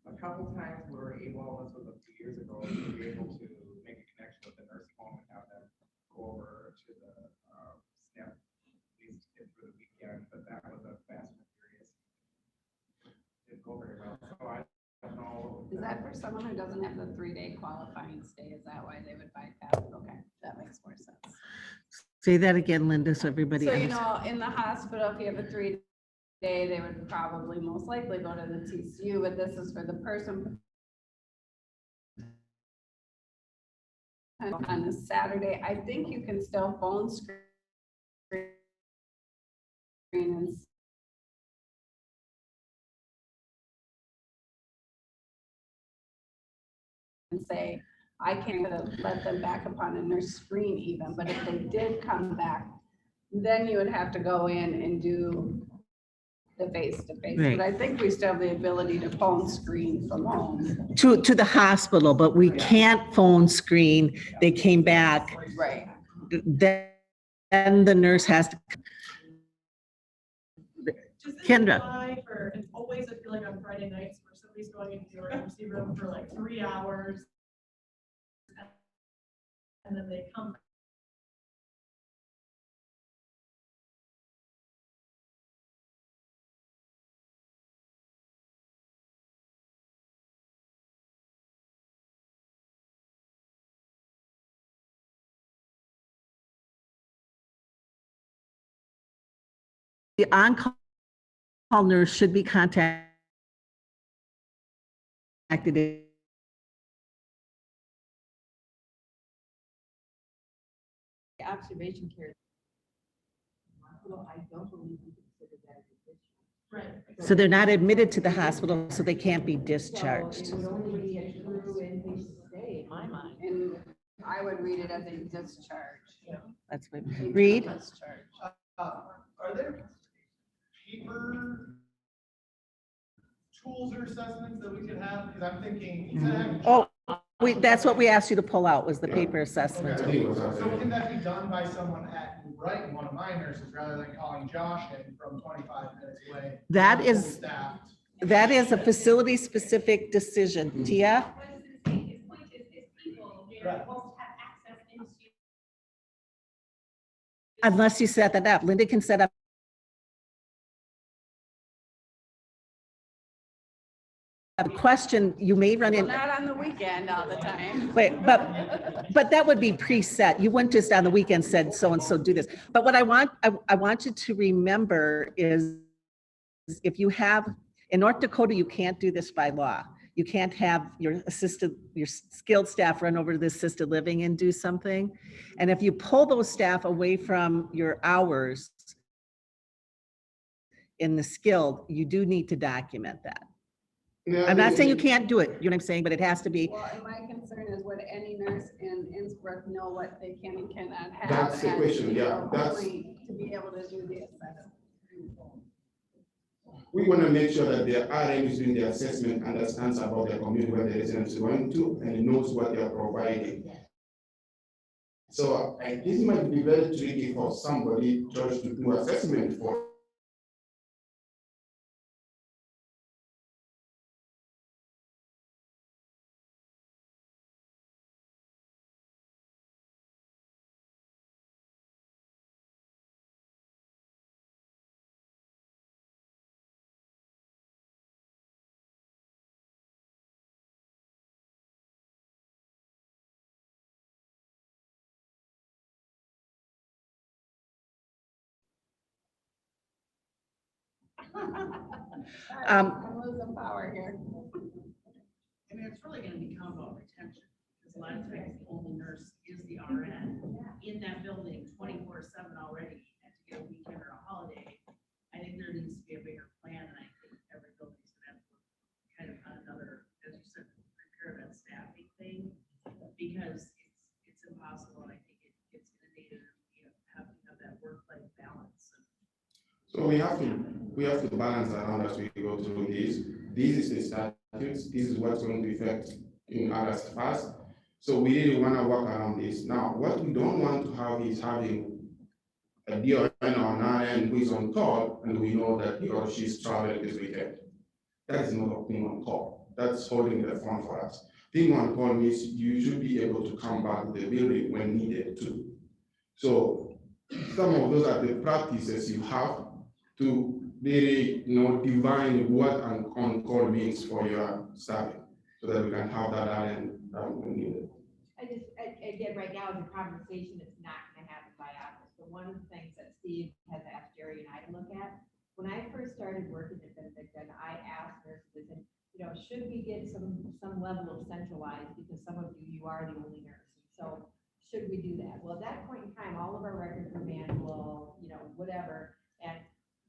A couple times we were able, this was a few years ago, we were able to make a connection with the nursing home and have them go over to the SNP, at least get through the weekend, but that was a fast and furious. Didn't go very well, so I don't know. Is that for someone who doesn't have the 3-day qualifying stay? Is that why they would bypass it? Okay, that makes more sense. Say that again, Linda, so everybody So, you understands. know, in the hospital, if you have a 3-day, they would probably most likely go to the TCU, but this is for the person on a Saturday. I think you can still phone screen and say, I can't let them back upon a nurse screen even, but if they did come back, then you would have to go in and do the face-to-face. Right. But I think we still have the ability to phone screen from home. To the hospital, but we can't phone screen. They came back. Right. Then the nurse has to. Does this Kendra. apply for, and always I feel like on Friday nights where somebody's going into the emergency room for like 3 hours. And then they come back. The on-call nurse should be contacted. Observation care. Well, I don't believe we consider that a discharge. Right. So they're not admitted to the hospital, so they can't be discharged. So it would only be a true inpatient stay in my mind. And I would read it as a discharge. That's what, A read. discharge. Are there paper tools or assessments that we could have? Because I'm thinking, instead of having. Oh, that's what we asked you to pull out, was the paper assessment. Okay. So can that be done by someone at Brighton, one of my nurses, rather than calling Josh in from 25 minutes away? That fully is, staffed? that is a facility-specific decision. Tia? What I was gonna say, his point is people, they Right. won't have access into. Unless you set that up. Linda can set up a question you may run Well, in. not on the weekend all the time. Wait, but that would be preset. You wouldn't just on the weekend said so-and-so do this. But what I want you to remember is if you have, in North Dakota, you can't do this by law. You can't have your skilled staff run over to the assisted living and do something. And if you pull those staff away from your hours in the skilled, you do need to document that. I'm not saying you can't do it, you know what I'm saying, but it has to be. Well, and my concern is, would any nurse in Innsbruck know what they can and cannot have? That's the as question, yeah, a that's- point to be able to do the assessment? We want to make sure that the RM is doing the assessment, understands about the community where the residents is going to, and knows what they are providing. So this might be very tricky for somebody just to do assessment for. I'm losing power here. I mean, it's really gonna become about retention, because a lot of times the only nurse is the RN in that building 24/7 already, and to get a weekend or a holiday. I think there needs to be a bigger plan, and I think every building's gonna have to kind of on another, as you said, prepare that staffing thing, because it's impossible, and I think it's inundated, you have to have that work-life balance. So we have to balance around as we go through this. This is the statutes, this is what's going to affect in August 1st. So we really want to work around this. Now, what we don't want to have is having a DRN or an RN who is on call, and we know that he or she is traveling this weekend. That is not a thing on call. That's holding the phone for us. Thing on call means you should be able to come back to the building when needed to. So some of those are the practices you have to really, define what an on-call means for your staffing, so that we can have that when needed. Again, right now, the conversation is not gonna happen by office, but one of the things that Steve has asked Jerry and I to look at, when I first started working at Benedictine, I asked nurses, and, should we get some level of centralized, because some of you are the only nurse, and so should we do that? Well, at that point in time, all of our records were manual, whatever, and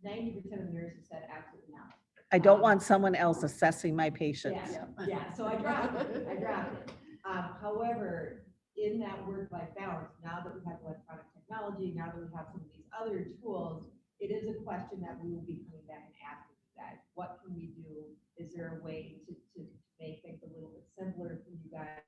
90% of the nurses said absolutely not. I don't want someone else assessing my patients. Yeah, so I dropped it. However, in that work-life balance, now that we have electronic technology, now that we have some of these other tools, it is a question that we will be coming back and asking you guys. What can we do? Is there a way to make things a little bit simpler for you guys?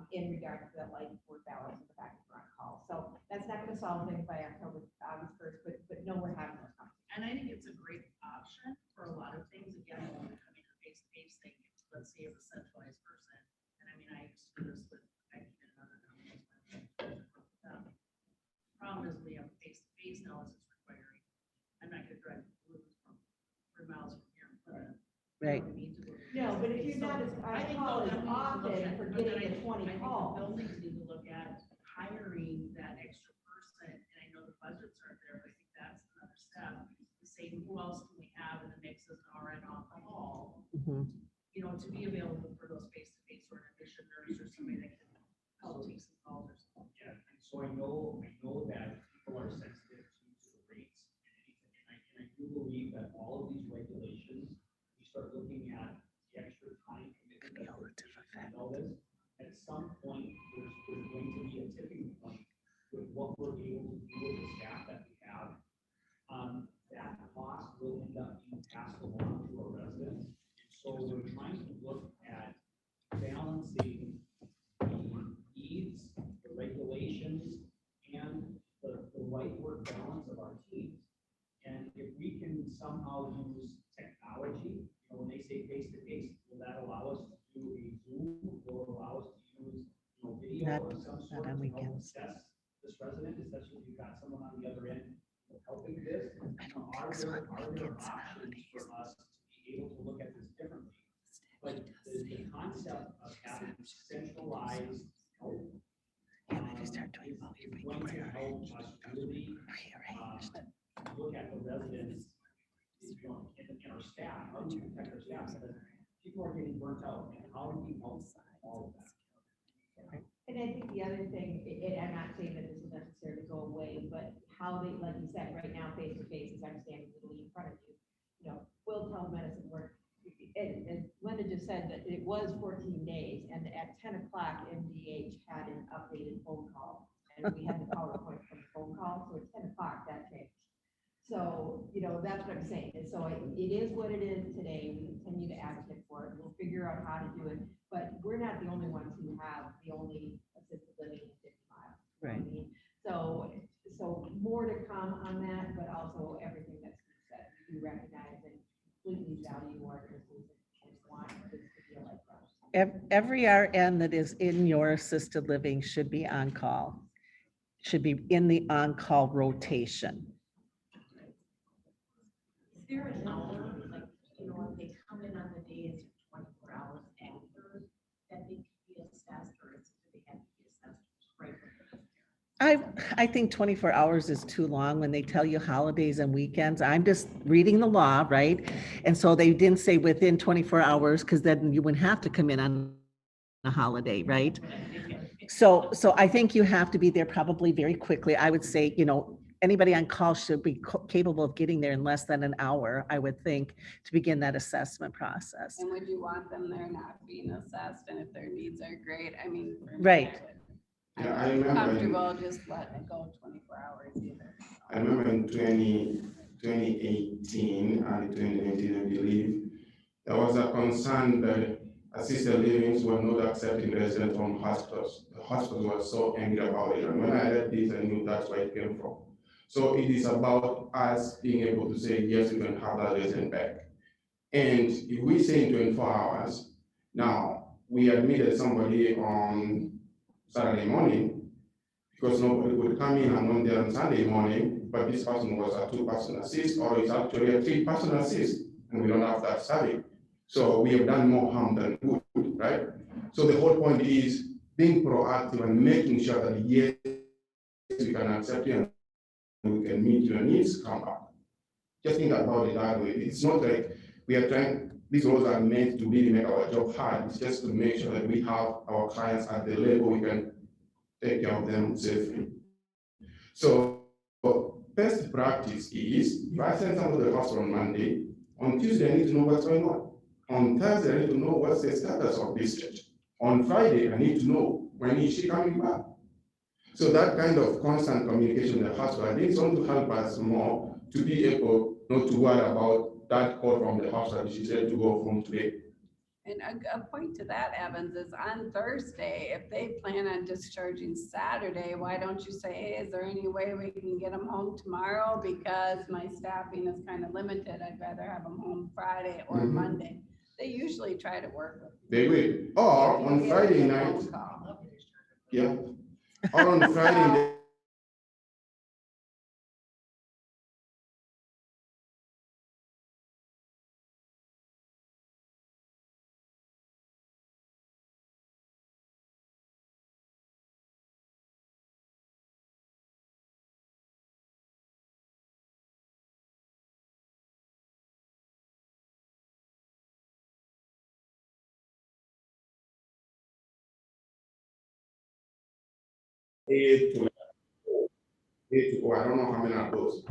In regards to that work balance and the fact that we're on call. So that's not gonna solve things by August 1st, but no, we're having those conversations. And I think it's a great option for a lot of things, again, when we're coming to face-to-face thing, let's say it's a centralized person, and I mean, I used to do this with, I think in another company. Problem is, we have face-to-face now as it's requiring, I'm not gonna drive from 3 miles from here in Plymouth. Right. No, but if you're not as I think call as those that we need to look often at, for but then getting a 20 I think the call. buildings need to look at hiring that extra person, and I know the budgets aren't there, but I think that's another step. To say, who else can we have in the mix as an RN on call, Mhm. to be available for those face-to-face or an admission nurse or somebody that can help take some calls or something. Yeah, and so I know that people are sensitive to the rates that all of these regulations, we start looking at the extra time commitment. I know this, at some point, there's going to be a tipping point with what we're able to do with the staff that we have. That cost will end up being passed along to our residents. So we're trying to look at balancing the needs, the regulations, and the right work balance of our teams. And if we can somehow use technology, when they say face-to-face, will that allow us to do a Zoom, will it allow us to use, video or some sort of help assess this resident, especially if you've got someone on the other end helping this? Are there options for us to be able to look at this differently? But the concept of having centralized help is going to help us really look at the residents, and our staff, how do we protect our staff? Because people are getting burnt out, and how do we help all of that? And I think the other thing, and I'm not saying that this will necessarily go away, but how they, like you said, right now, face to face, as I'm standing literally in front of you, will telemedicine work? And Linda just said that it was 14 days, and at 10 o'clock, MDH had an updated phone call, and we had the PowerPoint from the phone call, so at 10 o'clock, that changed. So, that's what I'm saying, and so it is what it is today, we continue to advocate for it, we'll figure out how to do it, but we're not the only ones who have the only assisted living in 50 miles. You know what I mean? So more to come on that, but also everything that's been said, we recognize and completely value our nurses and want this to be a like us. Every RN that is in your assisted living should be on call, should be in the on-call rotation. Is there an hour, like, if they come in on the day, it's 24 hours after that they can be assessed, or is it, do they have to be assessed right when they're there? I think 24 hours is too long when they tell you holidays and weekends. I'm just reading the law, right? And so they didn't say within 24 hours, because then you wouldn't have to come in on a holiday, right? So I think you have to be there probably very quickly. I would say, anybody on call should be capable of getting there in less than an hour, I would think, to begin that assessment process. And would you want them there not being assessed, and if their needs are great, I mean. for me, Right. Yeah, I I'm remember. comfortable just letting it go 24 hours either. I remember in 2018 and 2019, I believe, there was a concern that assisted livings were not accepting residents from hospitals. The hospitals were so angry about it, and when I read this, I knew that's where it came from. So it is about us being able to say, yes, we can have that resident back. And if we say in 24 hours, now we admitted somebody on Saturday morning, because nobody would come in and on there on Sunday morning, but this person was a 2-person assist, or it's actually a 3-person assist, and we don't have that survey. So we have done more harm than good, right? So the whole point is being proactive and making sure that yes, we can accept you and we can meet your needs, come back. Just think about it that way. It's not like we are trying, these roles are meant to really make our job hard. It's just to make sure that we have our clients at the level we can take care of them safely. So best practice is, if I send someone to the hospital on Monday, on Tuesday I need to know what's going on. On Thursday I need to know what's the status of discharge. On Friday I need to know when is she coming back. So that kind of constant communication with the hospital, I think it's going to help us more to be able not to worry about that call from the hospital she said to go home today. And a point to that, Evans, is on Thursday, if they plan on discharging Saturday, why don't you say, hey, is there any way we can get them home tomorrow? Because my staffing is kind of limited. I'd rather have them home Friday or Monday. They usually try to work with you. They will. Or on Friday night. Yeah. Or on Friday. I don't know how many are those,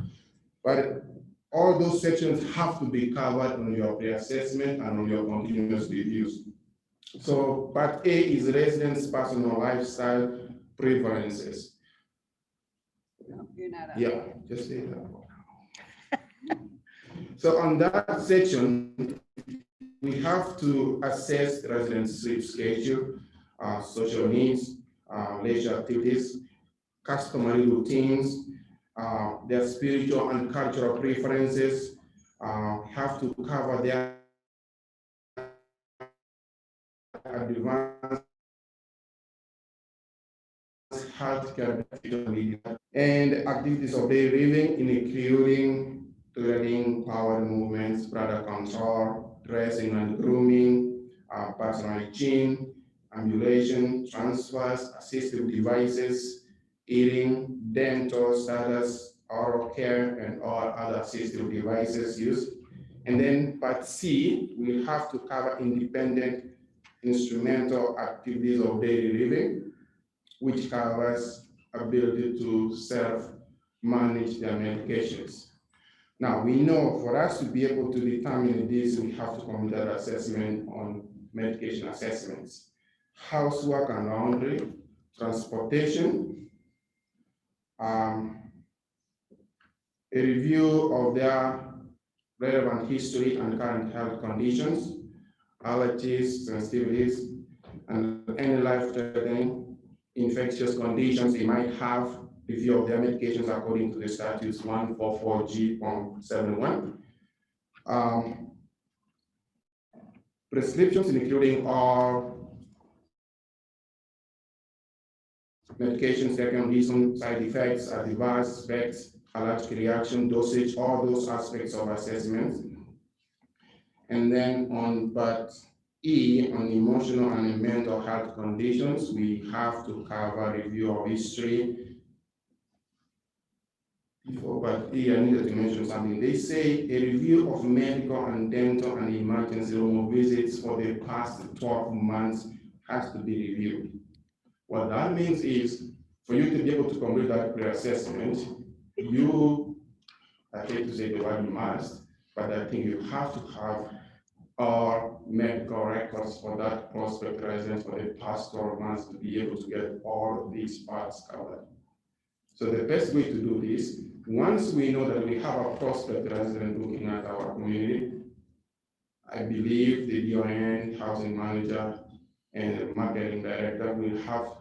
but all those sections have to be covered on your pre-assessment and on your continuous reviews. So part A is residents' personal lifestyle preferences. No, you're not on. Yeah, just say that. So on that section, we have to assess residents' sleep schedule, social needs, leisure activities, customary routines, their spiritual and cultural preferences, have to cover their advanced healthcare and activities of daily living, including clothing, power movements, product control, dressing and grooming, personal hygiene, ambulation, transfers, assistive devices, eating, dental status, oral care, and all other assistive devices used. And then part C, we have to cover independent instrumental activities of daily living, which covers ability to self-manage their medications. Now, we know for us to be able to determine this, we have to complete an assessment on medication assessments, housework and laundry, transportation, a review of their relevant history and current health conditions, allergies, sensitivities, and any life-threatening infectious conditions they might have, review of their medications according to the statutes 144G.71. Prescriptions including all medications, mechanism, side effects, adverse effects, allergic reaction, dosage, all those aspects of assessments. And then on part E, on emotional and mental health conditions, we have to cover review of history. Before part E, I needed to mention something. They say a review of medical and dental and emergency room visits for the past 12 months has to be reviewed. What that means is for you to be able to complete that pre-assessment, you, I hate to say the word must, but I think you have to have our medical records for that prospect resident for the past 12 months to be able to get all of these parts covered. So the best way to do this, once we know that we have a prospect resident looking at our community, I believe the DON, housing manager, and the marketing director will have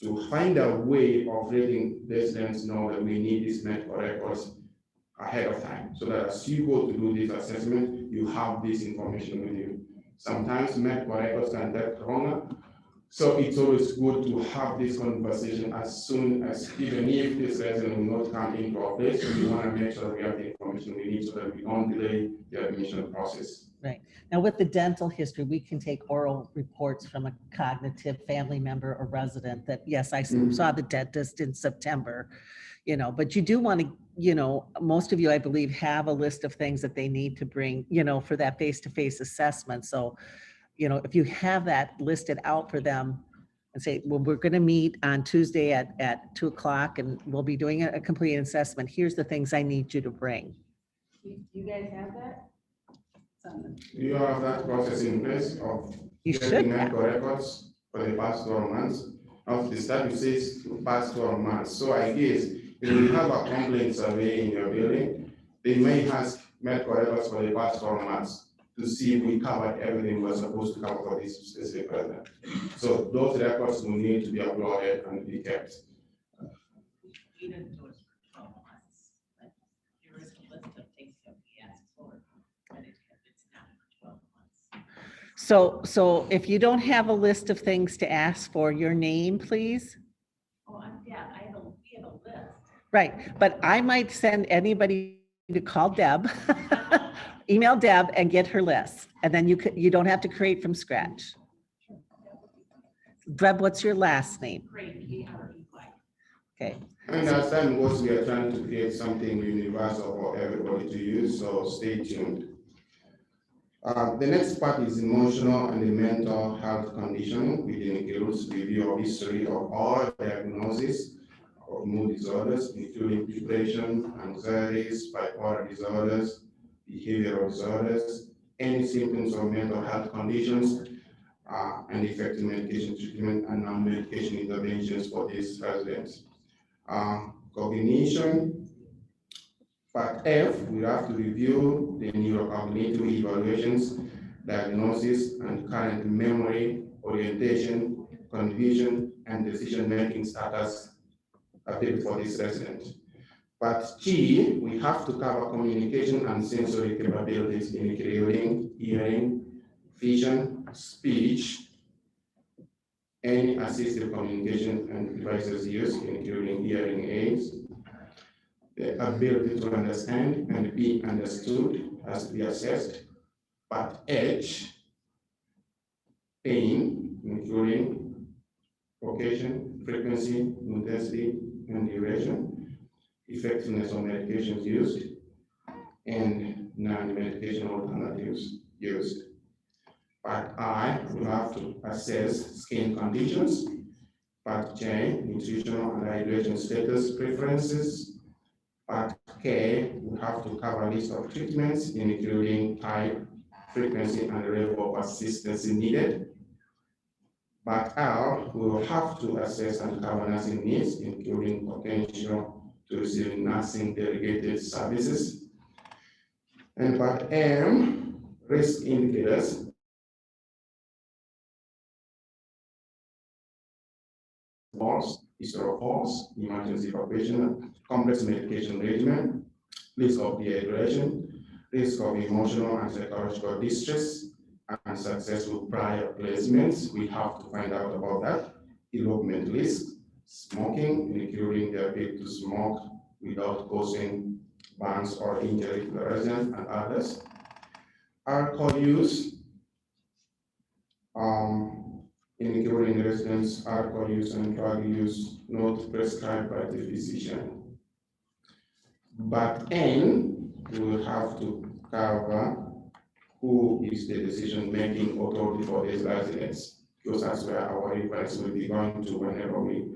to find a way of letting residents know that we need these medical records ahead of time, so that as you go to do this assessment, you have this information with you. Sometimes medical records can take longer, so it's always good to have this conversation as soon as, even if this resident will not come into our place, we want to make sure that we have the information we need so that we don't delay the admission process. Right. Now with the dental history, we can take oral reports from a cognitive family member or resident that, yes, I saw the dentist in September, you know, but you do want to, you know, most of you, I believe, have a list of things that they need to bring, you know, for that face-to-face assessment. So, you know, if you have that listed out for them and say, well, we're going to meet on Tuesday at 2 o'clock and we'll be doing a complete assessment. Here's the things I need you to bring. You guys have that? You have that process in place of getting medical records for the past 12 months. Of the statute says past 12 months. So I guess if you have a complaint survey in your building, they may ask medical records for the past 12 months to see if we covered everything we're supposed to cover for this specific resident. So those records will need to be uploaded and be kept. We didn't do it for 12 months. But there is a list of things that we asked for, but it's not for 12 months. So if you don't have a list of things to ask for, your name, please. Oh, yeah, we have a list. Right, but I might send anybody to call Deb, email Deb and get her list. And then you don't have to create from scratch. Deb, what's your last name? Great, KREY. Okay. And as time goes, we are trying to create something universal for everybody to use, so stay tuned. The next part is emotional and the mental health condition, which includes review of history of all diagnoses, of mood disorders, including depression, anxieties, bipolar disorders, behavioral disorders, any symptoms of mental health conditions, and effective medication treatment and non-medication interventions for these residents. Cognition, part F, we have to review the neurocognitive evaluations, diagnosis, and current memory, orientation, confusion, and decision-making status update for this resident. Part G, we have to cover communication and sensory capabilities, including hearing, vision, speech, any assistive communication and devices used, including hearing aids. The ability to understand and be understood has to be assessed. Part H, pain, including location, frequency, intensity, and duration, effectiveness of medications used, and non-medication alternatives used. Part I, we have to assess skin conditions. Part J, nutritional and hydration status preferences. Part K, we have to cover a list of treatments, including type, frequency, and level of assistance needed. Part L, we will have to assess and cover nursing needs, including potential to receive nursing delegated services. And part M, risk indicators. Falls, history of falls, emergency evacuation, complex medication regimen, risk of dehydration, risk of emotional and psychological distress, and successful prior placements. We have to find out about that. Elopement risk, smoking, including the ability to smoke without causing burns or injury to the resident and others. Alcohol use, including residents' alcohol use and drug use not prescribed by the physician. But N, we will have to cover who is the decision-making authority for these residents, because that's where our advice will be going to whenever we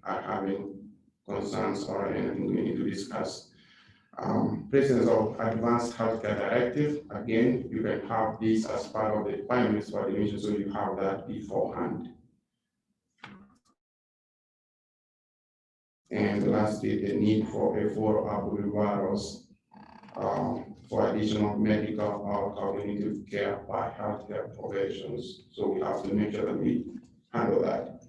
are having concerns or anything we need to discuss. Presence of Advanced Healthcare Directive, again, you can have this as part of the requirements for admission, so you have that beforehand. And lastly, the need for a follow-up referrals for additional medical or cognitive care by healthcare professions. So we have to make sure that we handle that.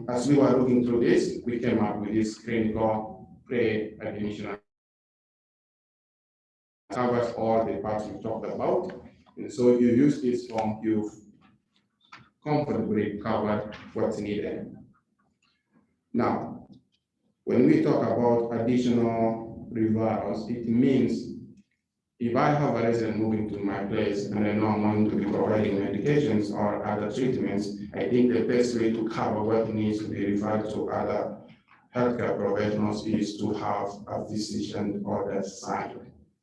As we were looking through this, we came up with this clinical pre-admission. Covers all the parts we talked about. And so if you use this form, you've comfortably covered what's needed. Now, when we talk about additional referrals, it means if I have a resident moving to my place and I know I'm going to be providing medications or other treatments, I think the best way to cover what needs to be referred to other healthcare professionals is to have a physician order signed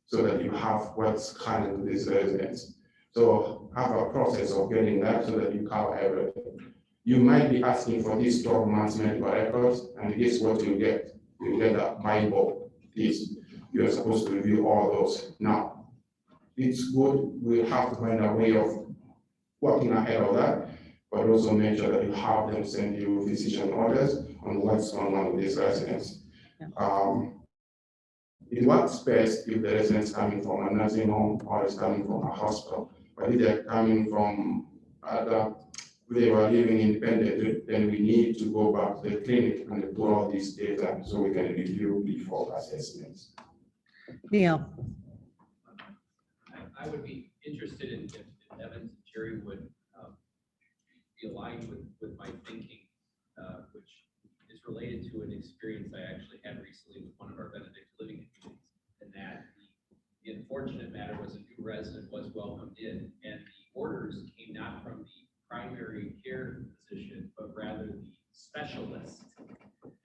so that you have what's current to these residents. So have a process of getting that so that you cover everything. You might be asking for these 12 months medical records, and guess what you get? You get a Bible. You're supposed to review all those. Now, it's good. We have to find a way of working ahead of that, but also make sure that you have them send you physician orders on what's going on with these residents. It works best if the resident's coming from a nursing home or is coming from a hospital. But if they're coming from they were living independently, then we need to go back to the clinic and pull all this data so we can review before assessments. Neil. I would be interested in if Evans and Jerry would be aligned with my thinking, which is related to an experience I actually had recently with one of our Benedict living communities, and that the unfortunate matter was a new resident was welcomed in, and the orders came not from the primary care physician, but rather the specialist.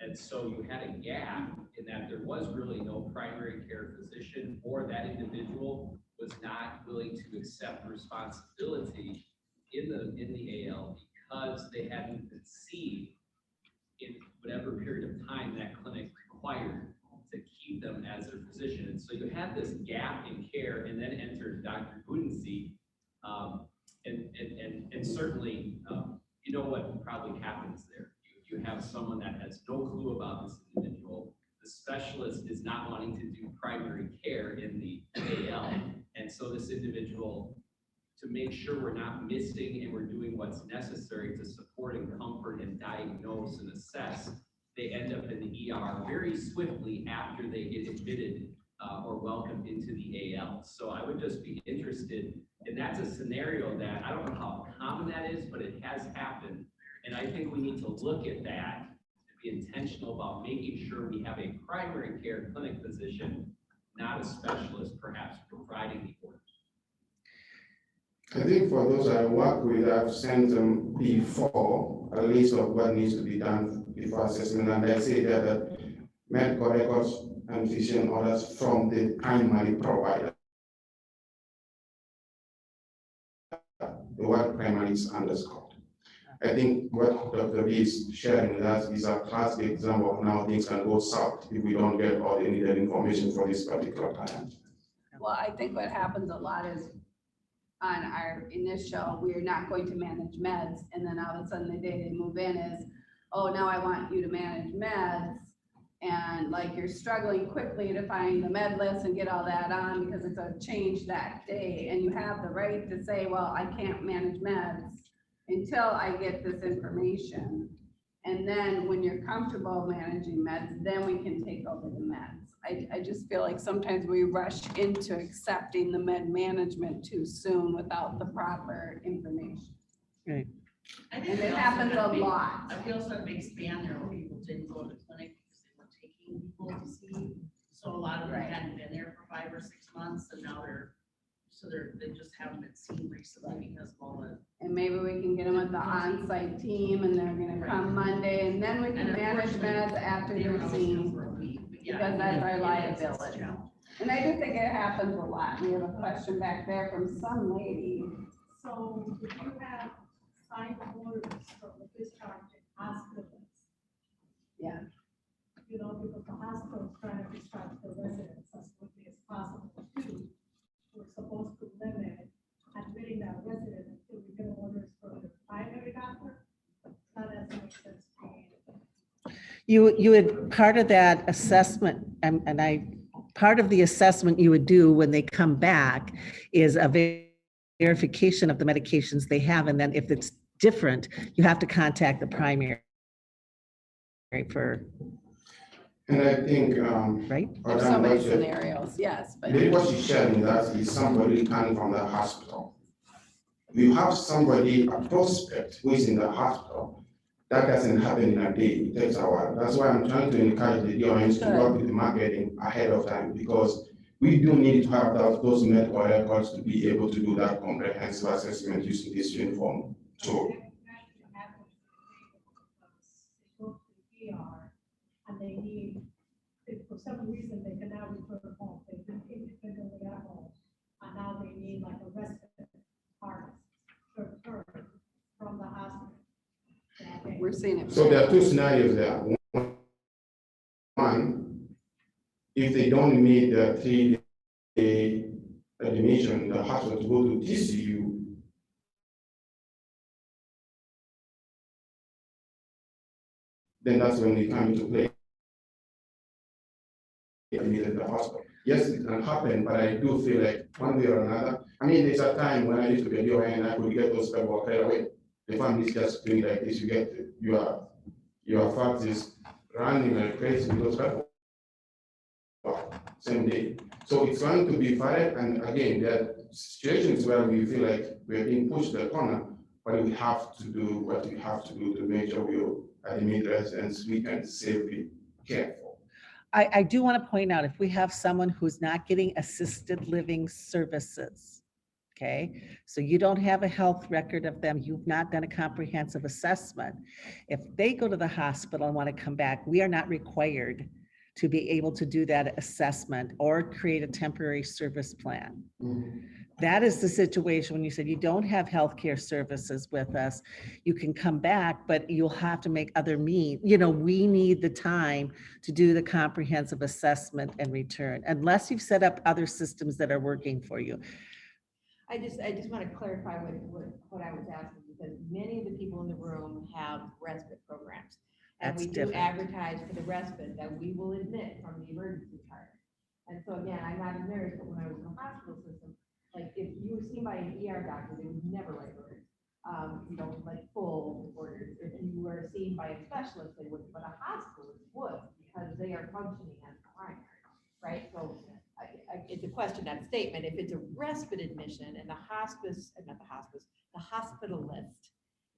And so you had a gap in that there was really no primary care physician, or that individual was not willing to accept responsibility in the AL because they hadn't been seen in whatever period of time that clinic required to keep them as their physician. And so you have this gap in care, and then enter Dr. Budensi. And certainly, you know what probably happens there. You have someone that has no clue about this individual. The specialist is not wanting to do primary care in the AL. And so this individual, to make sure we're not missing and we're doing what's necessary to support and comfort and diagnose and assess, they end up in the ER very swiftly after they get admitted or welcomed into the AL. So I would just be interested, and that's a scenario that I don't know how common that is, but it has happened. And I think we need to look at that and be intentional about making sure we have a primary care clinic physician, not a specialist, perhaps providing the order. I think for those I work with, I've sent them before a list of what needs to be done before assessment, and I say that medical records and physician orders from the primary provider. The word primary is underscored. I think what Dr. B is sharing with us is a classic example of how things can go south if we don't get all the needed information for this particular client. Well, I think what happens a lot is on our initial, we're not going to manage meds, and then all of a sudden the day they move in is, oh, now I want you to manage meds. And like you're struggling quickly to find the med list and get all that on because it's a change that day. And you have the right to say, well, I can't manage meds until I get this information. And then when you're comfortable managing meds, then we can take over the meds. I just feel like sometimes we rush into accepting the med management too soon without the proper information. Right. I think And we it also happens had a big- lot. We also had a big span there where people didn't go to the clinic because they were taking people to see. So a lot of them Right. hadn't been there for 5 or 6 months, and now they just haven't been seen recently because of all the. And maybe we can get them with the on-site team and they're gonna come Monday and then we can And manage meds after They were they're always here seen. for a week, but yeah, Because that's our it is a liability. challenge. And I do think it happens a lot. We have a question back there from some lady. So if you have signed orders from the discharge hospitals, Yeah. you know, because the hospital's trying to discharge the residents as quickly as possible too. We're supposed to limit admitting that resident until we get orders from the primary doctor. That doesn't make sense to me. You would, part of that assessment, part of the assessment you would do when they come back is a verification of the medications they have, and then if it's different, you have to contact the primary for. And I think, right? There's so many scenarios, yes, but. Maybe what she's sharing with us is somebody coming from the hospital. You have somebody, a prospect who is in the hospital. That doesn't happen in a day, it takes a while. That's why I'm trying to encourage the DONs to work with the marketing ahead of time, because we do need to have those medical records to be able to do that comprehensive assessment using this uniform tool. And they need, if for some reason they can now return home, they've been independently at home, and now they need like a respite card to return from the hospital. We're seeing it. So there are two scenarios there. One, if they don't meet the 3-day admission in the hospital to go to TCU, then that's when they come into play. Admitted the hospital. Yes, it can happen, but I do feel like one way or another. I mean, there's a time when I used to be a DON, I could get those people right away. The family is just doing like this, you get your fact is running like crazy with those people. Same day. So it's going to be fine, and again, there are situations where we feel like we're being pushed to the corner, but we have to do what we have to do to make sure we admit residents we can safely care for. I do want to point out, if we have someone who's not getting assisted living services, okay? So you don't have a health record of them, you've not done a comprehensive assessment. If they go to the hospital and want to come back, we are not required to be able to do that assessment or create a temporary service plan. That is the situation when you said you don't have healthcare services with us, you can come back, but you'll have to make other means. We need the time to do the comprehensive assessment and return, unless you've set up other systems that are working for you. I just want to clarify what I was asking, because many of the people in the room have respite programs. And That's we do different. advertise for the respite that we will admit from the emergency department. And so again, I'm not a nurse, but when I was in the hospital system, like if you were seen by an ER doctor, they would never write orders. Like full orders. If you were seen by a specialist, they would, but a hospitalist would, because they are functioning as primary, right? So it's a question, not a statement. If it's a respite admission and the hospitalist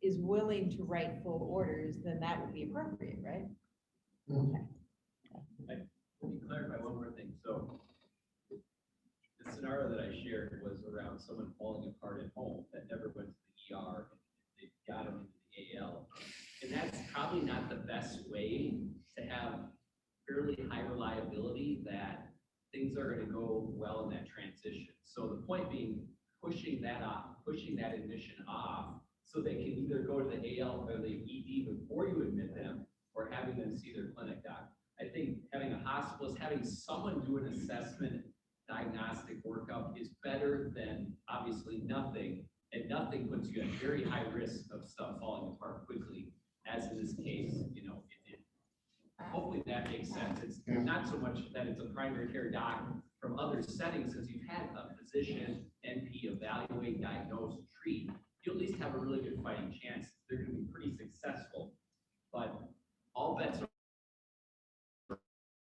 is willing to write full orders, then that would be appropriate, right? Okay. Let me clarify one more thing. So the scenario that I shared was around someone falling apart at home that never went to the ER. They got them into the AL. And that's probably not the best way to have fairly high reliability that things are going to go well in that transition. So the point being, pushing that admission off so they can either go to the AL or the ED before you admit them, or having them see their clinic doc. I think having a hospitalist, having someone do an assessment, diagnostic workup is better than obviously nothing, and nothing puts you at very high risk of stuff falling apart quickly, as in this case, hopefully that makes sense. It's not so much that it's a primary care doc from other settings, because you've had a physician, NP, evaluate, diagnose, treat, you at least have a really good fighting chance. They're going to be pretty successful, but all bets are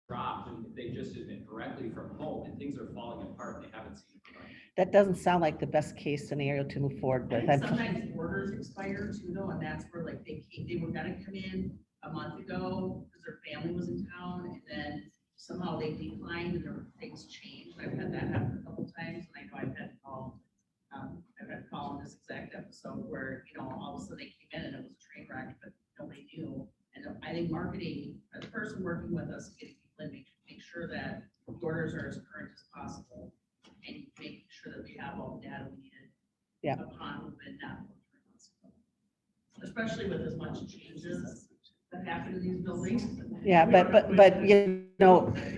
dropped and they just admit directly from home and things are falling apart and they haven't seen it. That doesn't sound like the best case scenario to move forward with. Sometimes orders expire too, though, and that's where like they were gonna come in a month ago because their family was in town, and then somehow they declined and things changed. I've had that happen a couple times, and I know I've had to call in this exact episode where, all of a sudden they came in and it was a train wreck, but nobody knew. And I think marketing, the person working with us, getting people in, make sure that orders are as current as possible, and making sure that we have all the data we needed upon movement, not 3 months ago. Especially with as much changes that happen in these buildings. Yeah, but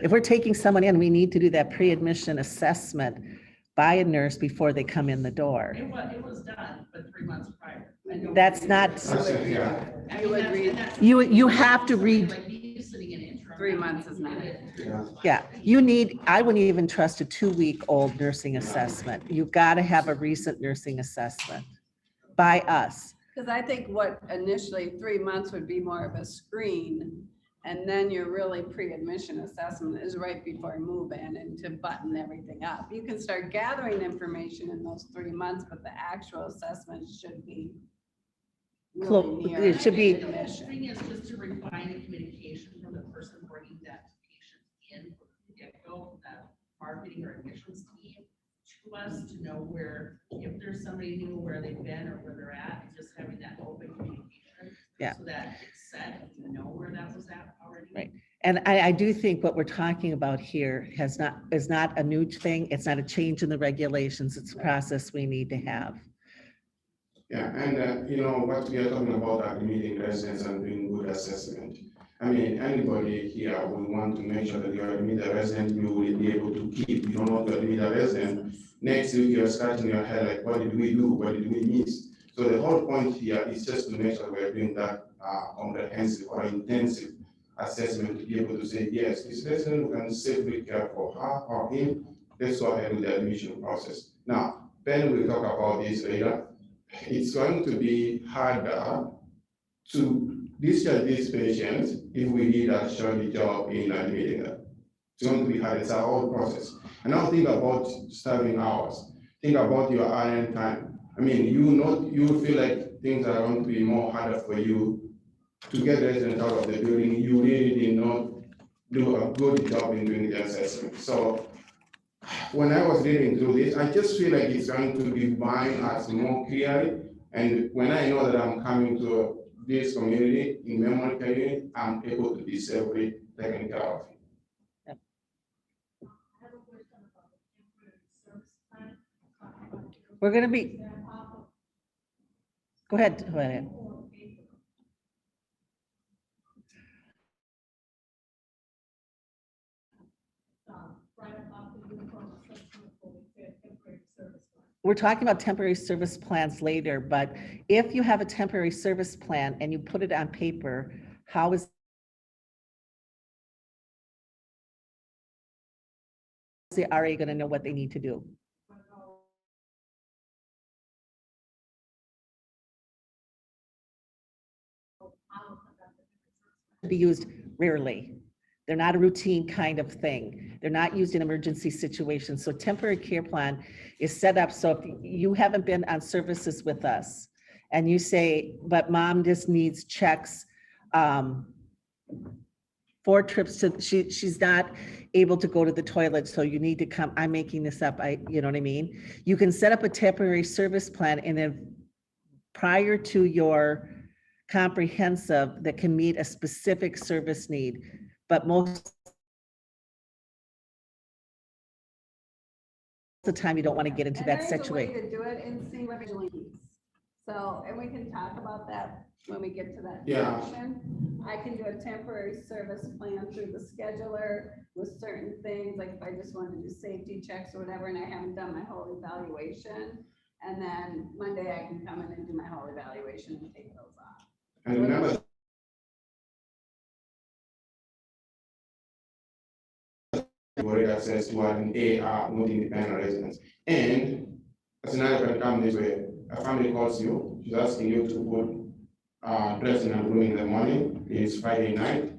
if we're taking someone in, we need to do that pre-admission assessment by a nurse before they come in the door. It was done, but 3 months prior. That's not. You have to read. Like me sitting in interim. 3 months is not it. Yeah, I wouldn't even trust a 2-week-old nursing assessment. You've got to have a recent nursing assessment by us. Because I think what initially 3 months would be more of a screen, and then your really pre-admission assessment is right before move-in and to button everything up. You can start gathering information in those 3 months, but the actual assessment should be really near It should be. The thing is just to refine the communication from the person bringing that patient in from the get-go, that marketing or admissions team, to us to know where, if there's somebody new, where they've been or where they're at, and just having that open communication. Yeah. So that it's set, you know where that was at already. Right. And I do think what we're talking about here is not a new thing. It's not a change in the regulations. It's a process we need to have. Yeah, and what we are talking about are meeting residents and doing good assessment. I mean, anybody here will want to make sure that you admit a resident you will be able to keep. You don't want to admit a resident. Next week you're scratching your head like, what did we do? What did we miss? So the whole point here is just to make sure we're doing that comprehensive or intensive assessment to be able to say, yes, this resident we can safely care for her or him. Let's go ahead with the admission process. Now, Ben will talk about this later. It's going to be harder to discharge these patients if we need a short job in admitting them. It's going to be hard. It's a whole process. And now think about starting hours. Think about your RN time. I mean, you feel like things are going to be more harder for you to get residents out of the building. You really did not do a good job in doing the assessment. So when I was reading through this, I just feel like it's going to define us more clearly. And when I know that I'm coming to this community, in memory community, I'm able to be safely taken care of. We're gonna be, go ahead, go ahead. We're talking about temporary service plans later, but if you have a temporary service plan and you put it on paper, how is the RA going to know what they need to do? Be used rarely. They're not a routine kind of thing. They're not used in emergency situations. So temporary care plan is set up so if you haven't been on services with us and you say, but mom just needs checks, 4 trips to, she's not able to go to the toilet, so you need to come, I'm making this up, you know what I mean? You can set up a temporary service plan and then prior to your comprehensive that can meet a specific service need, but most of the time you don't want to get into that situation. To do it in C so, and we can talk about that when we get to that Yeah. section. I can do a temporary service plan through the scheduler with certain things, like if I just wanted to do safety checks or whatever, and I haven't done my whole evaluation. And then Monday I can come in and do my whole evaluation and take those off. And remember, already access to an AR, not independent residence. And a scenario can come this way. A family calls you, she's asking you to put dressing and grooming in the morning. It's Friday night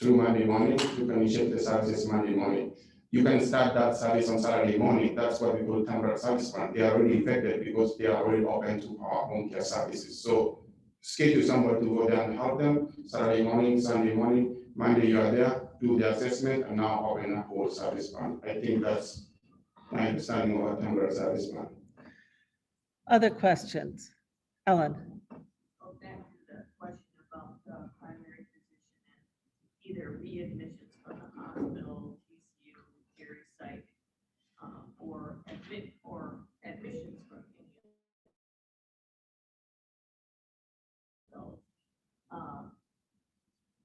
through Monday morning. You can initiate the services Monday morning. You can start that service on Saturday morning. That's what we call temporary service plan. They are already effective because they are already open to our home care services. So schedule somebody to go there and help them Saturday morning, Sunday morning, Monday you are there, do the assessment, and now open up whole service plan. I think that's my understanding of a temporary service plan. Other questions? Ellen? Go back to the question about the primary physician and either readmissions from the hospital, TCU, Gary Psych, or admissions from any of those.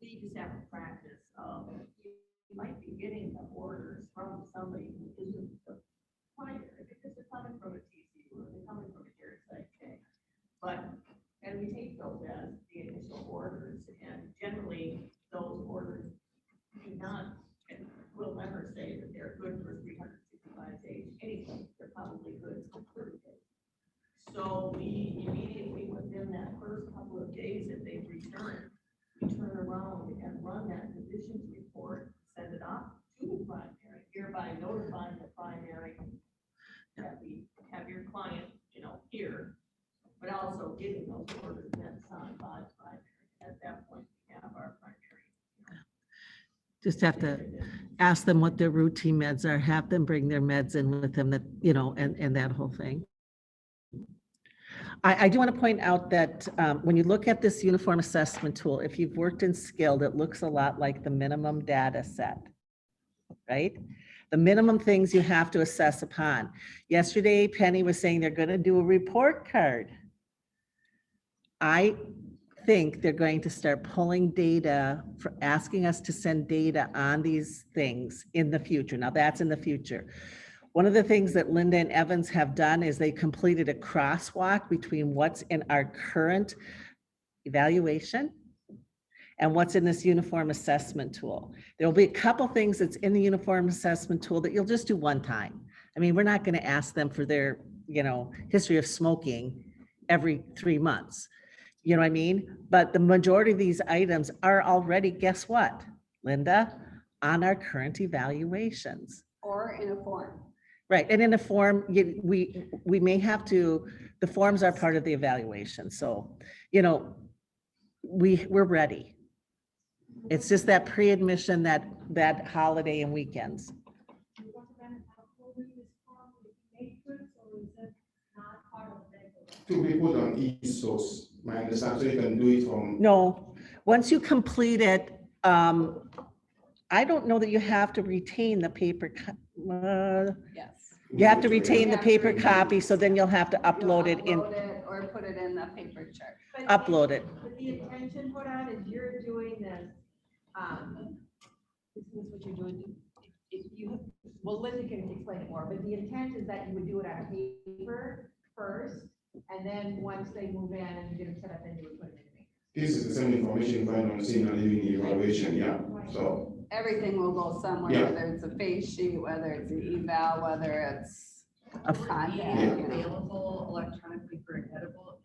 We just have a practice of, you might be getting the orders from somebody who isn't the primary, because they're coming from a TCU or they're coming from a Gary Psych. But, and we take those as the initial orders, and generally, those orders do not, and will never say that they're good for 365 days anyway, they're probably good for 30 days. So we immediately, within that first couple of days that they've returned, we turn around and run that physician's report, send it off to the primary, hereby notifying the primary that we have your client, here, but also getting those orders then signed by the primary. At that point, we have our primary. Just have to ask them what their routine meds are, have them bring their meds in with them, that, and that whole thing. I do want to point out that when you look at this uniform assessment tool, if you've worked in skilled, it looks a lot like the minimum data set, right? The minimum things you have to assess upon. Yesterday, Penny was saying they're going to do a report card. I think they're going to start pulling data for asking us to send data on these things in the future. Now that's in the future. One of the things that Linda and Evans have done is they completed a crosswalk between what's in our current evaluation and what's in this uniform assessment tool. There will be a couple things that's in the uniform assessment tool that you'll just do one time. I mean, we're not going to ask them for their, history of smoking every 3 months. You know what I mean? But the majority of these items are already, guess what, Linda, on our current evaluations. Or in a form. Right, and in a form, we may have to, the forms are part of the evaluation. So, we're ready. It's just that pre-admission, that holiday and weekends. To be put on each source, my understanding, so you can do it from. No, once you complete it, I don't know that you have to retain the paper. Yes. You have to retain the paper copy, so then you'll have to upload it in, Upload it or put it in the paper chart. upload it. But the intention put on is you're doing this, this is what you're doing. If you, well, Linda can explain it more, but the intent is that you would do it on paper first, and then once they move in and you get them set up, then you would put it in the matrix. This is the same information you find on scene and living evaluation, yeah, so. Everything will go somewhere, Yeah. whether it's a face sheet, whether it's an eval, whether it's a contact. Yeah. you know. Available electronically for an editable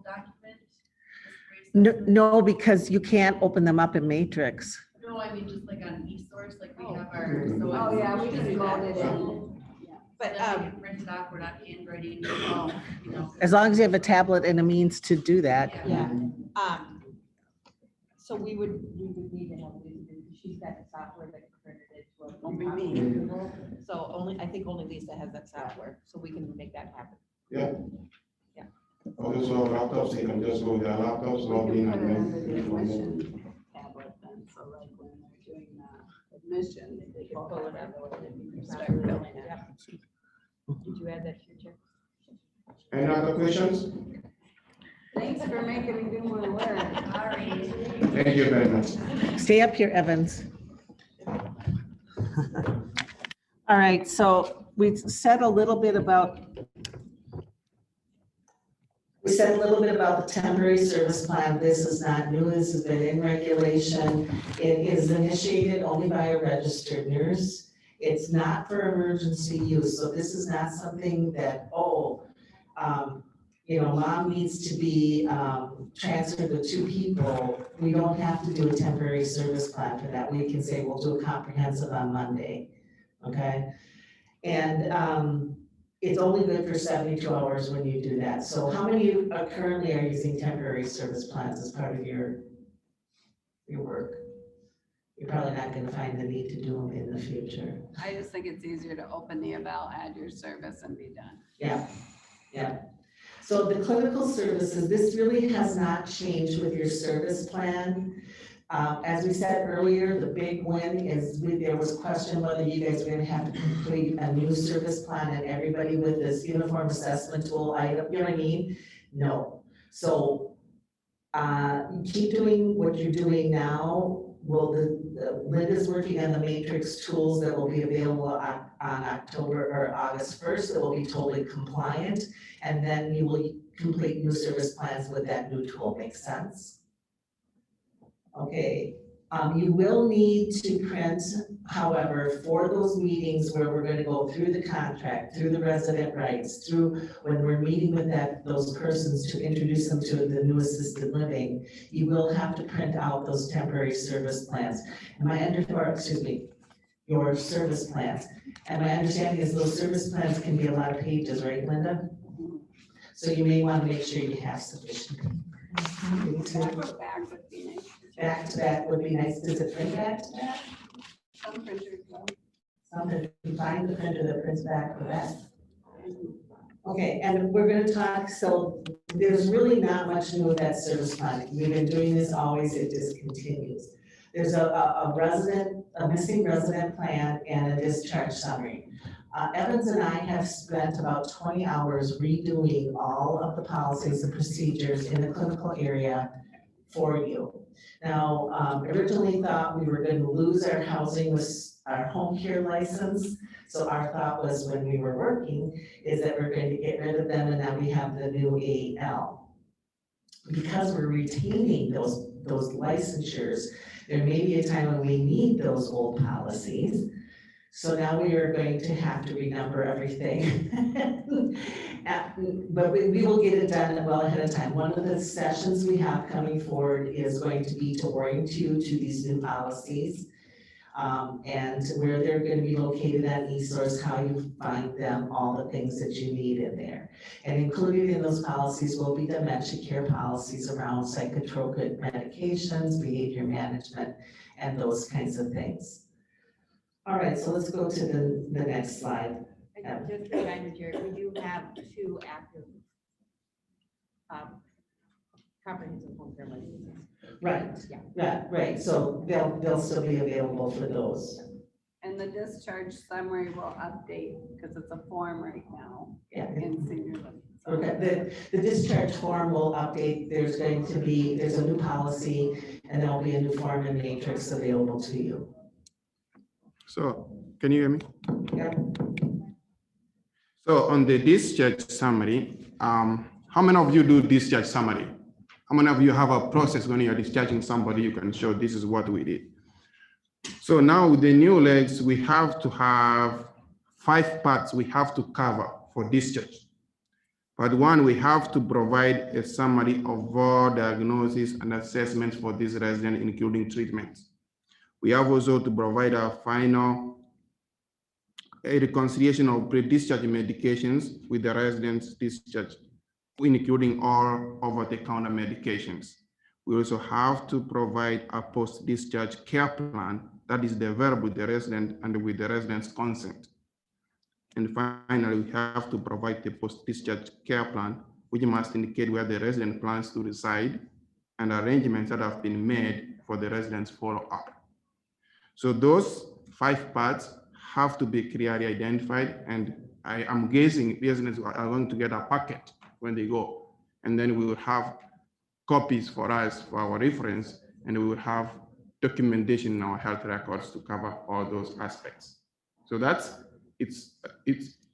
document? No, because you can't open them up in Matrix. No, I mean, just like on eSource, like we have our- our. Oh, yeah, we can load it in. But, print it off, we're not handwriting, you know. As long as you have a tablet and a means to do that. Yeah, so we would need to have Lisa, because she's got the software that printed it to us. Won't be me. So only Lisa has that software, so we can make that happen. Yeah. Yeah. Also, laptops, they can just go with their laptops, log in Put it and under the then. admission tablet then, so like when they're doing the admission, they can pull it up and start filling it. Did you add that to your check? Any other questions? Thanks for making me do my work. Sorry. Thank you very much. Stay up here, Evans. All right, so we said a little bit about the temporary service plan. This is not new, this has been in regulation. It is initiated only by a registered nurse. It's not for emergency use, so this is not something that, mom needs to be transferred with 2 people. We don't have to do a temporary service plan for that. We can say we'll do a comprehensive on Monday, okay? And it's only good for 72 hours when you do that. So how many of you currently are using temporary service plans as part of your work? You're probably not gonna find the need to do them in the future. I just think it's easier to open the eval, add your service and be done. Yeah. So the clinical services, this really has not changed with your service plan. As we said earlier, the big win is there was question whether you guys were gonna have to complete a new service plan and everybody with this uniform assessment tool item, you know what I mean? No. So keep doing what you're doing now. Linda's working on the matrix tools that will be available on October or August 1st that will be totally compliant. And then you will complete new service plans with that new tool. Makes sense? Okay, you will need to print, however, for those meetings where we're gonna go through the contract, through the resident rights, through when we're meeting with those persons to introduce them to the new assisted living, you will have to print out those temporary service plans. Your service plans. And my understanding is those service plans can be a lot of pages, right, Linda? So you may wanna make sure you have sufficient. Back would be nice. Back to back would be nice. Does it print back to back? Some printers will. Something, you find the printer that prints back to back. Okay, and we're gonna talk, so there's really not much new with that service plan. We've been doing this always, it just continues. There's a missing resident plan and a discharge summary. Evans and I have spent about 20 hours redoing all of the policies and procedures in the clinical area for you. Now, originally thought we were going to lose our housing with our home care license. So our thought was when we were working is that we're going to get rid of them and now we have the new AL. Because we're retaining those licensures, there may be a time when we need those old policies. So now we are going to have to renumber everything. But we will get it done well ahead of time. One of the sessions we have coming forward is going to be to orient you to these new policies. And where they're going to be located at eSource, how you find them, all the things that you need in there. And included in those policies will be dementia care policies around psychotropic medications, behavior management, and those kinds of things. All right, so let's go to the next slide. Just a reminder, Jared, we do have 2 active comprehensive home care licenses. Right, Yeah. right, so they'll still be available for those. And the discharge summary will update because it's a form right now Yeah. in senior living. So Okay, the discharge form will update, there's a new policy, and there'll be a new form and matrix available to you. So, can you hear me? Yeah. So on the discharge summary, how many of you do discharge summary? How many of you have a process when you're discharging somebody, you can show this is what we did? So now with the new legs, we have to have 5 parts we have to cover for discharge. Part 1, we have to provide a summary of all diagnosis and assessments for this resident, including treatments. We have also to provide a final reconciliation of pre-discharge medications with the resident's discharge, including all over-the-counter medications. We also have to provide a post-discharge care plan that is developed with the resident and with the resident's consent. And finally, we have to provide the post-discharge care plan, which must indicate where the resident plans to reside and arrangements that have been made for the resident's follow-up. So those 5 parts have to be clearly identified, and I am guessing residents are going to get a packet when they go, and then we will have copies for us for our reference, and we will have documentation in our health records to cover all those aspects. So it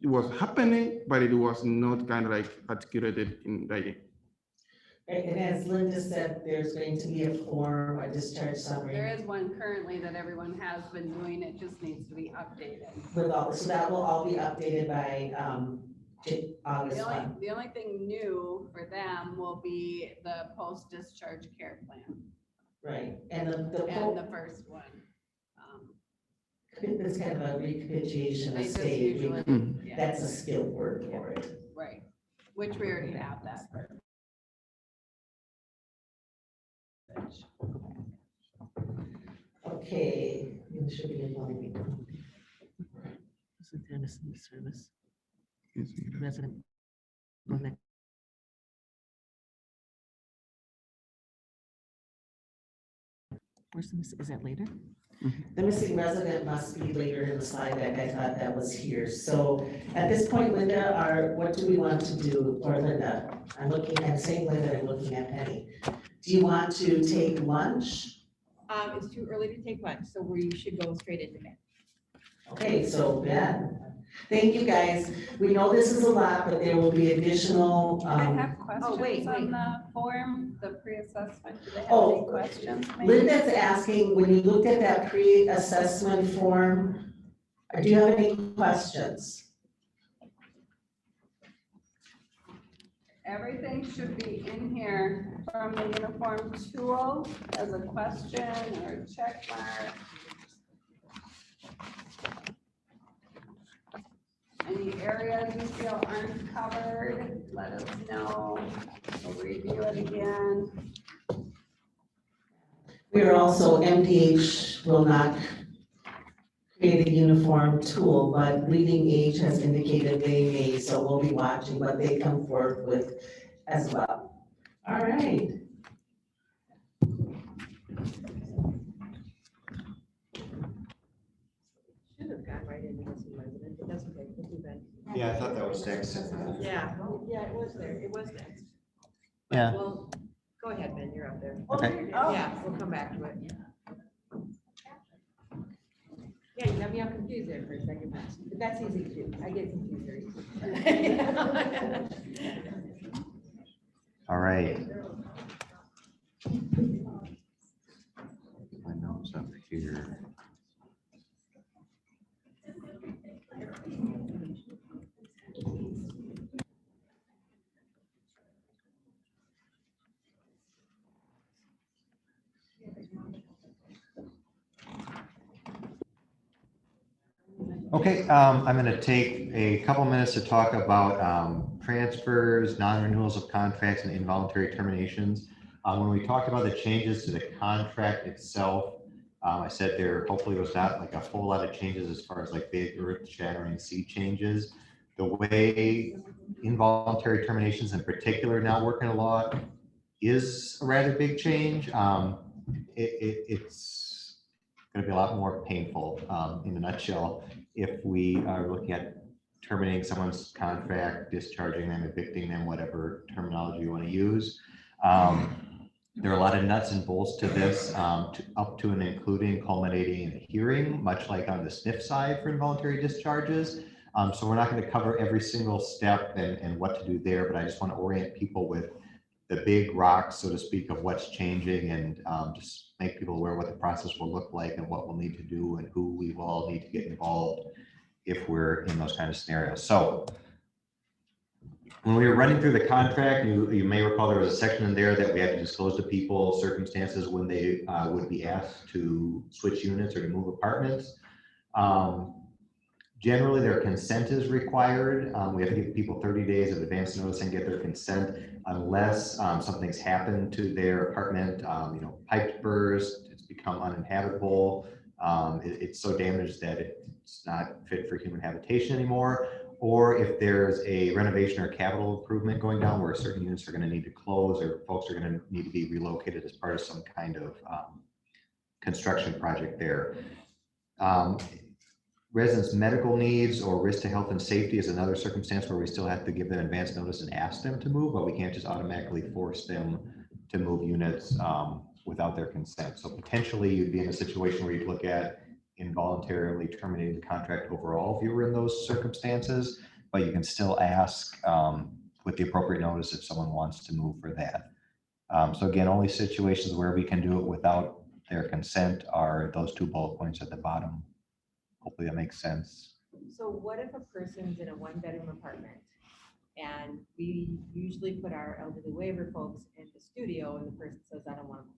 was happening, but it was not kind of like articulated in writing. And as Linda said, there's going to be a form, a discharge summary. there is one currently that everyone has been doing. It just needs to be updated. With all, so that will all be updated by August 1. The only thing new for them will be the post-discharge care plan Right, and and the first one. it's kind of a recapitulation They of just state. usually, yeah, That's a skill word for it. right, which we already have that. Okay, it should be in line. Service. Resident. Where's this, is that later? The missing resident must be later in the slide deck. I thought that was here. So at this point, Linda, what do we want to do? Or Linda, I'm saying Linda, I'm looking at Penny. Do you want to take lunch? It's too early to take lunch, so we should go straight into bed. Okay, so Ben, thank you guys. We know this is a lot, but there will be additional. I have wait, questions on wait. the form, the pre-assessment. Do they have Oh, any questions? maybe? Linda's asking, when you looked at that pre-assessment form, do you have any questions? Everything should be in here from the uniform tool as a question or a check mark. Any areas you feel aren't covered, let us know. We'll review it again. We are also, MDH will not create a uniform tool, but leading age has indicated they may, so we'll be watching what they come forward with as well. All right. Should have gone right into this resident, but that's okay, because we've been. Yeah, I thought that was next. Yeah, yeah, it was there, it was next. Yeah. Well, go ahead, Ben, you're up there. Okay. Yeah, we'll come back to it. Yeah, you got me all confused there for a second, but that's easy too, I get confused very easily. All right. My notes up here. Okay, I'm going to take a couple minutes to talk about transfers, non-renewals of contracts, and involuntary terminations. When we talked about the changes to the contract itself, I said there hopefully was not like a whole lot of changes as far as like big earth-shattering sea changes. The way involuntary terminations in particular now work in law is a rather big change. It's going to be a lot more painful, in a nutshell, if we are looking at terminating someone's contract, discharging them, evicting them, whatever terminology you want to use. There are a lot of nuts and bolts to this, up to and including culminating in a hearing, much like on the SNF side for involuntary discharges. So we're not going to cover every single step and what to do there, but I just want to orient people with the big rocks, so to speak, of what's changing, and just make people aware what the process will look like and what we'll need to do and who we will all need to get involved if we're in those kind of scenarios. So when we were running through the contract, you may recall there was a section in there that we had to disclose to people circumstances when they would be asked to switch units or to move apartments. Generally, their consent is required. We have to give people 30 days of advance notice and get their consent unless something's happened to their apartment, pipes burst, it's become uninhabitable, it's so damaged that it's not fit for human habitation anymore, or if there's a renovation or capital improvement going down where certain units are going to need to close or folks are going to need to be relocated as part of some kind of construction project there. Residents' medical needs or risk to health and safety is another circumstance where we still have to give them advance notice and ask them to move, but we can't just automatically force them to move units without their consent. So potentially you'd be in a situation where you'd look at involuntarily terminating the contract overall if you were in those circumstances, but you can still ask with the appropriate notice if someone wants to move for that. So again, only situations where we can do it without their consent are those two bullet points at the bottom. Hopefully that makes sense. So what if a person's in a one-bedroom apartment and we usually put our elderly waiver folks in the studio and the person says, I don't want to move?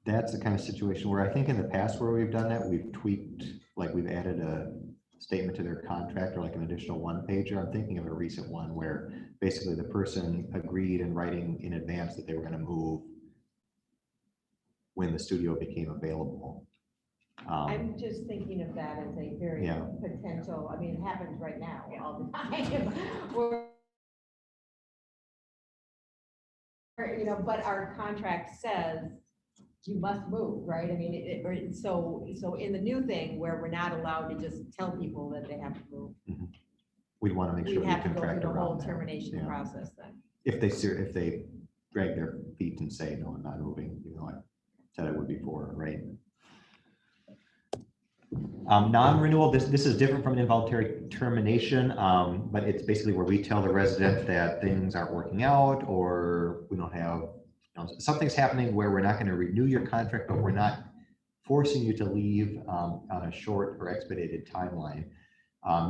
That's the kind of situation where I think in the past where we've done that, we've tweaked, like we've added a statement to their contract or like an additional one pager. I'm thinking of a recent one where basically the person agreed in writing in advance that they were going to move when the studio became available. I'm just thinking of that as a very potential, I mean, it happens right now all the time. But our contract says you must move, right? I mean, so in the new thing where we're not allowed to just tell people that they have to move. We'd want to make sure We we have to go contract through the whole around that. termination process then. If they drag their feet and say, no, I'm not moving, I said I would before, right? Non-renewal, this is different from an involuntary termination, but it's basically where we tell the resident that things aren't working out or we don't have, something's happening where we're not going to renew your contract, but we're not forcing you to leave on a short or expedited timeline.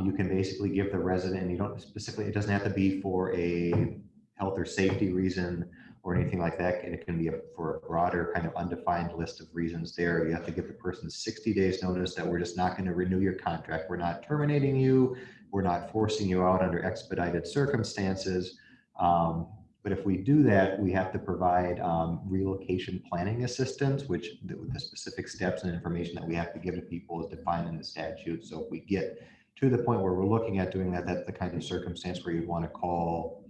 You can basically give the resident, you don't specifically, it doesn't have to be for a health or safety reason or anything like that. And it can be for a broader kind of undefined list of reasons there. You have to give the person 60 days notice that we're just not going to renew your contract. We're not terminating you. We're not forcing you out under expedited circumstances. But if we do that, we have to provide relocation planning assistance, which the specific steps and information that we have to give to people is defined in the statute. So if we get to the point where we're looking at doing that, that's the kind of circumstance where you'd want to call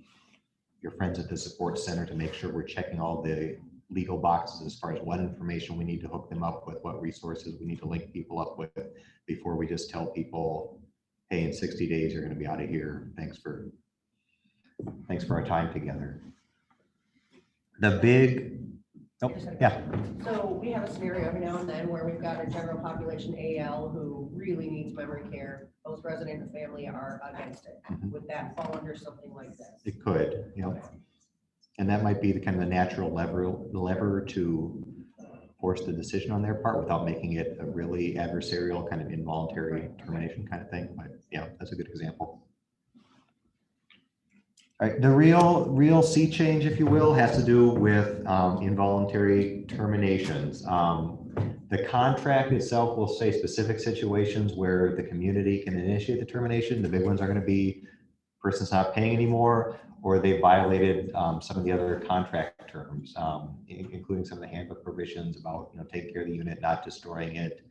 your friends at the support center to make sure we're checking all the legal boxes as far as what information we need to hook them up with, what resources we need to link people up with before we just tell people, hey, in 60 days, you're going to be out of here. Thanks for our time together. The big, So we have a scenario every now and then where we've got a general population AL who really needs memory care. Those resident and family are against it. Would that fall under something like this? It could, and that might be the kind of the natural lever to force the decision on their part without making it a really adversarial kind of involuntary termination kind of thing. But that's a good example. All right, the real sea change, if you will, has to do with involuntary terminations. The contract itself will say specific situations where the community can initiate the termination. The big ones are going to be person's not paying anymore, or they violated some of the other contract terms, including some of the handbook provisions about taking care of the unit, not destroying it,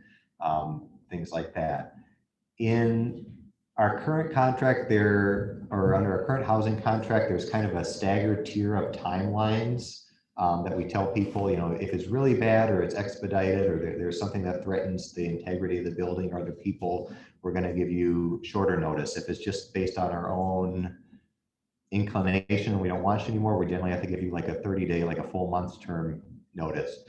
things like that. In our current contract under our current housing contract, there's kind of a staggered tier of timelines that we tell people, if it's really bad or it's expedited or there's something that threatens the integrity of the building or the people, we're going to give you shorter notice. If it's just based on our own inclination and we don't want you anymore, we generally have to give you like a 30-day, like a full month's term notice.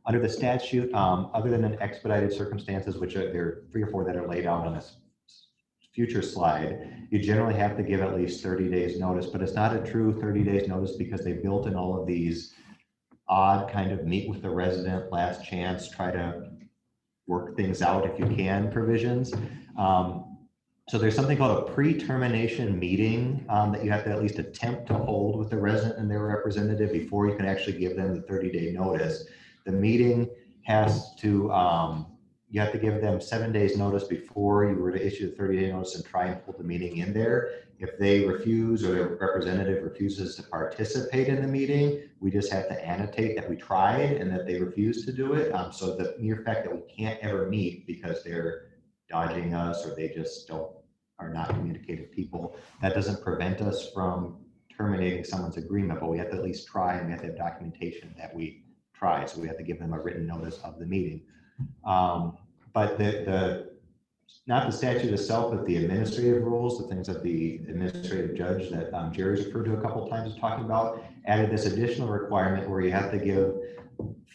Under the statute, other than in expedited circumstances, which there are 3 or 4 that are laid out on this future slide, you generally have to give at least 30 days notice, but it's not a true 30 days notice because they built in all of these odd kind of meet with the resident, last chance, try to work things out if you can provisions. So there's something called a pre-termination meeting that you have to at least attempt to hold with the resident and their representative before you can actually give them the 30-day notice. The meeting has to, you have to give them 7 days notice before you were to issue the 30-day notice and try and hold the meeting in there. If they refuse or their representative refuses to participate in the meeting, we just have to annotate that we tried and that they refused to do it. So the mere fact that we can't ever meet because they're dodging us or they just are not communicative people, that doesn't prevent us from terminating someone's agreement, but we have to at least try and we have to have documentation that we tried. So we have to give them a written notice of the meeting. But not the statute itself, but the administrative rules, the things that the administrative judge that Jerry's referred to a couple of times talking about, added this additional requirement where you have to give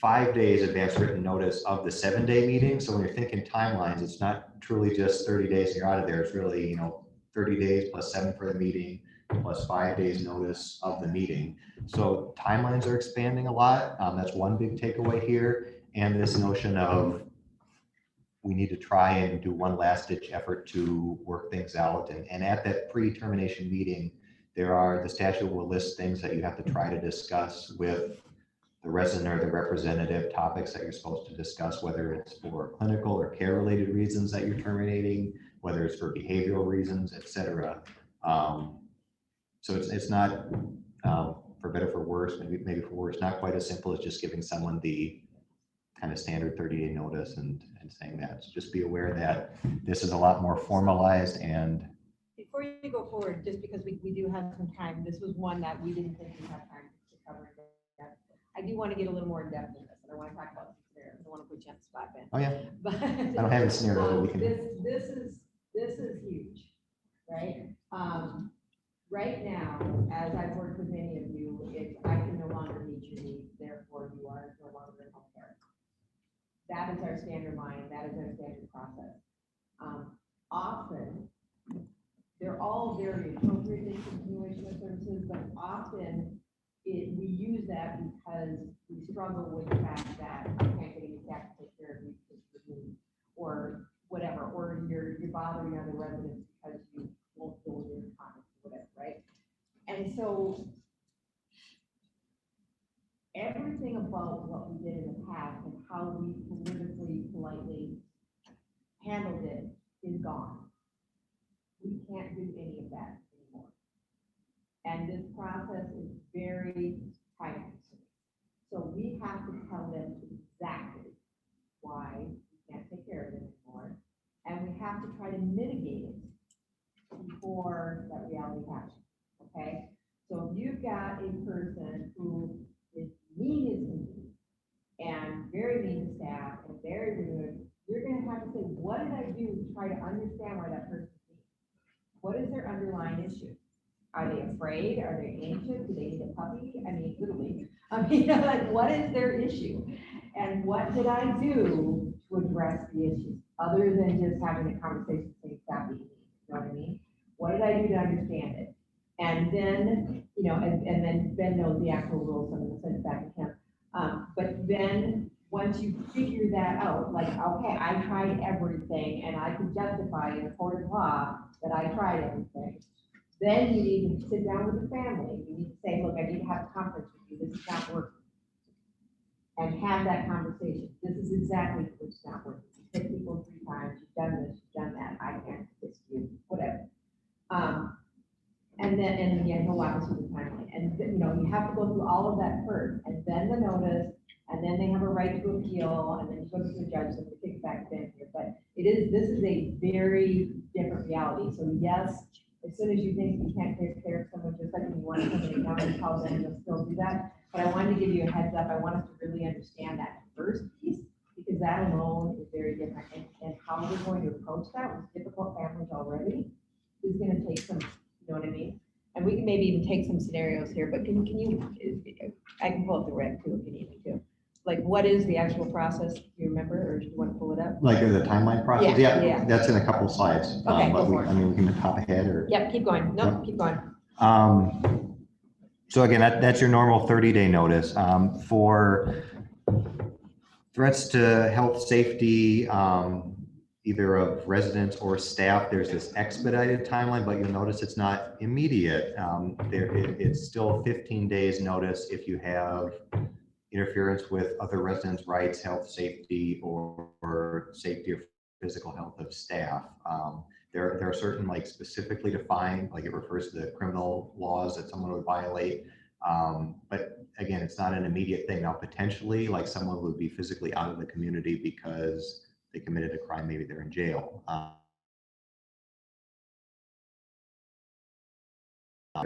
5 days advance written notice of the 7-day meeting. So when you're thinking timelines, it's not truly just 30 days and you're out of there. It's really, 30 days plus 7 for the meeting, plus 5 days notice of the meeting. So timelines are expanding a lot. That's one big takeaway here. And this notion of we need to try and do one last ditch effort to work things out. And at that pre-termination meeting, the statute will list things that you have to try to discuss with the resident or the representative, topics that you're supposed to discuss, whether it's for clinical or care related reasons that you're terminating, whether it's for behavioral reasons, et cetera. So it's not, for better, for worse, maybe for worse, not quite as simple as just giving someone the kind of standard 30-day notice and saying that. So just be aware that this is a lot more formalized. And before you go forward, just because we do have some time, this was one that we didn't think we had time to cover. I do want to get a little more in depth in this, and I want to talk about scenarios. I don't want to put you on the spot, Ben. oh yeah, But I don't have a scenario, but we can. This is huge, right? Right now, as I've worked with many of you, it's I can no longer meet your needs, therefore you are no longer in healthcare. That is our standard line. That is our standard process. Often, they're all very appropriate continuation of services, but often we use that because we struggle with the fact that I can't get any staff to take care of you because you're new, or whatever, or you're bothering other residents because you won't deal with your comments, whatever, right? And so everything about what we did in the past and how we politically, politely handled it is gone. We can't do any of that anymore. And this process is very time consuming. So we have to tell them exactly why we can't take care of it anymore. And we have to try to mitigate it before that reality happens, okay? So if you've got a person who is mean as can be, and very mean to staff, and very rude, you're gonna have to say, what did I do to try to understand why that person's mean? What is their underlying issue? Are they afraid? Are they anxious? Do they need a puppy? I mean, literally. I mean, like, what is their issue? And what did I do to address the issue? Other than just having a conversation saying, stop eating, you know what I mean? What did I do to understand it? And then, and then Ben knows the actual rules, so I'm gonna send it back to him. But then, once you figure that out, like, okay, I tried everything, and I could justify in a court of law that I tried everything. Then you need to sit down with the family. You need to say, look, I need to have a conference with you. This is not working. And have that conversation. This is exactly what's not working. You hit people 3 times. You've done this, you've done that. I can't assist you, whatever. And then he'll walk us through the timeline. And you have to go through all of that first, and then the notice, and then they have a right to appeal, and then you go to the judge, so they kick back then here. But this is a very different reality. So yes, as soon as you think you can't take care of someone, just like when you want somebody down and call them, you'll still do that. But I wanted to give you a heads up. I want us to really understand that first piece, because that alone is very different. And how we're going to approach that with difficult families already is gonna take some, you know what I mean? And we can maybe even take some scenarios here, but can you, I can pull up the rec too if you need me to. Like, what is the actual process? Do you remember, or do you want to pull it up? Like the timeline process? Yeah. That's in a couple slides. Okay, But go for it. I mean, we can hop ahead or. Yep, keep going. Nope, Yep. keep going. So again, that's your normal 30-day notice. For threats to health, safety, either of residents or staff, there's this expedited timeline, but you'll notice it's not immediate. It's still 15 days notice if you have interference with other residents' rights, health, safety, or safety or physical health of staff. There are certain, like, specifically defined, like it refers to the criminal laws that someone would violate. But again, it's not an immediate thing. Now, potentially, like, someone would be physically out of the community because they committed a crime, maybe they're in jail.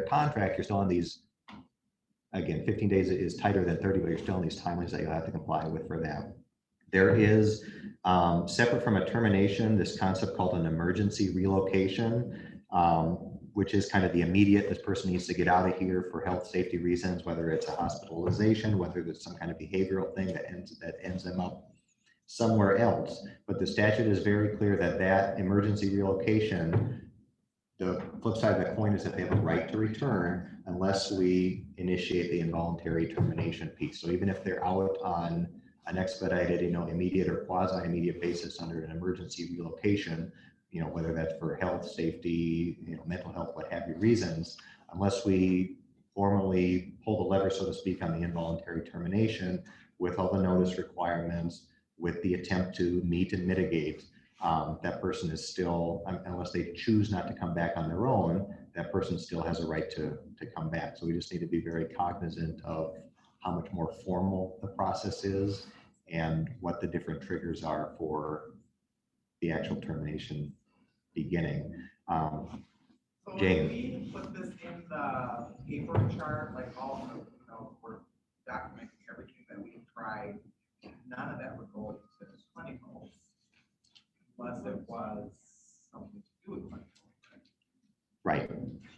Contract, you're still on these, again, 15 days is tighter than 30, but you're still in these timelines that you'll have to comply with for that. There is, separate from a termination, this concept called an emergency relocation, which is kind of the immediate, this person needs to get out of here for health, safety reasons, whether it's a hospitalization, whether there's some kind of behavioral thing that ends them up somewhere else. But the statute is very clear that that emergency relocation, the flip side of the coin is that they have a right to return unless we initiate the involuntary termination piece. So even if they're out on an expedited, immediate or quasi-immediate basis under an emergency relocation, whether that's for health, safety, mental health, what have you reasons, unless we formally pull the lever, so to speak, on the involuntary termination with all the notice requirements, with the attempt to meet and mitigate, that person is still, unless they choose not to come back on their own, that person still has a right to come back. So we just need to be very cognizant of how much more formal the process is and what the different triggers are for the actual termination beginning. So Jane. when we put this in the paper chart, like all of, we're documenting everything that we've tried, none of that would go into this clinical unless it was something to do with clinical. Right.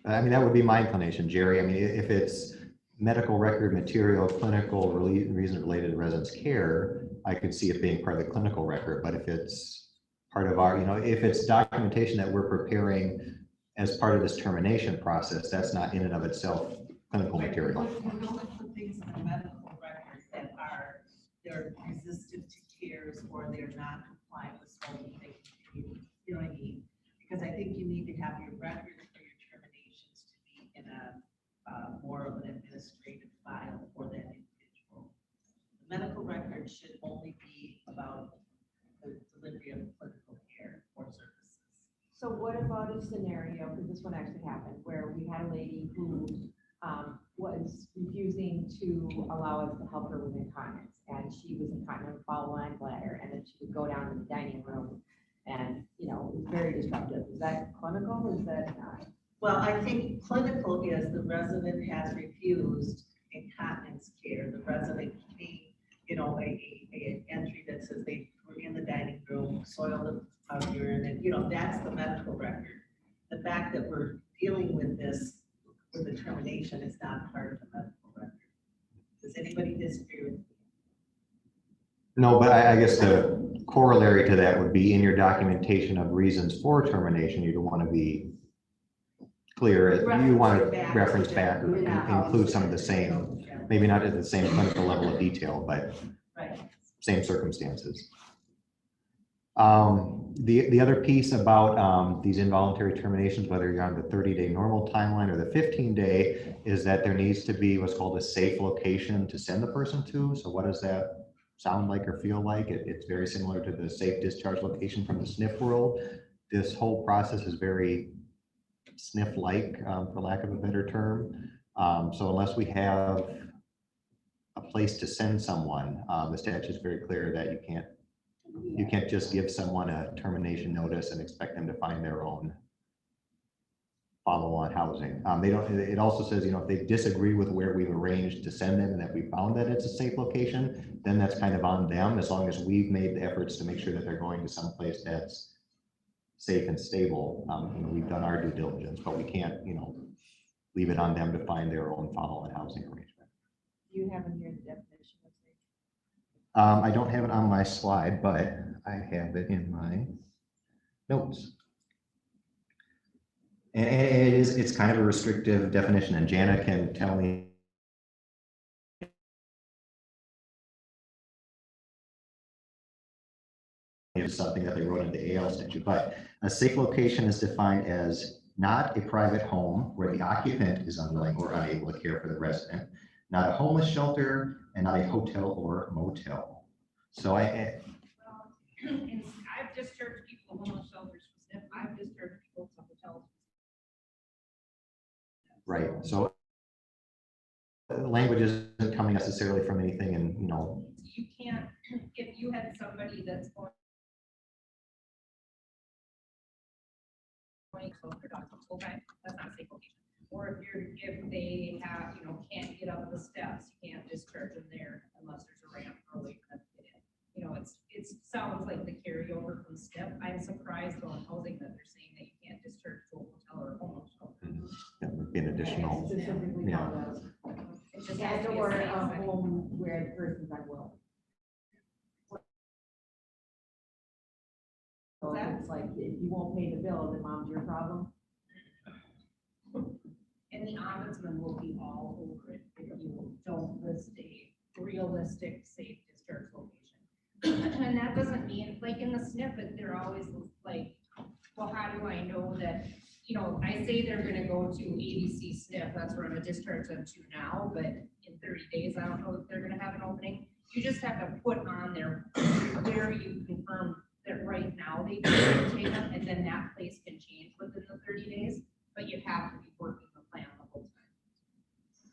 I mean, that would be my inclination, Jerry. I mean, if it's medical record material, clinical reason related to residents' care, I could see it being part of the clinical record. But if it's part of our, if it's documentation that we're preparing as part of this termination process, that's not in and of itself clinical material. Things in the medical records that they're resistant to cares or they're not compliant with something they continue, you know what I mean? Because I think you need to have your records for your terminations to be in a more of an administrative file for that individual. The medical record should only be about the delivery of clinical care or services. So what about a scenario, because this one actually happened, where we had a lady who was refusing to allow us to help her with incontinence, and she was incontinent with bowel line bladder, and then she would go down to the dining room, and it was very disruptive. Is that clinical or is that not? Well, I think clinical is the resident has refused incontinence care. The resident came, a entry that says they were in the dining room, soiled the urine, and that's the medical record. The fact that we're dealing with this with the termination is not part of the medical record. Does anybody disagree with me? No, but I guess the corollary to that would be in your documentation of reasons for termination, you'd want to be clear. You want to reference back or include some of the same, maybe not at the same clinical level of detail, but same circumstances. The other piece about these involuntary terminations, whether you're on the 30-day normal timeline or the 15-day, is that there needs to be what's called a safe location to send the person to. So what does that sound like or feel like? It's very similar to the safe discharge location from the SNF world. This whole process is very SNF-like, for lack of a better term. So unless we have a place to send someone, the statute is very clear that you can't just give someone a termination notice and expect them to find their own follow-on housing. They don't, it also says, if they disagree with where we've arranged to send them and that we found that it's a safe location, then that's kind of on them, as long as we've made the efforts to make sure that they're going to someplace that's safe and stable. We've done our due diligence, but we can't, leave it on them to find their own follow-on housing arrangement. Do you have in here the definition of safe? I don't have it on my slide, but I have it in my notes. And it's kind of a restrictive definition, and Jana can tell me it's something that they wrote in the AL statute, but a safe location is defined as not a private home where the occupant is unwilling or unable to care for the resident, not a homeless shelter, and not a hotel or motel. So And I've discharged people to homeless shelters from SNF. I've discharged people to hotels. right, so language isn't coming necessarily from anything, and You can't, if you had somebody that's going okay, that's not a safe location. Or if they have, can't get up the steps, you can't discharge them there unless there's a ramp early enough to get in. It sounds like the carryover from SNF. I'm surprised on housing that they're saying that you can't discharge to a hotel or a homeless shelter. that would be an additional, Specifically yeah. called out. It just Yeah, has to be a or safe a setting. home where the person's unwilling. So it's like, if you won't pay the bill, then mom's your problem. And the ombudsman will be all over it if you don't list a realistic, safe discharge location. And that doesn't mean, like in the snippet, they're always like, well, how do I know that, I say they're gonna go to ABC SNF, that's where I'm gonna discharge them to now, but in 30 days, I don't know if they're gonna have an opening. You just have to put on there where you confirm that right now they can take them, and then that place can change within the 30 days, but you have to be working the plan the whole time.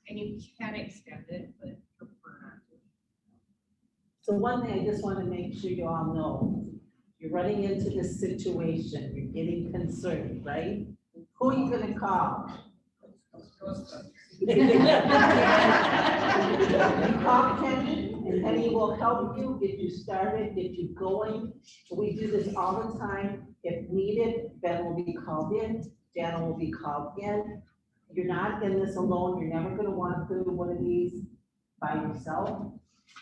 And you can extend it, but prefer not to. So one thing I just want to make sure you all know, you're running into this situation, you're getting concerned, right? Who are you gonna call? You call Penny, and Penny will help you, get you started, get you going. We do this all the time. If needed, Ben will be called in, Dana will be called in. You're not in this alone. You're never gonna want to do one of these by yourself.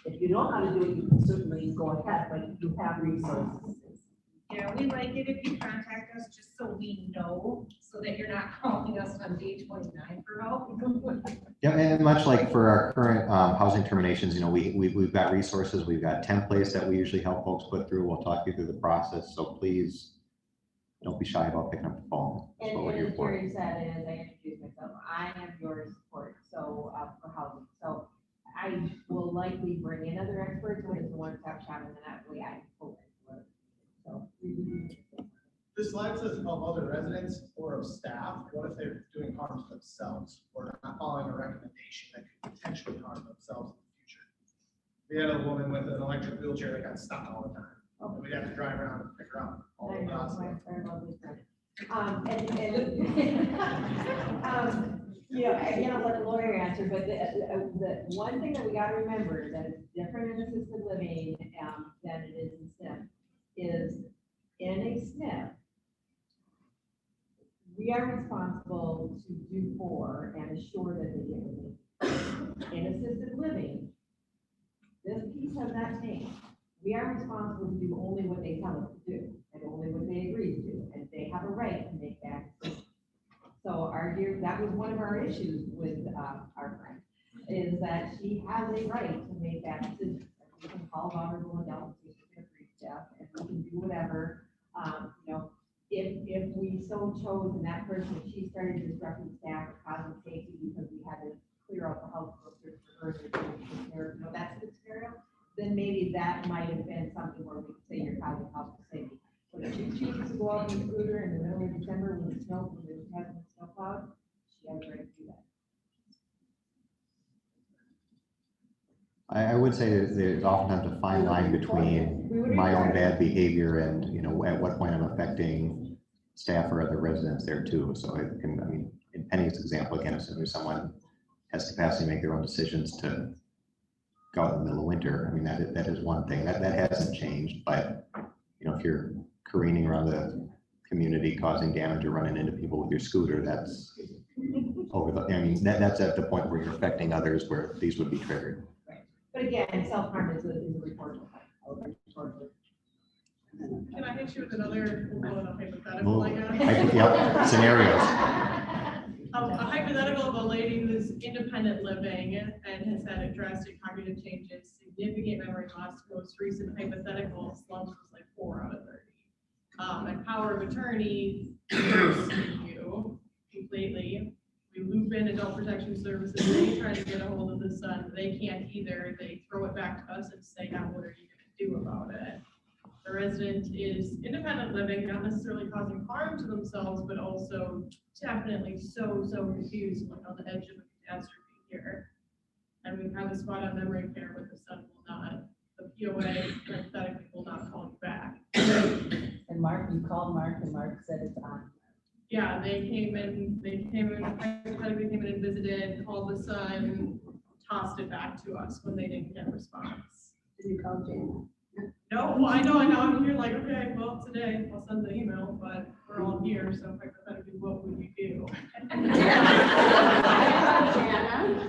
If you know how to do it, you can certainly go ahead, but you have resources. Yeah, we like it if you contact us, just so we know, so that you're not calling us on day 29 for help. Yeah, and much like for our current housing terminations, we've got resources, we've got templates that we usually help folks put through. We'll talk you through the process. So please don't be shy about picking up the phone. That's And what we're here as for. Jerry said, as I introduced myself, I am your support, so, for housing. So I will likely bring in other experts, but it's a one-stop shop, and then that way I pull it. So. This slide says of other residents or of staff. What if they're doing harm to themselves or not following a recommendation that could potentially harm themselves in the future? We had a woman with an electric wheelchair that got stuck all the time. And we'd have to drive around and pick her up all I the know, time. my lovely friend. Again, I'll let the lawyer answer, but the one thing that we gotta remember is that it's different in assisted living, than it is in SNF, is in a SNF, we are responsible to do for and assure that they get what they need. In assisted living, this piece has not changed. We are responsible to do only what they tell us to do, and only what they agree to do, and they have a right to make that decision. So that was one of our issues with, our friend, is that she has a right to make that decision. We can call Robert going down to the free staff, and we can do whatever, if we so chose, and that person, if she started disrupting staff or causing safety because we had to clear out the house filters for her, that's the scenario, then maybe that might have been something where we could say you're causing health and safety. But if she chooses to go out on the scooter in the middle of December when it's snow, when there's having a snow cloud, she has a right to do that. I would say that there's oftentimes a fine line between my own bad behavior and, at what point I'm affecting staff or other residents there too. So it can, I mean, in Penny's example, again, assuming someone has capacity to make their own decisions to go out in the middle of winter, I mean, that is one thing, that hasn't changed, but, you know, if you're careening around the community causing damage or running into people with your scooter, that's over the, I mean, that's at the point where you're affecting others where these would be triggered. But again, self-harm is a reportable. Can I hit you with another, we'll call it a hypothetical, I guess? Yep, scenarios. A hypothetical of a lady who's independent living and has had a drastic cognitive changes, significant memory loss. Most recent hypothetical slumps was like 4 out of 30. And power of attorney goes to you completely. We loop in adult protection services. They try to get a hold of the son. They can't either. They throw it back to us and say, now what are you going to do about it? The resident is independent living, not necessarily causing harm to themselves, but also definitely so confused, like on the edge of a catastrophe here. And we have a spot on memory care, but the son will not. The POA hypothetically will not call you back. And Mark, you called Mark and Mark said it's on. Yeah, they came in, hypothetically came in and visited, called the son, tossed it back to us when they didn't get a response. Did you call Jane? No, well, I know, I'm here like, okay, well, today I'll send the email, but we're all here, so hypothetically, what would you do?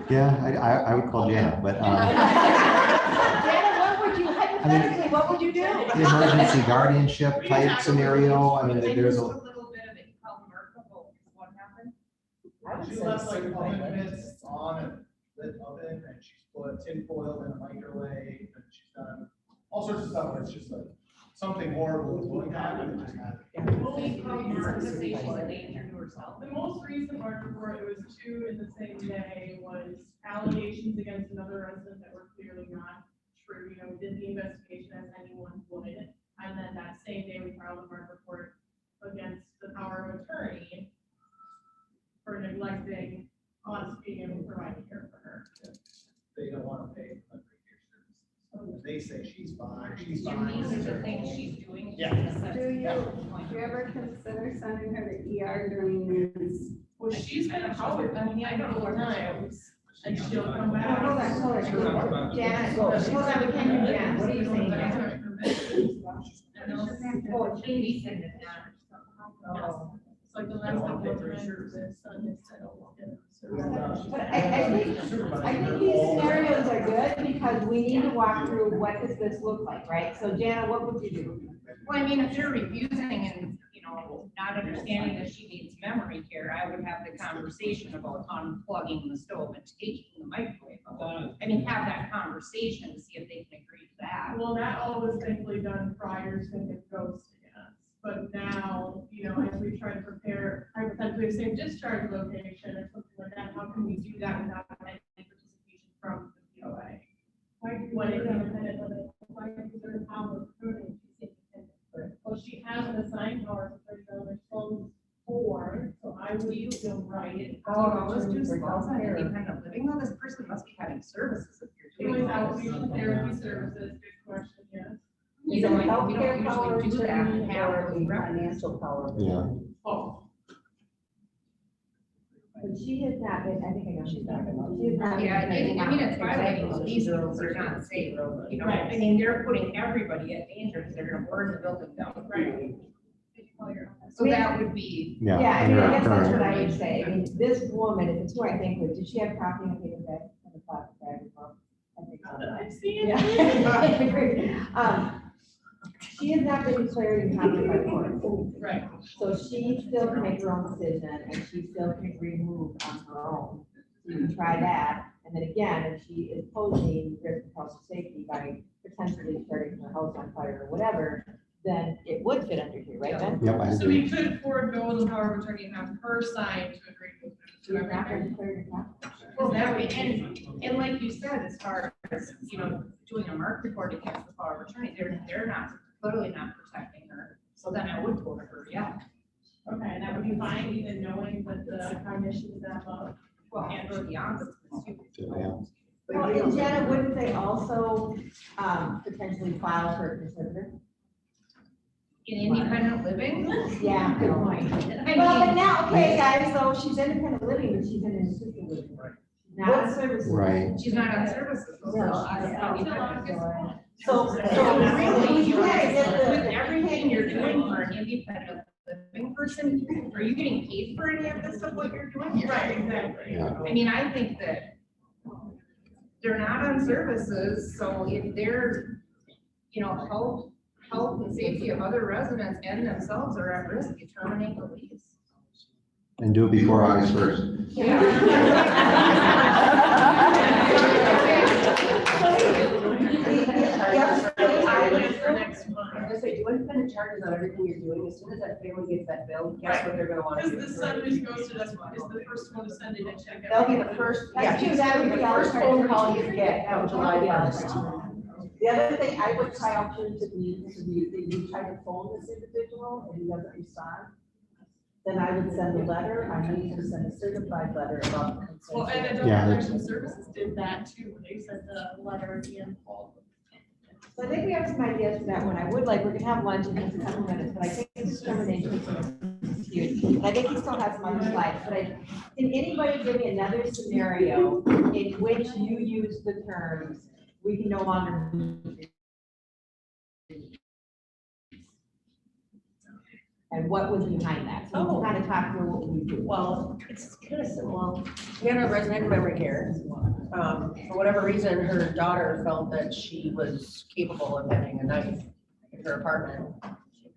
Yeah, I would call Janet, but Janet, what would you, hypothetically, what would you do? the emergency guardianship type scenario, I mean, there's a, little bit of it, call Merkel, what happened? She left like oven mitts on a lit oven, and she's put tinfoil in a microwave, and she's done all sorts of stuff where it's just like something horrible is going to happen, and just happen. The most recent Mark report, it was 2 in the same day, was allegations against another resident that were clearly not true. You know, we did the investigation as anyone would, and then that same day we filed a Mark report against the power of attorney for neglecting us being able to provide care for her. They don't want to pay for memory care services. They say she's fine, she's You fine. mean the things she's doing? Yeah. Do you ever consider sending her to ER during this? Well, she's been out with them, I don't know what times, and she'll come back. Hold on. Janet, hold on, we can't hear Janet, what are you saying, Janet? Oh, Katie said it. It's like the last couple of times, the son has said, oh, we'll get it. But I think these scenarios are good because we need to walk through what does this look like, right? So Jana, what would you do? Well, I mean, if you're refusing and, you know, not understanding that she needs memory care, I would have the conversation about unplugging the stove and taking the microwave out. I mean, have that conversation to see if they can agree to that. Well, that all was thankfully done prior to him ghosting us. But now, you know, as we try to prepare hypothetically the same discharge location or something like that, how can we do that without any participation from the POA? When it independent living, why is there a power of attorney? Well, she has an assigned power of attorney, phone 4, so I would feel right. Oh, let's do falls on independent living, though, this person must be having services if you're Doing doing that. outpatient therapy services, good question, yes. You don't, we don't Healthcare power usually do that attorney and have or those the records. financial power. yeah. Oh, But she has not been, I think I know she's not been. She has not been. Yeah, I mean, it's violating the lease rules, they're not safe, you know, I mean, they're putting everybody at danger, because they're gonna burn the building down. right. So that would be. Yeah, I mean, I guess that's what I would say. I mean, this woman, if it's who I think would, did she have coffee in a paper bag, in a plastic bag as well? I think so. I've seen Yeah. it. She has not been declared incompetent by the court. Right. So she still can make her own decision and she still can remove on her own. So you can try that. And then again, if she is posing risk of health and safety by potentially starting her house on fire or whatever, then it would fit under here, right, Ben? Yep, I So we agree. could forego the power of attorney and have her sign to agree with She's not been everything. declared incompetent. Well, that way, and like you said, as far as, you know, doing a mark report against the power of attorney, they're not, clearly not protecting her. So then I would vote her, yeah. Okay, and that would be fine, even knowing that the cognition is that low. Well, and or the ombudsman too. Yeah. Well, and Janet, wouldn't they also potentially file for a conservator? in independent living. Yeah, good point. I Well, but mean, now, okay, guys, so she's independent living, but she's in an assisted living. Not on services. Right. she's not on services. So really, you gotta get the- with everything you're doing for an independent living person, are you getting paid for any of this of what you're doing? Right, exactly. Yeah. I mean, I think that they're not on services, so if they're, health and safety of other residents and themselves are at risk, you terminate the lease. And do it before August 1st. I'm gonna say, do independent charges on everything you're doing, as soon as that family gets that bill, guess what they're gonna want to do? Because the son who goes to us is the first one to send in a check. They'll be the first, yeah, that'll be the first phone call you get on July 1st. The other thing I would try alternatively is you try to phone this individual and he doesn't respond. Then I would send a letter, I need to send a certified letter about the consent. Well, and adult Yeah. protection services did that too. They sent the letter in. So I think we have some ideas for that one. I would like, we're gonna have lunch in just a couple minutes, but I think this determination is huge. And I think he still has some other slides, but can anybody give me another scenario in which you use the terms, we can no longer. And what was behind that? So we kind of talk through what we do. Well, it's kind of simple. We had a resident in memory care. For whatever reason, her daughter felt that she was capable of having a knife in her apartment.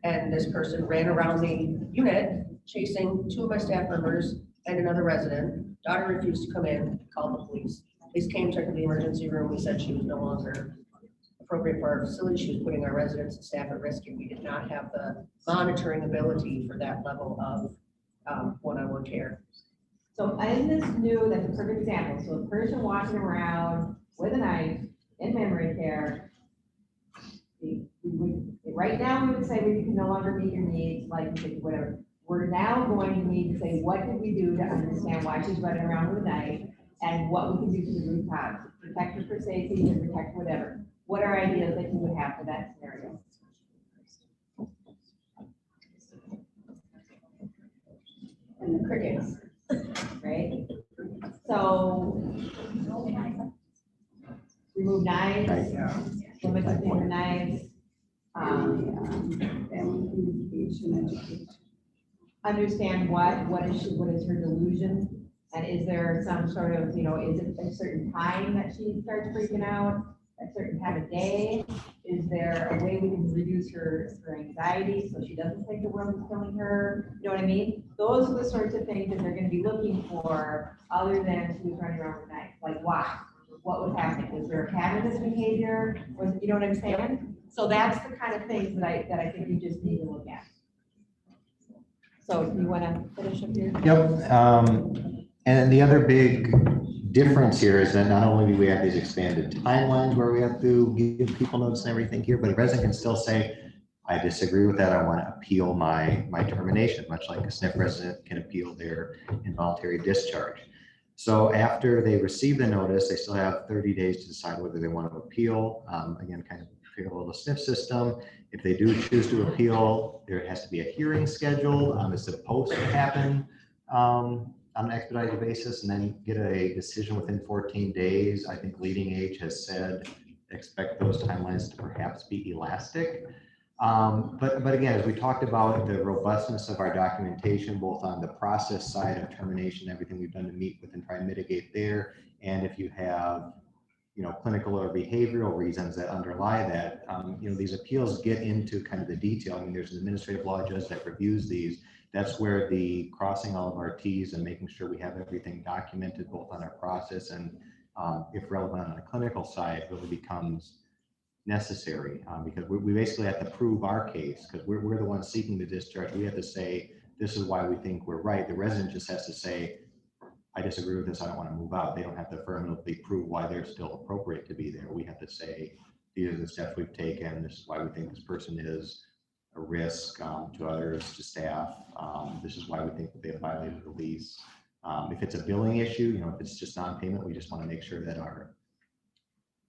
And this person ran around the unit chasing two of my staff members and another resident. Daughter refused to come in, called the police. Police came, checked the emergency room. We said she was no longer appropriate for our facility. She was putting our residents and staff at risk, and we did not have the monitoring ability for that level of one-on-one care. So in this new, that's a perfect example. So a person walking around with a knife in memory care. Right now, we would say we can no longer meet your needs, like whatever. We're now going to need to say, what did we do to understand why she's running around with a knife and what we can do to the root cause, protect her for safety and protect whatever. What are ideas that you would have for that scenario? And the crickets. Right? So remove knives, limit the finger knives. Understand what is her delusion? And is there some sort of, is it a certain time that she starts freaking out? A certain time of day? Is there a way we can reduce her anxiety so she doesn't think the world is killing her? You know what I mean? Those are the sorts of things that they're gonna be looking for, other than she was running around with a knife. Like why? What was happening? Was there a pattern of this behavior? You know what I'm saying? So that's the kind of things that I think you just need to look at. So you wanna finish up here? Yep. And the other big difference here is that not only do we have these expanded timelines where we have to give people notice and everything here, but a resident can still say, I disagree with that. I want to appeal my termination, much like a SNF resident can appeal their involuntary discharge. So after they receive the notice, they still have 30 days to decide whether they want to appeal. Again, kind of parallel to SNF system. If they do choose to appeal, there has to be a hearing scheduled. It's supposed to happen on an expedited basis and then get a decision within 14 days. I think Leading Age has said, expect those timelines to perhaps be elastic. But again, as we talked about the robustness of our documentation, both on the process side of termination, everything we've done to meet with and try and mitigate there. And if you have, clinical or behavioral reasons that underlie that, these appeals get into kind of the detail. I mean, there's an administrative law judge that reviews these. That's where the crossing all of our T's and making sure we have everything documented both on our process and if relevant on the clinical side really becomes necessary because we basically have to prove our case because we're the ones seeking the discharge. We have to say, this is why we think we're right. The resident just has to say, I disagree with this, I don't want to move out. They don't have to affirmatively prove why they're still appropriate to be there. We have to say, these are the steps we've taken. This is why we think this person is a risk to others, to staff. This is why we think that they have violated the lease. If it's a billing issue, if it's just non-payment, we just want to make sure that our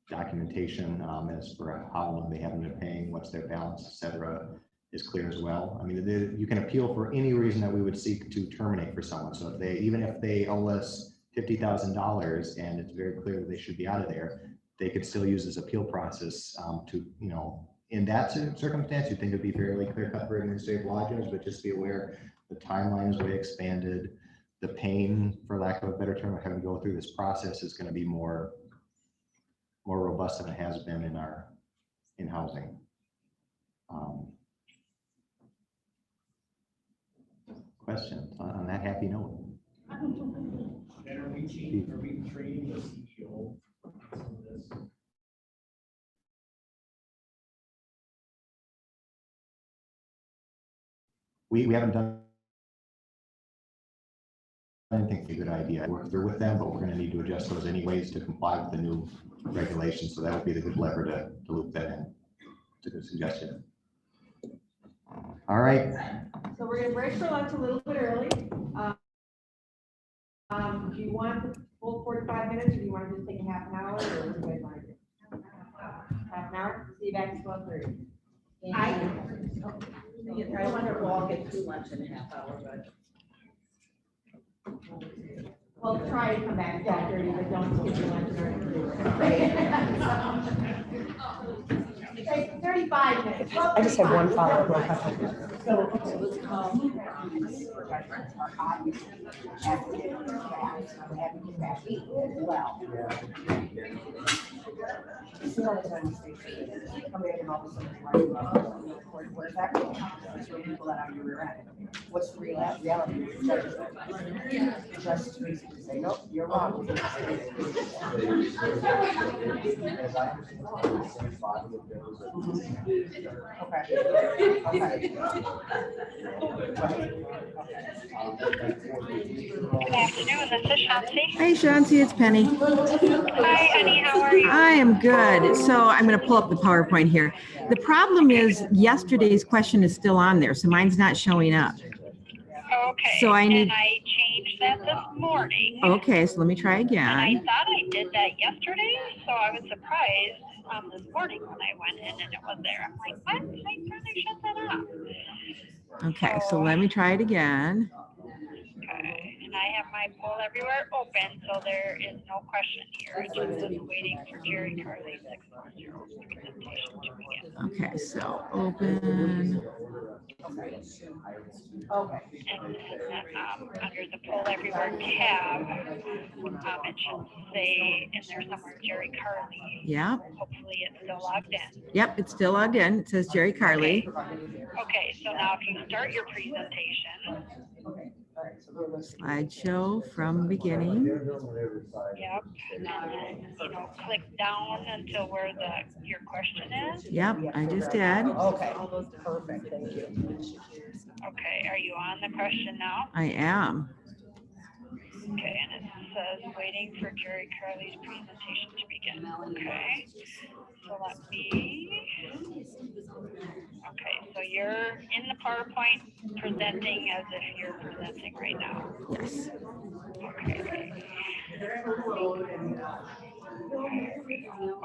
documentation as for how long they haven't been paying, what's their balance, et cetera, is clear as well. I mean, you can appeal for any reason that we would seek to terminate for someone. So if they, even if they owe us $50,000 and it's very clear that they should be out of there, they could still use this appeal process to, you know, in that circumstance, you think it'd be fairly clear cut for administrative law judge, but just be aware the timeline is way expanded. The pain, for lack of a better term, of having to go through this process is going to be more robust than it has been in housing. Questions on that happy note? And are we training the CEO on some of this? We haven't done anything. A good idea. Work through with them, but we're going to need to adjust those anyways to comply with the new regulations. So that would be the good lever to loop that in. It's a good suggestion. All right. So we're gonna break for lunch a little bit early. Do you want the full 45 minutes, or do you want to just take a half an hour, or what do you guys want to do? Half an hour? See you back at 12:30. I wonder if we'll all get through lunch in a half hour, but. Well, try to come back at 12:30, but don't skip your lunch during 35 minutes. I just have one follow-up. What's the reality? Just say, nope, you're wrong. Good afternoon, this is Shanti. Hey, Shanti, it's Penny. Hi, honey, how are you? I am good. So I'm going to pull up the PowerPoint here. The problem is yesterday's question is still on there, so mine's not showing up. Okay. So I need. And I changed that this morning. Okay, so let me try And I again. thought I did that yesterday, so I was surprised this morning when I went in and it was there. I'm like, what? I thought I shut that off. Okay, so let me try it again. Okay, and I have my poll everywhere open, so there is no question here. It's just waiting for Jerry Carly's 610 presentation to begin. Okay, so open. Okay. And then under the poll everywhere tab, it should say in there somewhere Jerry Carly. Yeah. Hopefully it's still logged in. Yep, it's still logged in. It says Jerry Carly. Okay, so now if you start your presentation. Slideshow from beginning. Yep, and then, click down until where your question is. Yep, I just did. Okay, perfect, thank you. Okay, are you on the question now? I am. Okay, and it says waiting for Jerry Carly's presentation to begin. Okay, so let me. Okay, so you're in the PowerPoint presenting as if you're presenting right now. Yes. Okay.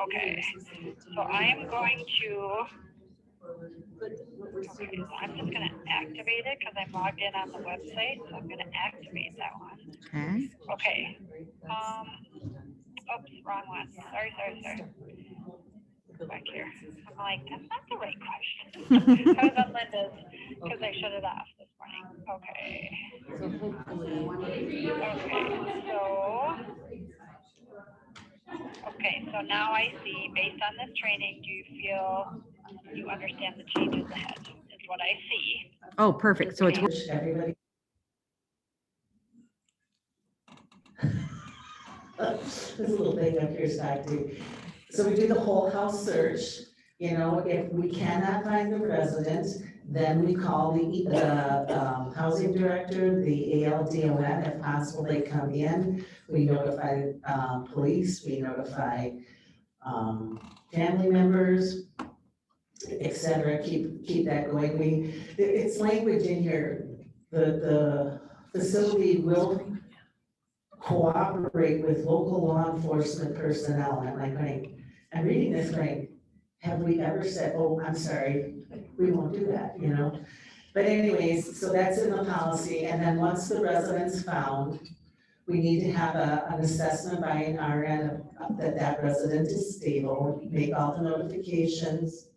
Okay, so I am going to. Okay, so I'm just going to activate it because I'm logged in on the website, so I'm going to activate that one. Okay. Okay. Oops, wrong one. Sorry. Go back here. I'm like, that's not the right question. I was on Linda's because I shut it off this morning. Okay. Okay, so now I see, based on this training, do you feel you understand the changes ahead? Is what I see. Oh, perfect. So it's. Everybody. This little thing up here side too. So we do the whole house search. If we cannot find the resident, then we call the housing director, the ALDON, if possible, they come in. We notify police, we notify family members, etc. Keep that going. It's language in here. The facility will cooperate with local law enforcement personnel. And I'm like, I'm reading this going, have we ever said, oh, I'm sorry, we won't do that, you know? But anyways, so that's in the policy, and then once the resident's found, we need to have an assessment by an RN that that resident is stable, make all the notifications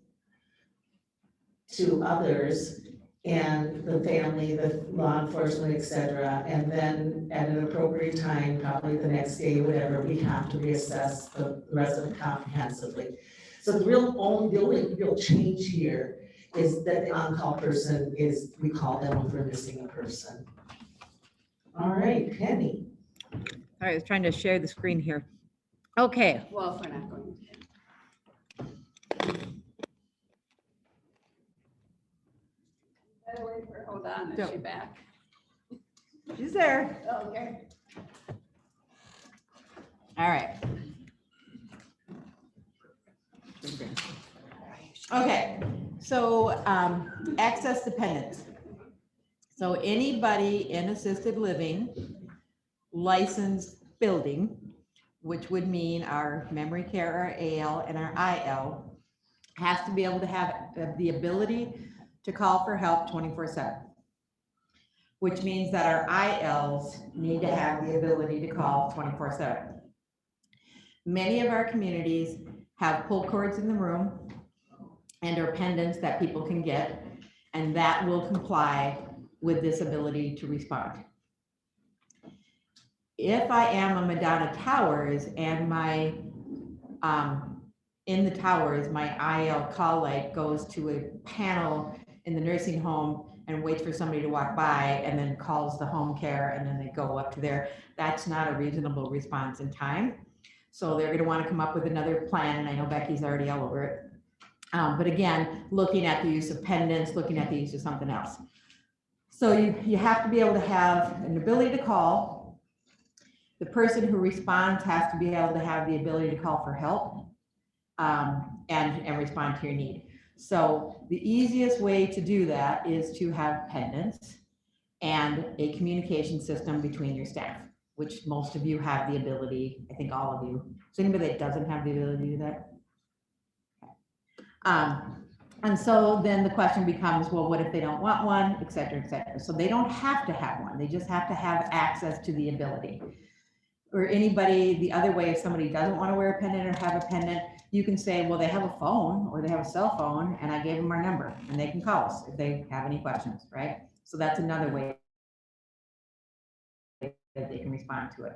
to others and the family, the law enforcement, et cetera. And then at an appropriate time, probably the next day, whatever, we have to reassess the resident comprehensively. So the only real change here is that the on-call person is, we call them if we're missing a person. All right, Penny. All right, I was trying to share the screen here. Okay. Well, if we're not going to. Better wait for, hold on, is she back? She's there. Okay. All right. Okay, so access dependence. So anybody in assisted living licensed building, which would mean our memory care, our AL, and our IL, has to be able to have the ability to call for help 24/7, which means that our ILs need to have the ability to call 24/7. Many of our communities have pull cords in the room and or pendants that people can get, and that will comply with this ability to respond. If I am a Madonna Towers and my, in the towers, my IL call light goes to a panel in the nursing home and waits for somebody to walk by and then calls the home care and then they go up to there, that's not a reasonable response in time. So they're gonna wanna come up with another plan, and I know Becky's already all over it. But again, looking at the use of pendants, looking at the use of something else. So you have to be able to have an ability to call. The person who responds has to be able to have the ability to call for help and respond to your need. So the easiest way to do that is to have pendants and a communication system between your staff, which most of you have the ability, I think all of you. Is anybody that doesn't have the ability to do that? And so then the question becomes, well, what if they don't want one, et cetera, et cetera. So they don't have to have one. They just have to have access to the ability. Or anybody, the other way, if somebody doesn't want to wear a pendant or have a pendant, you can say, well, they have a phone or they have a cell phone and I gave them our number and they can call us if they have any questions, right? So that's another way that they can respond to it.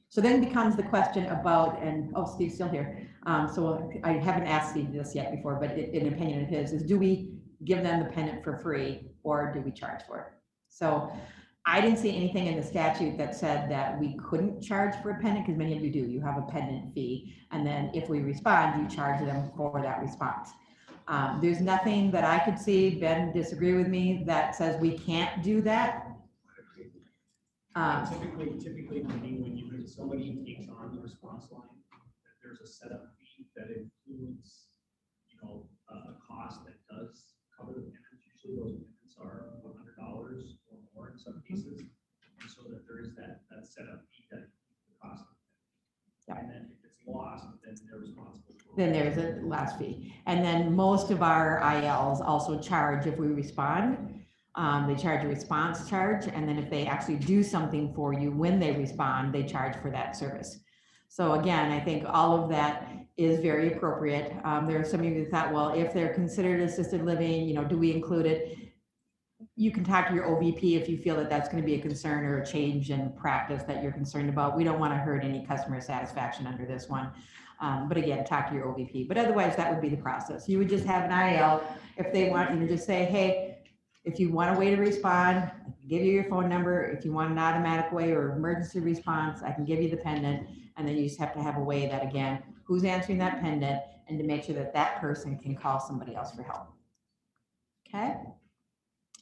So then becomes the question about, and oh, Steve's still here. So I haven't asked Steve this yet before, but an opinion of his is, do we give them the pendant for free or do we charge for it? So I didn't see anything in the statute that said that we couldn't charge for a pendant, because many of you do. You have a pendant fee. And then if we respond, you charge them for that response. There's nothing that I could see, Ben, disagree with me, that says we can't do that. Typically, when somebody takes on the response line, there's a setup fee that includes, a cost that does cover the payments. Usually those payments are $100 or more in some cases, and so that there is that setup fee that the cost. Yeah. And then if it's lost, then they're responsible. Then there's a last fee, and then most of our ILs also charge if we respond. They charge a response charge, and then if they actually do something for you when they respond, they charge for that service. So again, I think all of that is very appropriate. There are some of you that thought, well, if they're considered assisted living, do we include it? You can talk to your OVP if you feel that that's going to be a concern or a change in practice that you're concerned about. We don't want to hurt any customer satisfaction under this one. But again, talk to your OVP. But otherwise, that would be the process. You would just have an IL. If they want you to just say, hey, if you want a way to respond, I can give you your phone number. If you want an automatic way or emergency response, I can give you the pendant. And then you just have to have a way that, again, who's answering that pendant, and to make sure that that person can call somebody else for help. Okay?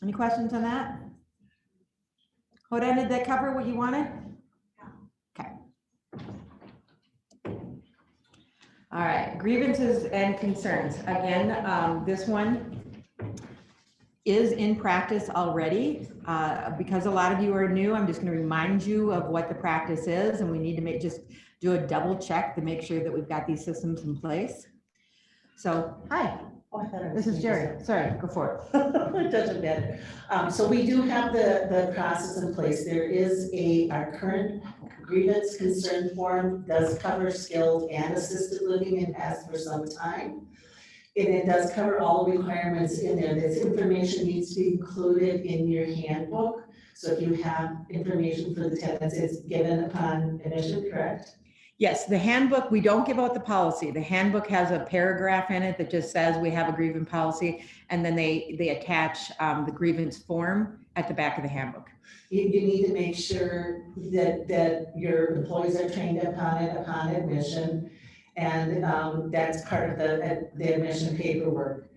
Any questions on that? Hoda, did that cover what you wanted? Okay. All right, grievances and concerns. Again, this one is in practice already. Because a lot of you are new, I'm just going to remind you of what the practice is, and we need to just do a double check to make sure that we've got these systems in place. So, hi, Oh, I thought it this was is me. Jerry. Sorry, go for it. It doesn't matter. So we do have the process in place. There is our current grievance concern form does cover skilled and assisted living and has for some time. And it does cover all the requirements in there. This information needs to be included in your handbook. So if you have information for the tenants, it's given upon admission, correct? Yes, the handbook, we don't give out the policy. The handbook has a paragraph in it that just says we have a grievance policy, and then they attach the grievance form at the back of the handbook. You need to make sure that your employees are trained upon it upon admission. And that's part of the admission paperwork.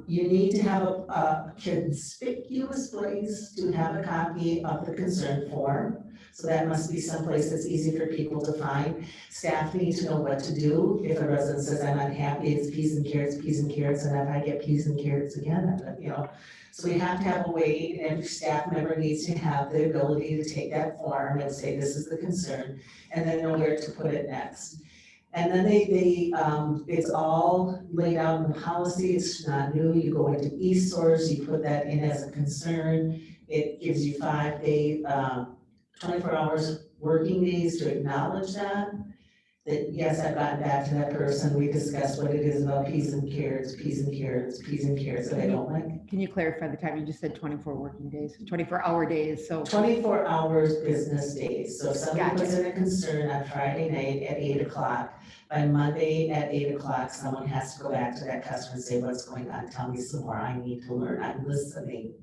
You need to have a conspicuous place to have a copy of the concern form. So that must be someplace that's easy for people to find. Staff need to know what to do. If a resident says, I'm unhappy, it's peas and carrots, and if I get peas and carrots again, So we have to have a way, and every staff member needs to have the ability to take that form and say, this is the concern, and then know where to put it next. And then it's all laid out in the policy. It's not new. You go into eSource, you put that in as a concern. It gives you 5 day, 24 hours working days to acknowledge that yes, I've gotten back to that person. We discussed what it is about peas and carrots, that I don't like. Can you clarify the time? You just said 24 working days, 24-hour days, so. 24 hours business days. So if somebody Gotcha. puts in a concern on Friday night at 8 o'clock, by Monday at 8 o'clock, someone has to go back to that customer and say, what's going on? Tell me some more. I need to learn. I'm listening.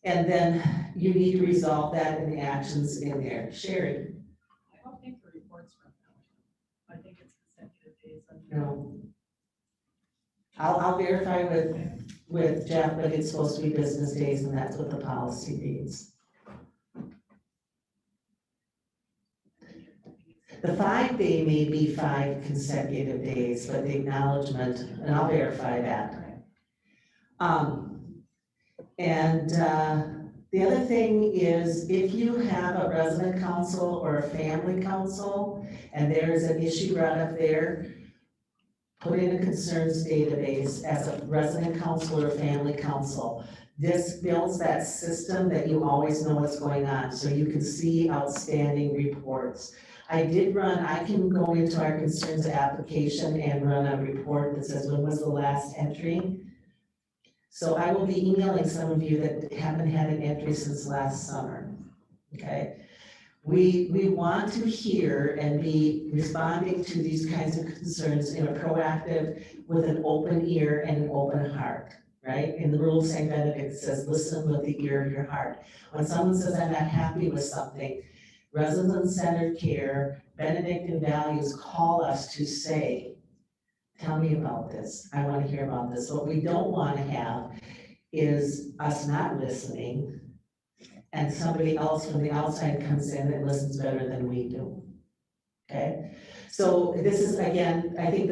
And then you need to resolve that in the actions in there. Sherry? I don't think the report's from now. I think it's consecutive days. No. I'll verify with Jeff, but it's supposed to be business days, and that's what the policy reads. The 5 day may be 5 consecutive days, but the acknowledgement, and I'll verify that. The other thing is, if you have a resident council or a family council, and there is an issue brought up there, put in a concerns database as a resident council or family council. This builds that system that you always know what's going on, so you can see outstanding reports. I can go into our concerns application and run a report that says when was the last entry. So I will be emailing some of you that haven't had an entry since last summer, okay? We want to hear and be responding to these kinds of concerns in a proactive, with an open ear and an open heart, right? In the rule of St. Benedict, it says, listen with the ear of your heart. When someone says, I'm not happy with something, resident-centered care, Benedictine values call us to say, tell me about this. I want to hear about this. What we don't want to have is us not listening and somebody else from the outside comes in and listens better than we do. Okay? So this is, again, I think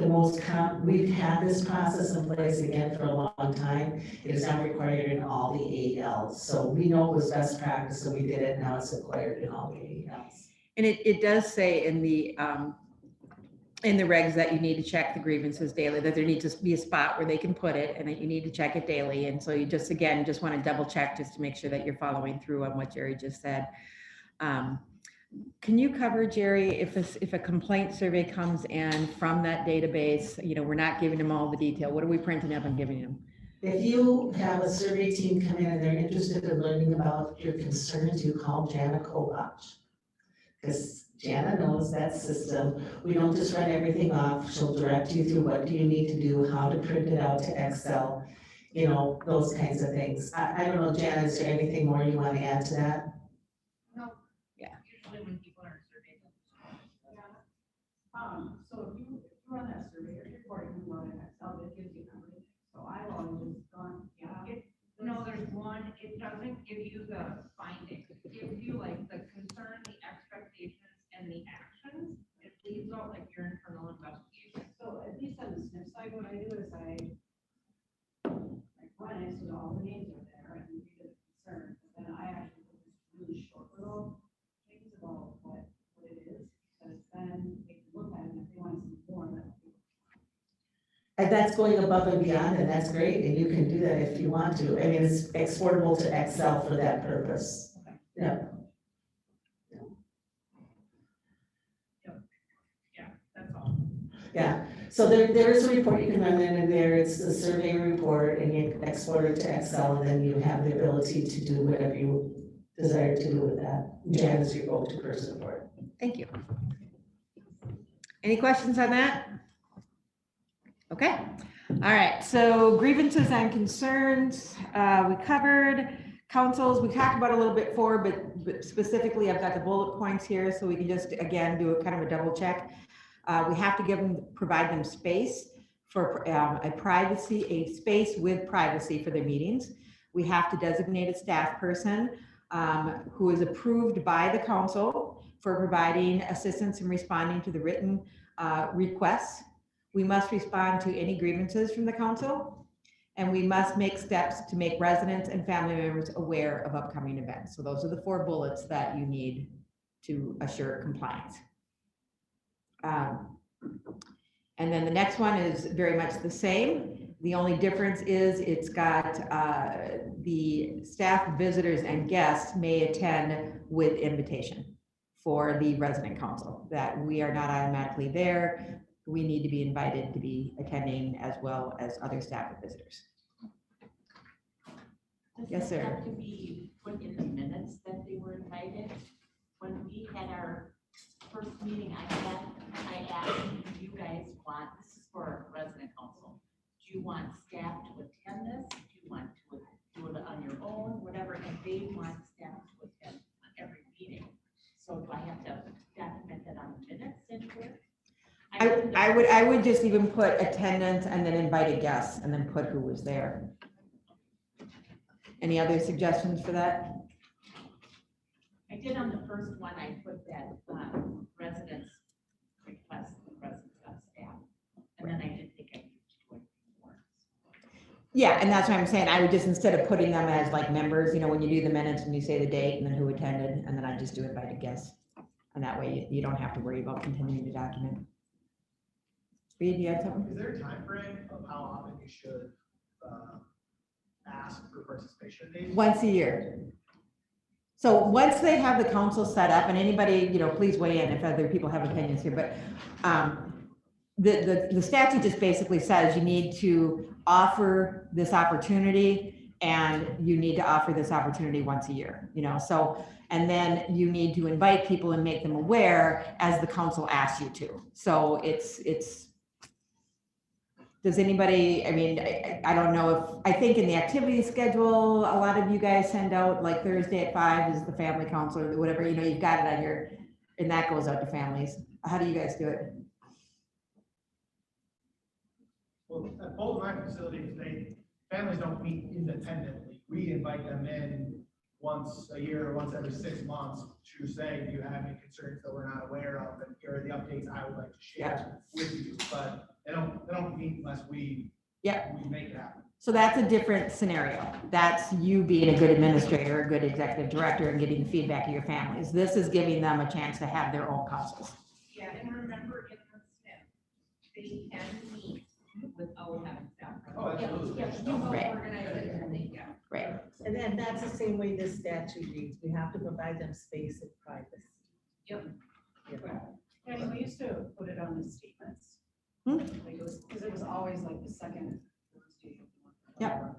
we've had this process in place again for a long time. It is now required in all the ALs. So we know it was best practice, so we did it. Now it's required in all the ALs. And it does say in the regs that you need to check the grievances daily, that there needs to be a spot where they can put it and that you need to check it daily. And so you just want to double check just to make sure that you're following through on what Jerry just said. Can you cover, Jerry, if a complaint survey comes in from that database, we're not giving them all the detail, what are we printing up and giving them? If you have a survey team come in and they're interested in learning about your concerns, you call Jana Kovach. Because Jana knows that system. We don't just run everything off. She'll direct you through what do you need to do, how to print it out to Excel, those kinds of things. I don't know, Jana, is there anything more you want to add to that? No. Yeah. Usually when people are surveyed. So if you run that survey or report, you run it in Excel, it gives you everything. So I've always gone, There's one, it doesn't give you the findings, it gives you like the concern, the expectations, and the actions. It leaves out like your internal investigation. so at least on the SNF side, what I do is I run it so that all the names are there and read the concern. But then I actually put this really short little things about what it is, because then they can look at it and if they want to see more, then And that's going above and beyond, and that's great, and you can do that if you want to. I mean, it's exportable to Excel for that purpose. Yeah. Yeah, that's all. Yeah, so there is a report you can run in there, it's the survey report, and you export it to Excel, and then you have the ability to do whatever you desire to do with that. Jan is your go-to person for it. Thank you. Any questions on that? Okay, all right, so grievances and concerns, we covered. Councils, we talked about a little bit before, but specifically I've got the bullet points here, so we can just, again, do a kind of a double check. We have to provide them space for a space with privacy for their meetings. We have to designate a staff person who is approved by the council for providing assistance in responding to the written requests. We must respond to any grievances from the council, and we must make steps to make residents and family members aware of upcoming events. So those are the 4 bullets that you need to assure compliance. And then the next one is very much the same. The only difference is it's got the staff, visitors, and guests may attend with invitation for the resident council, that we are not automatically there. We need to be invited to be attending as well as other staff and visitors. Yes, Does it sir. have to be put in the minutes that they were invited? When we had our first meeting I asked, do you guys want, this is for resident council, do you want staff to attend this? Do you want to do it on your own, whatever, and they want staff to attend every meeting. So do I have to document that on the minutes in here? I would just even put attendance and then invite a guest and then put who was there. Any other suggestions for that? I did on the first one, I put that residents request the presence of staff, and then I didn't think I needed to do anything more. Yeah, and that's what I'm saying. I would just, instead of putting them as like members, when you do the minutes and you say the date and then who attended, and then I just do invite a guest. And that way you don't have to worry about continuing to document. Reed, you had something? Is there a time frame of how often you should ask for participation dates? Once a year. So once they have the council set up, and anybody, please weigh in if other people have opinions here, but the statute just basically says you need to offer this opportunity, and you need to offer this opportunity once a year, so, and then you need to invite people and make them aware as the council asks you to. So it's, does anybody, I don't know I think in the activity schedule, a lot of you guys send out like Thursday at 5 is the family council or whatever, you've got it on your, and that goes out to families. How do you guys do it? Well, at both my facilities, families don't meet independently. We invite them in once a year, or once every 6 months to say, do you have any concerns that we're not aware of, and here are the updates I would like to share with you. But they don't meet unless we make it happen. So that's a different scenario. That's you being a good administrator, a good executive director, and getting feedback of your families. This is giving them a chance to have their own councils. Yeah, and remember in the SNP, they can meet without having staff. Oh, absolutely. Yes, you know, organize it and they, yeah. Right. And then that's the same way this statute reads. We have to provide them space and privacy. Yep. And we used to put it on the statements. Like it was, because it was always like the second Thursday of the month.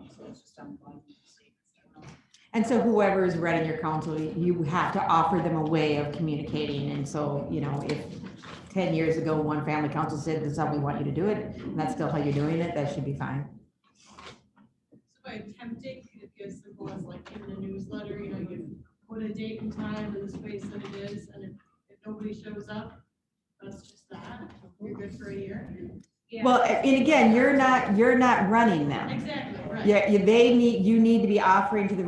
Yep. So it's just on one statement. And so whoever is running your council, you have to offer them a way of communicating. And so, if 10 years ago, one family council said, this is how we want you to do it, and that's still how you're doing it, that should be fine. So by tempting, it gives simple as like in the newsletter, you put a date and time and the space that it is, and if nobody shows up, that's just that. You're good for a year. Yeah. Well, and again, you're not running them. Exactly, right. Yeah, you need to be offering to the,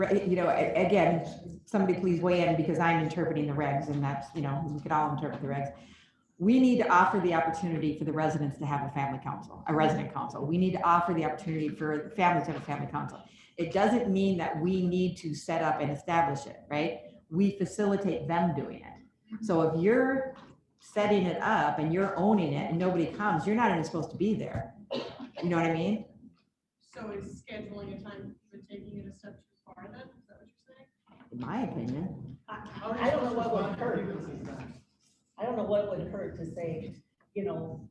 again, somebody please weigh in because I'm interpreting the regs, and that's, we could all interpret the regs. We need to offer the opportunity for the residents to have a family council, a resident council. We need to offer the opportunity for families to have a family council. It doesn't mean that we need to set up and establish it, right? We facilitate them doing it. So if you're setting it up and you're owning it and nobody comes, you're not even supposed to be there. You know what I mean? So is scheduling a time, but taking it a step too far then? Is that what you're saying? In my opinion. I don't know what would hurt. I don't know what would hurt to say, you know,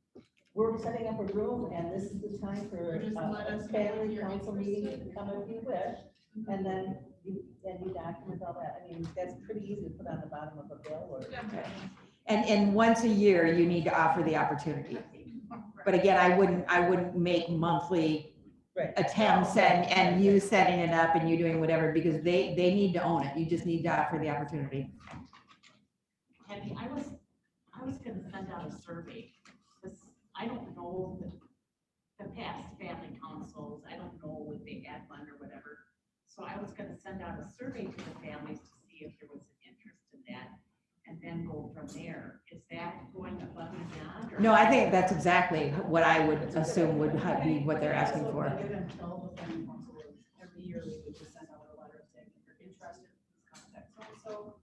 we're setting up a room and this is the time for Just let a us know family if you're council meeting to interested. come if you wish. And then you document all that. I mean, that's pretty easy to put on the bottom of a bill or. And once a year, you need to offer the opportunity. But again, I wouldn't make monthly Right. attempts and you setting it up and you doing whatever, because they need to own it. You just need to offer the opportunity. Kathy, I was gonna send out a survey, because I don't know the past family councils, I don't know what they had one or whatever. So I was gonna send out a survey to the families to see if there was an interest in that, and then go from there. Is that going above and beyond? or- No, I think that's exactly what I would assume would be what they're asking for. Give them tell the family council every year we would just send out a letter saying if you're interested, please contact so-and-so,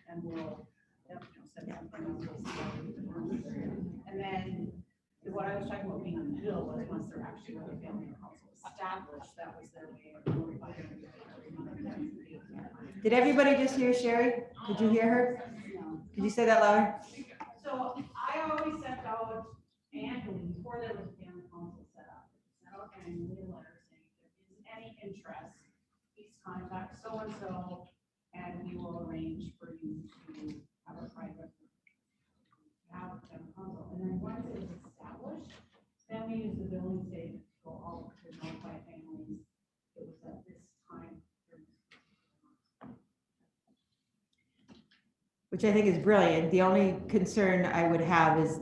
and we'll, yep, you know, send something out, we'll see how we can work with it. And then, what I was talking about being on the hill was once they're actually with the family council established, that was their way of notifying everybody. Did everybody just hear Sherry? Did you hear her? Could you say that louder? So I always sent out annually, before there was a family council set up, sent out annually a letter saying if there is any interest, please contact so-and-so, and we will arrange for you to have a private, have a family council. And then once it was established, then we use the billing statement to go out to notify families. It was at this time. Which I think is brilliant. The only concern I would have is,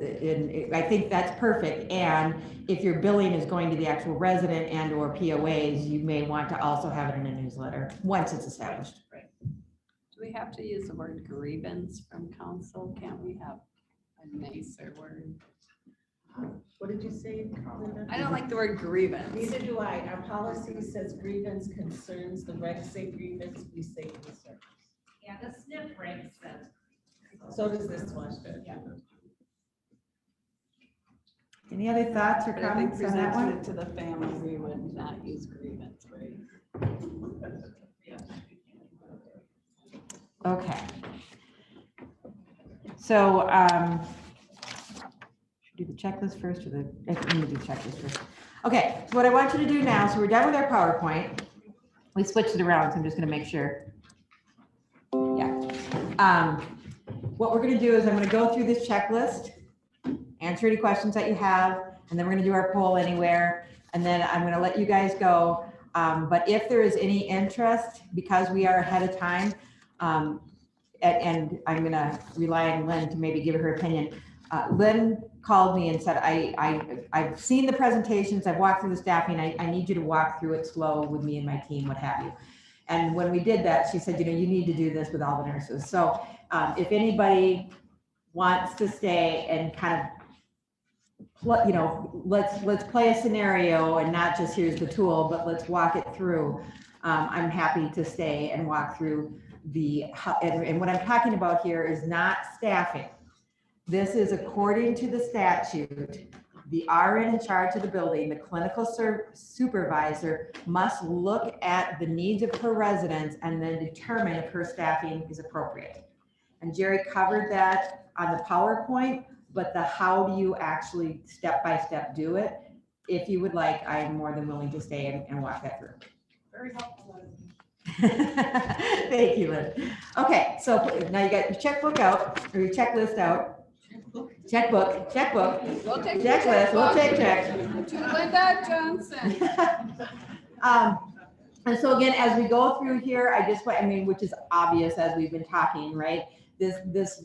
I think that's perfect. And if your billing is going to the actual resident and or POAs, you may want to also have it in a newsletter once it's established. Do we have to use the word grievance from council? Can't we have a nicer word? What did you say, Linda? I don't like the word grievance. Neither do I. Our policy says grievance concerns, the regs say grievance, we say concerns. Yeah, the SNF reg says. So does this one. Yeah. Any other thoughts or But if they comments on that presented one? it to the family, we would not use grievance, right? Okay. So, should we do the checklist first or let me do the checklist first. Okay, so what I want you to do now, so we're done with our PowerPoint. We switched it around, so I'm just gonna make sure. Yeah. What we're gonna do is I'm gonna go through this checklist, answer any questions that you have, and then we're gonna do our poll anywhere, and then I'm gonna let you guys go. But if there is any interest, because we are ahead of time, and I'm gonna rely on Lynn to maybe give her opinion. Lynn called me and said, I've seen the presentations, I've walked through the staffing, I need you to walk through it slow with me and my team, what have you. And when we did that, she said, you need to do this with all the nurses. So if anybody wants to stay and kind of, let's play a scenario and not just here's the tool, but let's walk it through. I'm happy to stay and walk through and what I'm talking about here is not staffing. This is according to the statute, the RN in charge of the building, the clinical supervisor must look at the needs of her residents and then determine if her staffing is appropriate. And Jerry covered that on the PowerPoint, but the how do you actually step-by-step do it? If you would like, I am more than willing to stay and walk that through. Very helpful. Thank you, Lynn. Okay, so now you got your checkbook out, or your checklist out. Checkbook, We'll take the checklist, we'll take check. To Linda Johnson. And so again, as we go through here, which is obvious as we've been talking, right? This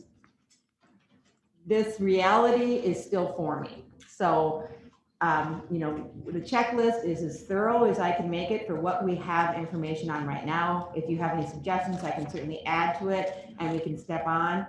reality is still forming. So, the checklist is as thorough as I can make it for what we have information on right now. If you have any suggestions, I can certainly add to it and we can step on.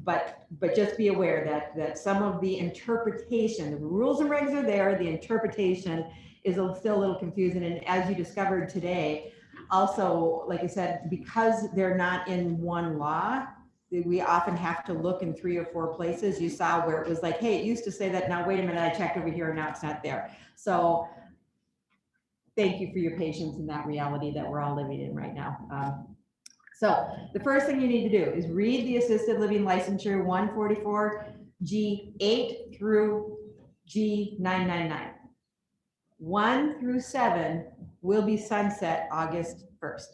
But just be aware that some of the interpretation, the rules and regs are there, the interpretation is still a little confusing. And as you discovered today, also, like I said, because they're not in one law, we often have to look in 3 or 4 places. You saw where it was like, hey, it used to say that, now wait a minute, I checked over here and now it's not there. So thank you for your patience in that reality that we're all living in right now. So the first thing you need to do is read the assisted living licensure 144G8 through G999. 1 through 7 will be sunset August 1st,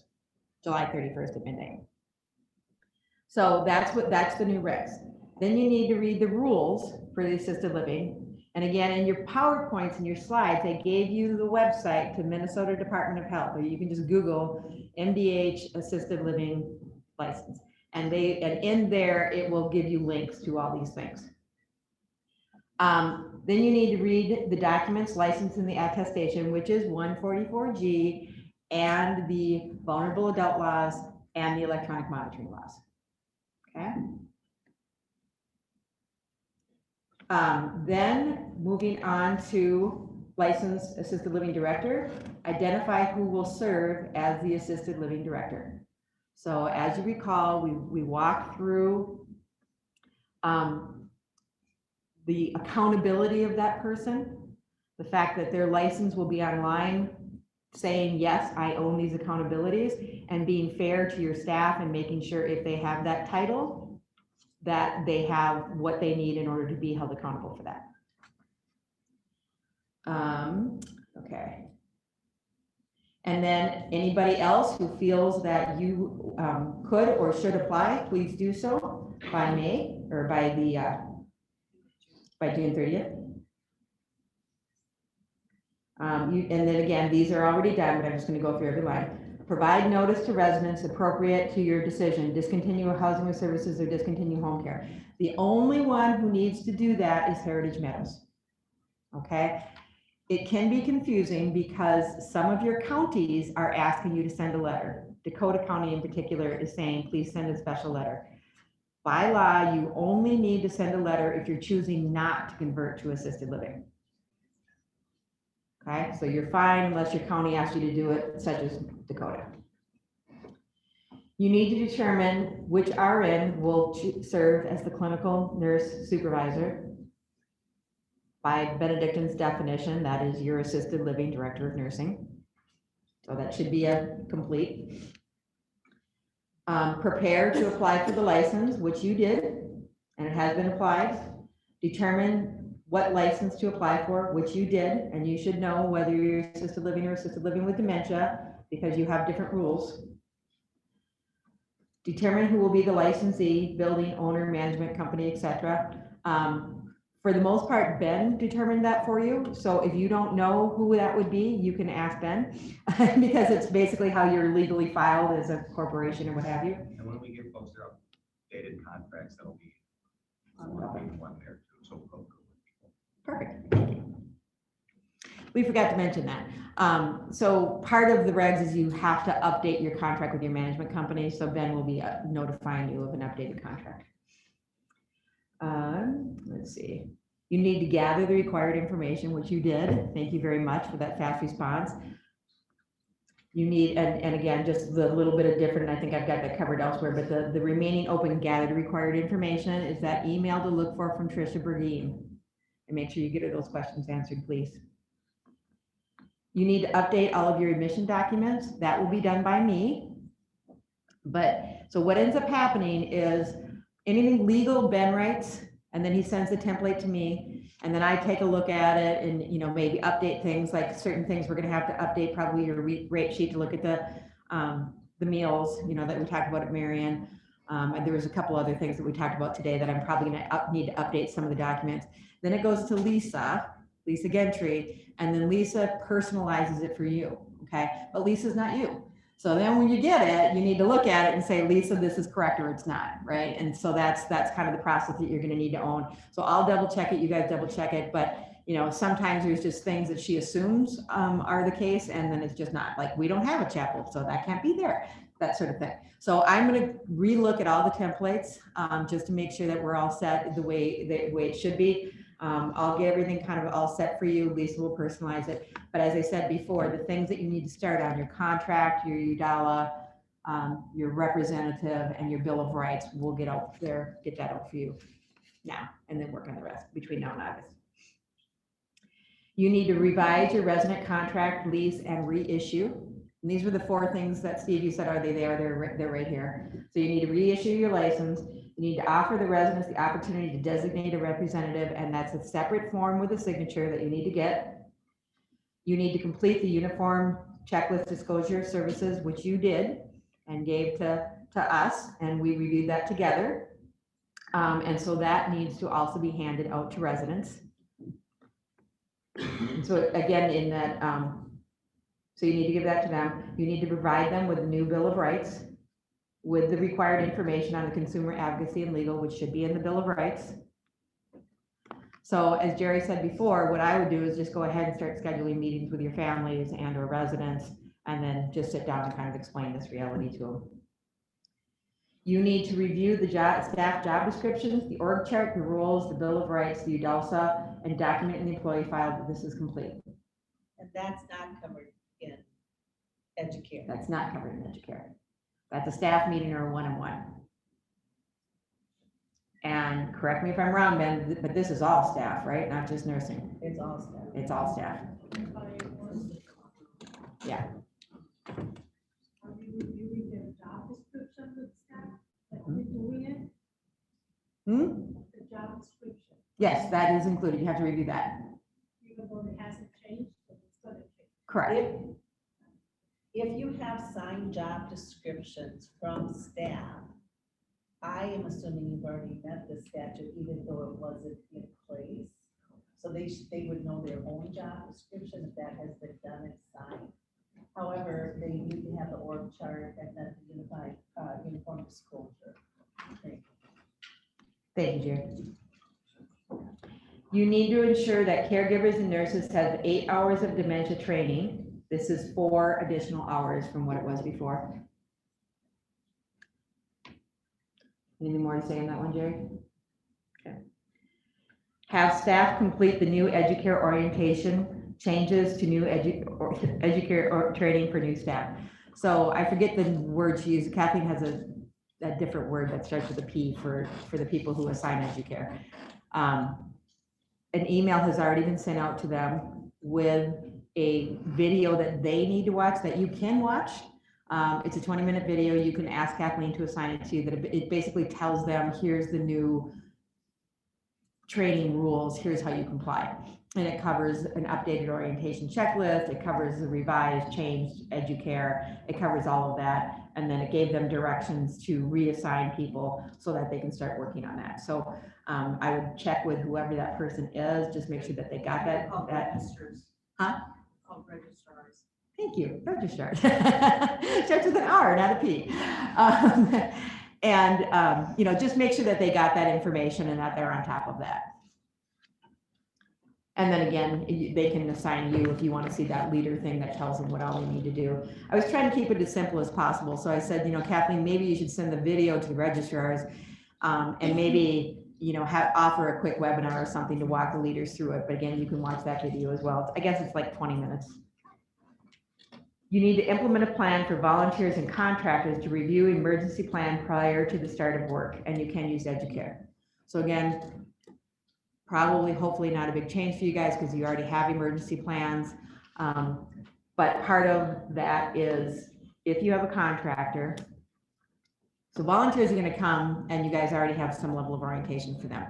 July 31st at midnight. So that's the new regs. Then you need to read the rules for the assisted living. And again, in your PowerPoints and your slides, they gave you the website to Minnesota Department of Health, or you can just Google MDH assisted living license. And in there, it will give you links to all these things. Then you need to read the documents, license, and the attestation, which is 144G, and the vulnerable adult laws and the electronic monitoring laws. Okay. Then moving on to licensed assisted living director, identify who will serve as the assisted living director. So as you recall, we walked through the accountability of that person, the fact that their license will be online saying, yes, I own these accountabilities, and being fair to your staff and making sure if they have that title, that they have what they need in order to be held accountable for that. Okay. And then anybody else who feels that you could or should apply, please do so by May or by June 30th. And then again, these are already done, but I'm just going to go through every line. Provide notice to residents appropriate to your decision, discontinue housing or services or discontinue home care. The only one who needs to do that is Heritage Meadows. Okay. It can be confusing because some of your counties are asking you to send a letter. Dakota County in particular is saying, please send a special letter. By law, you only need to send a letter if you're choosing not to convert to assisted living. Okay, so you're fine unless your county asks you to do it, such as Dakota. You need to determine which RN will serve as the clinical nurse supervisor. By Benedictine's definition, that is your assisted living director of nursing. So that should be a complete. Prepare to apply for the license, which you did, and it has been applied. Determine what license to apply for, which you did, and you should know whether you're assisted living or assisted living with dementia, because you have different rules. Determine who will be the licensee, building owner, management company, etc. For the most part, Ben determined that for you. So if you don't know who that would be, you can ask Ben because it's basically how you're legally filed as a corporation or what have you. And when we give folks their updated contracts, that'll be one there too. So we'll go. Perfect. We forgot to mention that. So part of the regs is you have to update your contract with your management company. So Ben will be notifying you of an updated contract. Let's see. You need to gather the required information, which you did. Thank you very much for that fast response. You need, and again, just the little bit of different, I think I've got that covered elsewhere, but the remaining open gathered required information is that email to look for from Tricia Bergeen. And make sure you get her those questions answered, please. You need to update all of your admission documents. That will be done by me. But so what ends up happening is anything legal Ben writes, and then he sends the template to me, and then I take a look at it and, you know, maybe update things, like certain things we're going to have to update, probably your rate sheet to look at the meals, you know, that we talked about at Marion. And there was a couple other things that we talked about today that I'm probably going to need to update some of the documents. Then it goes to Lisa Gentry, and then Lisa personalizes it for you. Okay. But Lisa's not you. So then when you get it, you need to look at it and say, Lisa, this is correct or it's not, right? And so that's kind of the process that you're going to need to own. So I'll double check it. You guys double check it. But, you know, sometimes there's just things that she assumes are the case, and then it's just not. Like, we don't have a chapel, so that can't be there, that sort of thing. So I'm going to relook at all the templates just to make sure that we're all set the way it should be. I'll get everything kind of all set for you. Lisa will personalize it. But as I said before, the things that you need to start on, your contract, your UDALA, your representative and your Bill of Rights. We'll get out there, get that out for you now, and then work on the rest between now and August. You need to revise your resident contract, lease, and reissue. And these were the 4 things that Steve, you said, are they there? They're right here. So you need to reissue your license. You need to offer the residents the opportunity to designate a representative, and that's a separate form with a signature that you need to get. You need to complete the uniform checklist disclosure services, which you did and gave to us, and we reviewed that together. And so that needs to also be handed out to residents. And so again, in that, so you need to give that to them. You need to provide them with a new Bill of Rights with the required information on the consumer advocacy and legal, which should be in the Bill of Rights. So as Jerry said before, what I would do is just go ahead and start scheduling meetings with your families and or residents, and then just sit down and kind of explain this reality to them. You need to review the staff job descriptions, the org chart, the roles, the Bill of Rights, the UDALSA, and document in the employee file that this is complete. And that's not covered in Educare. That's not covered in Educare. That's a staff meeting or a one-on-one. And correct me if I'm wrong, Ben, but this is all staff, right? Not just nursing. It's all staff. It's all staff. Yeah. Are you reviewing their job description with staff, like we're doing it? The job description, Yes, that is included. You have to review that. even though it hasn't changed, but it's gonna change. Correct. If you have signed job descriptions from staff, I am assuming you've already met the statute, even though it wasn't in place. So they would know their own job description if that has been done and signed. However, they need to have the org chart and then the unified, uniform disclosure. Thank you, Jerry. You need to ensure that caregivers and nurses have 8 hours of dementia training. This is 4 additional hours from what it was before. Anything more to say on that one, Jerry? Okay. Have staff complete the new Educare orientation, changes to new Educare training for new staff. So I forget the word she used. Kathleen has a different word that starts with a P for the people who assign Educare. An email has already been sent out to them with a video that they need to watch, that you can watch. It's a 20-minute video. You can ask Kathleen to assign it to you. That it basically tells them, here's the new training rules, here's how you comply. And it covers an updated orientation checklist. It covers the revised, changed Educare. It covers all of that. And then it gave them directions to reassign people so that they can start working on that. So I would check with whoever that person is, just make sure that they got that. Registers. Huh? Called registrars. Thank you, registrars. Starts with an R, not a P. You know, just make sure that they got that information and that they're on top of that. And then again, they can assign you if you want to see that leader thing that tells them what all they need to do. I was trying to keep it as simple as possible. So I said, you know, Kathleen, maybe you should send the video to the registrars and maybe, you know, offer a quick webinar or something to walk the leaders through it. But again, you can watch that video as well. I guess it's like 20 minutes. You need to implement a plan for volunteers and contractors to review emergency plan prior to the start of work, and you can use Educare. So again, probably, hopefully not a big change for you guys because you already have emergency plans. But part of that is if you have a contractor, so volunteers are going to come and you guys already have some level of orientation for them.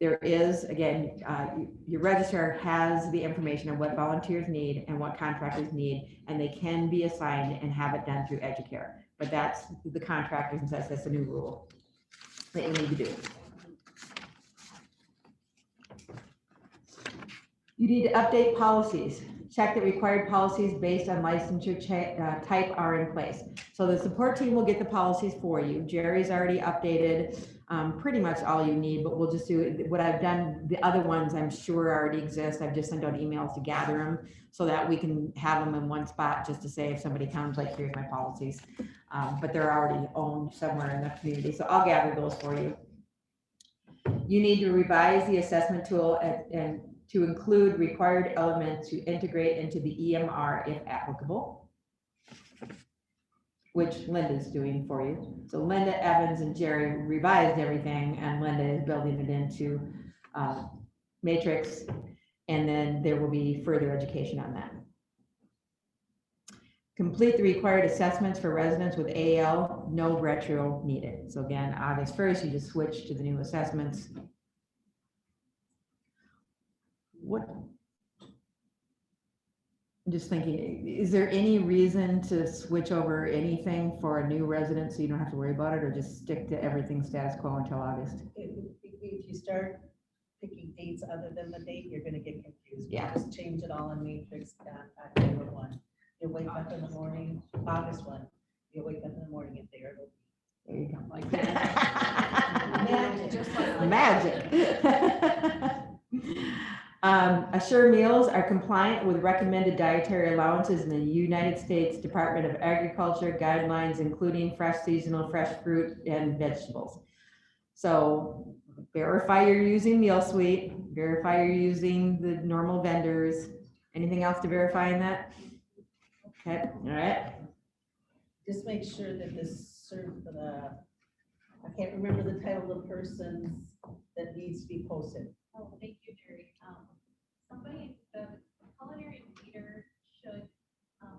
There is, again, your registrar has the information on what volunteers need and what contractors need, and they can be assigned and have it done through Educare. But that's the contractors, and that's a new rule that you need to do. You need to update policies. Check that required policies based on licensure type are in place. So the support team will get the policies for you. Jerry's already updated pretty much all you need, but we'll just do what I've done. The other ones I'm sure already exist. I've just sent out emails to gather them so that we can have them in one spot just to say if somebody comes, like, here's my policies. But they're already owned somewhere in the community. So I'll gather those for you. You need to revise the assessment tool and to include required elements to integrate into the EMR if applicable. which Linda's doing for you. So Linda, Evans, and Jerry revised everything, and Linda is building it into Matrix, and then there will be further education on that. Complete the required assessments for residents with AL, no retro needed. So again, August 1st, you just switch to the new assessments. What? I'm just thinking, is there any reason to switch over anything for a new resident so you don't have to worry about it, or just stick to everything status quo until August? If you start picking dates other than the date, you're gonna get confused. Yeah. Just change it all in Matrix, October 1. You wake up in the morning, August 1. You wake up in the morning and there it'll be. There you go. Like that. Magic, just like Magic. Assure meals are compliant with recommended dietary allowances in the United States Department of Agriculture guidelines, including fresh seasonal, fresh fruit and vegetables. So verify you're using Meal Suite, verify you're using the normal vendors. Anything else to verify in that? Okay, all right. Just make sure that I can't remember the title of the person that needs to be posted. Oh, thank you, Jerry. Somebody, the culinary leader should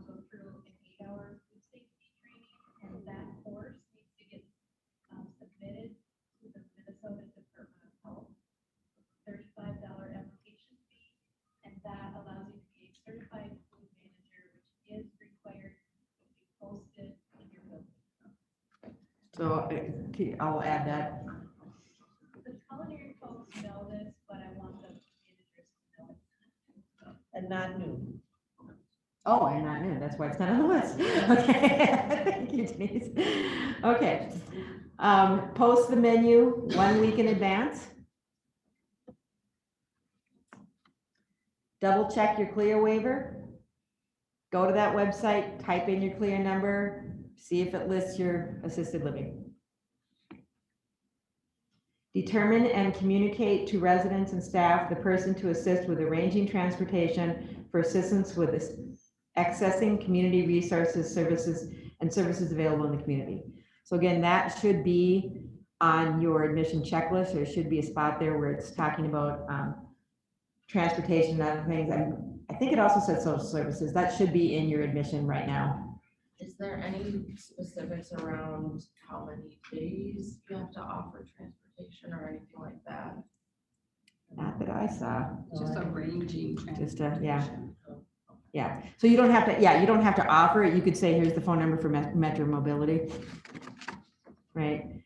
go through an 8-hour food safety training, and that course needs to get submitted to the Minnesota Department of Health. $35 application fee, and that allows you to be a certified food manager, which is required to be posted in your building. So I'll add that. The culinary folks know this, but I want the managers to know it. And not new. Oh, and not new. That's why it's not on the list. Okay. Thank you, Denise. Okay. Post the menu 1 week in advance. Double check your CLIA waiver. Go to that website, type in your CLIA number, see if it lists your assisted living. Determine and communicate to residents and staff the person to assist with arranging transportation for assistance with accessing community resources, services, and services available in the community. So again, that should be on your admission checklist. There should be a spot there where it's talking about transportation and other things. I think it also says social services. That should be in your admission right now. Is there any specifics around how many days you have to offer transportation or anything like that? Not that I saw. Just arranging. Just yeah. Yeah. So you don't have to, you don't have to offer it. You could say, here's the phone number for Metro Mobility. Right.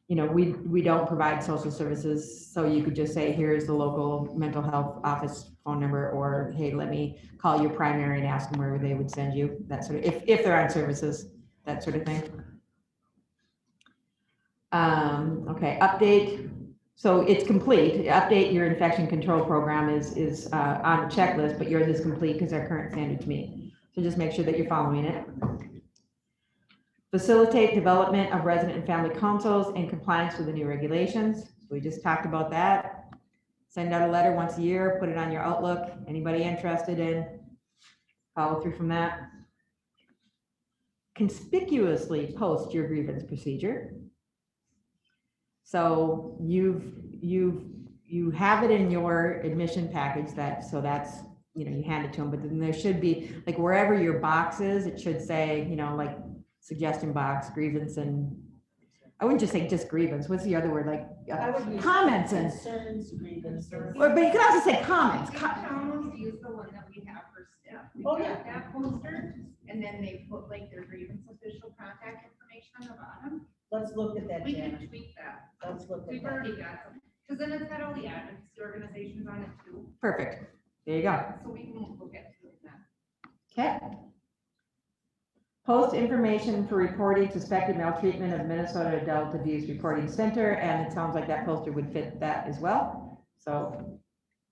You know, we don't provide social services. So you could just say, here's the local mental health office phone number, or hey, let me call your primary and ask them where they would send you, that sort of, if they're on services, that sort of thing. Okay, update. So it's complete. Update your infection control program is on the checklist, but yours is complete because our current standards meet. So just make sure that you're following it. Facilitate development of resident and family councils in compliance with the new regulations. We just talked about that. Send out a letter once a year, put it on your Outlook. Anybody interested in, follow through from that. Conspicuously post your grievance procedure. So you have it in your admission package so that's, you know, you hand it to them, but then there should be, like, wherever your box is, it should say, you know, like suggestion box, grievance, and I wouldn't just say just grievance. What's the other word? Like comments and concerns, grievances. But you could also say comments. We can almost use the one that we have for staff. We got that poster, and then they put like their grievance official contact information on the bottom. Let's look at that, We Jana. can tweak that. Let's look at We've that. already got them, because then it's got all the advocacy organizations on it too. Perfect. There you go. So we can look at doing that. Okay. Post information for reporting suspected maltreatment of Minnesota Adult Abuse Reporting Center, and it sounds like that poster would fit that as well. So,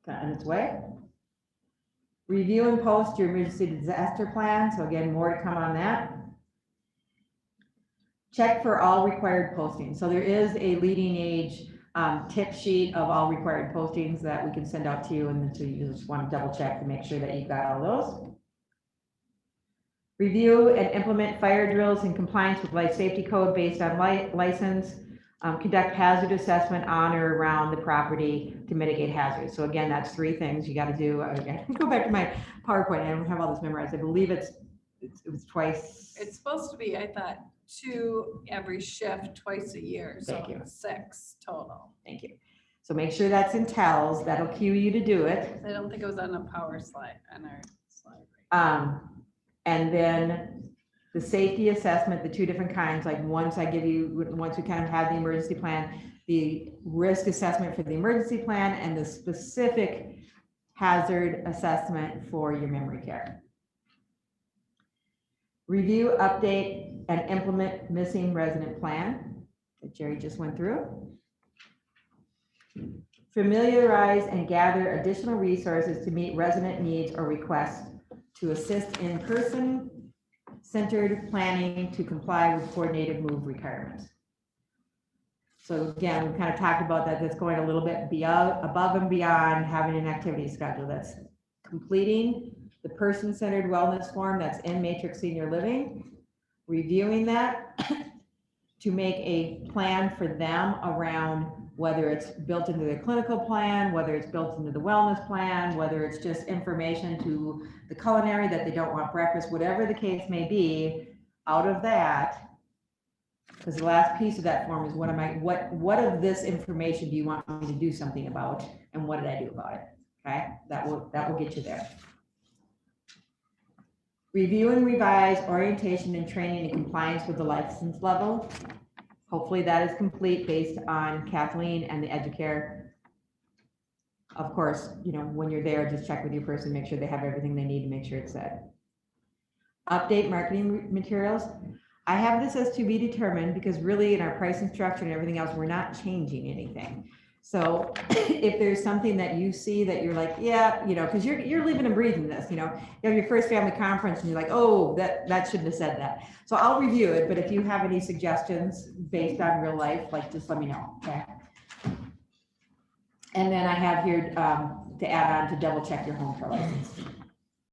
on its way. Review and post your emergency disaster plan. So again, more to come on that. Check for all required postings. So there is a leading age tip sheet of all required postings that we can send out to you, and so you just want to double check to make sure that you've got all those. Review and implement fire drills in compliance with life safety code based on license. Conduct hazard assessment on or around the property to mitigate hazards. So again, that's 3 things you got to do. I go back to my PowerPoint. I don't have all this memorized. I believe it was twice. It's supposed to be, I thought, 2 every shift, twice a year, so Thank you. 6 total. Thank you. So make sure that's in TELS. That'll cue you to do it. I don't think it was on a power slide, on our slide. And then the safety assessment, the 2 different kinds, like once we kind of have the emergency plan, the risk assessment for the emergency plan and the specific hazard assessment for your memory care. Review, update, and implement missing resident plan that Jerry just went through. Familiarize and gather additional resources to meet resident needs or requests to assist in person-centered planning to comply with coordinated move requirements. So again, we kind of talked about that. That's going a little bit above and beyond having an activity schedule. That's completing the person-centered wellness form that's in Matrix Senior Living, reviewing that to make a plan for them around whether it's built into the clinical plan, whether it's built into the wellness plan, whether it's just information to the culinary that they don't want breakfast, whatever the case may be. Out of that, because the last piece of that form is what of this information do you want me to do something about, and what did I do about it? Okay, that will get you there. Review and revise orientation and training in compliance with the license level. Hopefully that is complete based on Kathleen and the Educare. Of course, when you're there, just check with your person, make sure they have everything they need to make sure it's set. Update marketing materials. I have this as to be determined because really in our pricing structure and everything else, we're not changing anything. So if there's something that you see that you're like, yeah, because you're living and breathing this, you have your first family conference and you're like, oh, that shouldn't have said that. So I'll review it, but if you have any suggestions based on real life, just let me know, okay? And then I have here to add on to double check your home care license.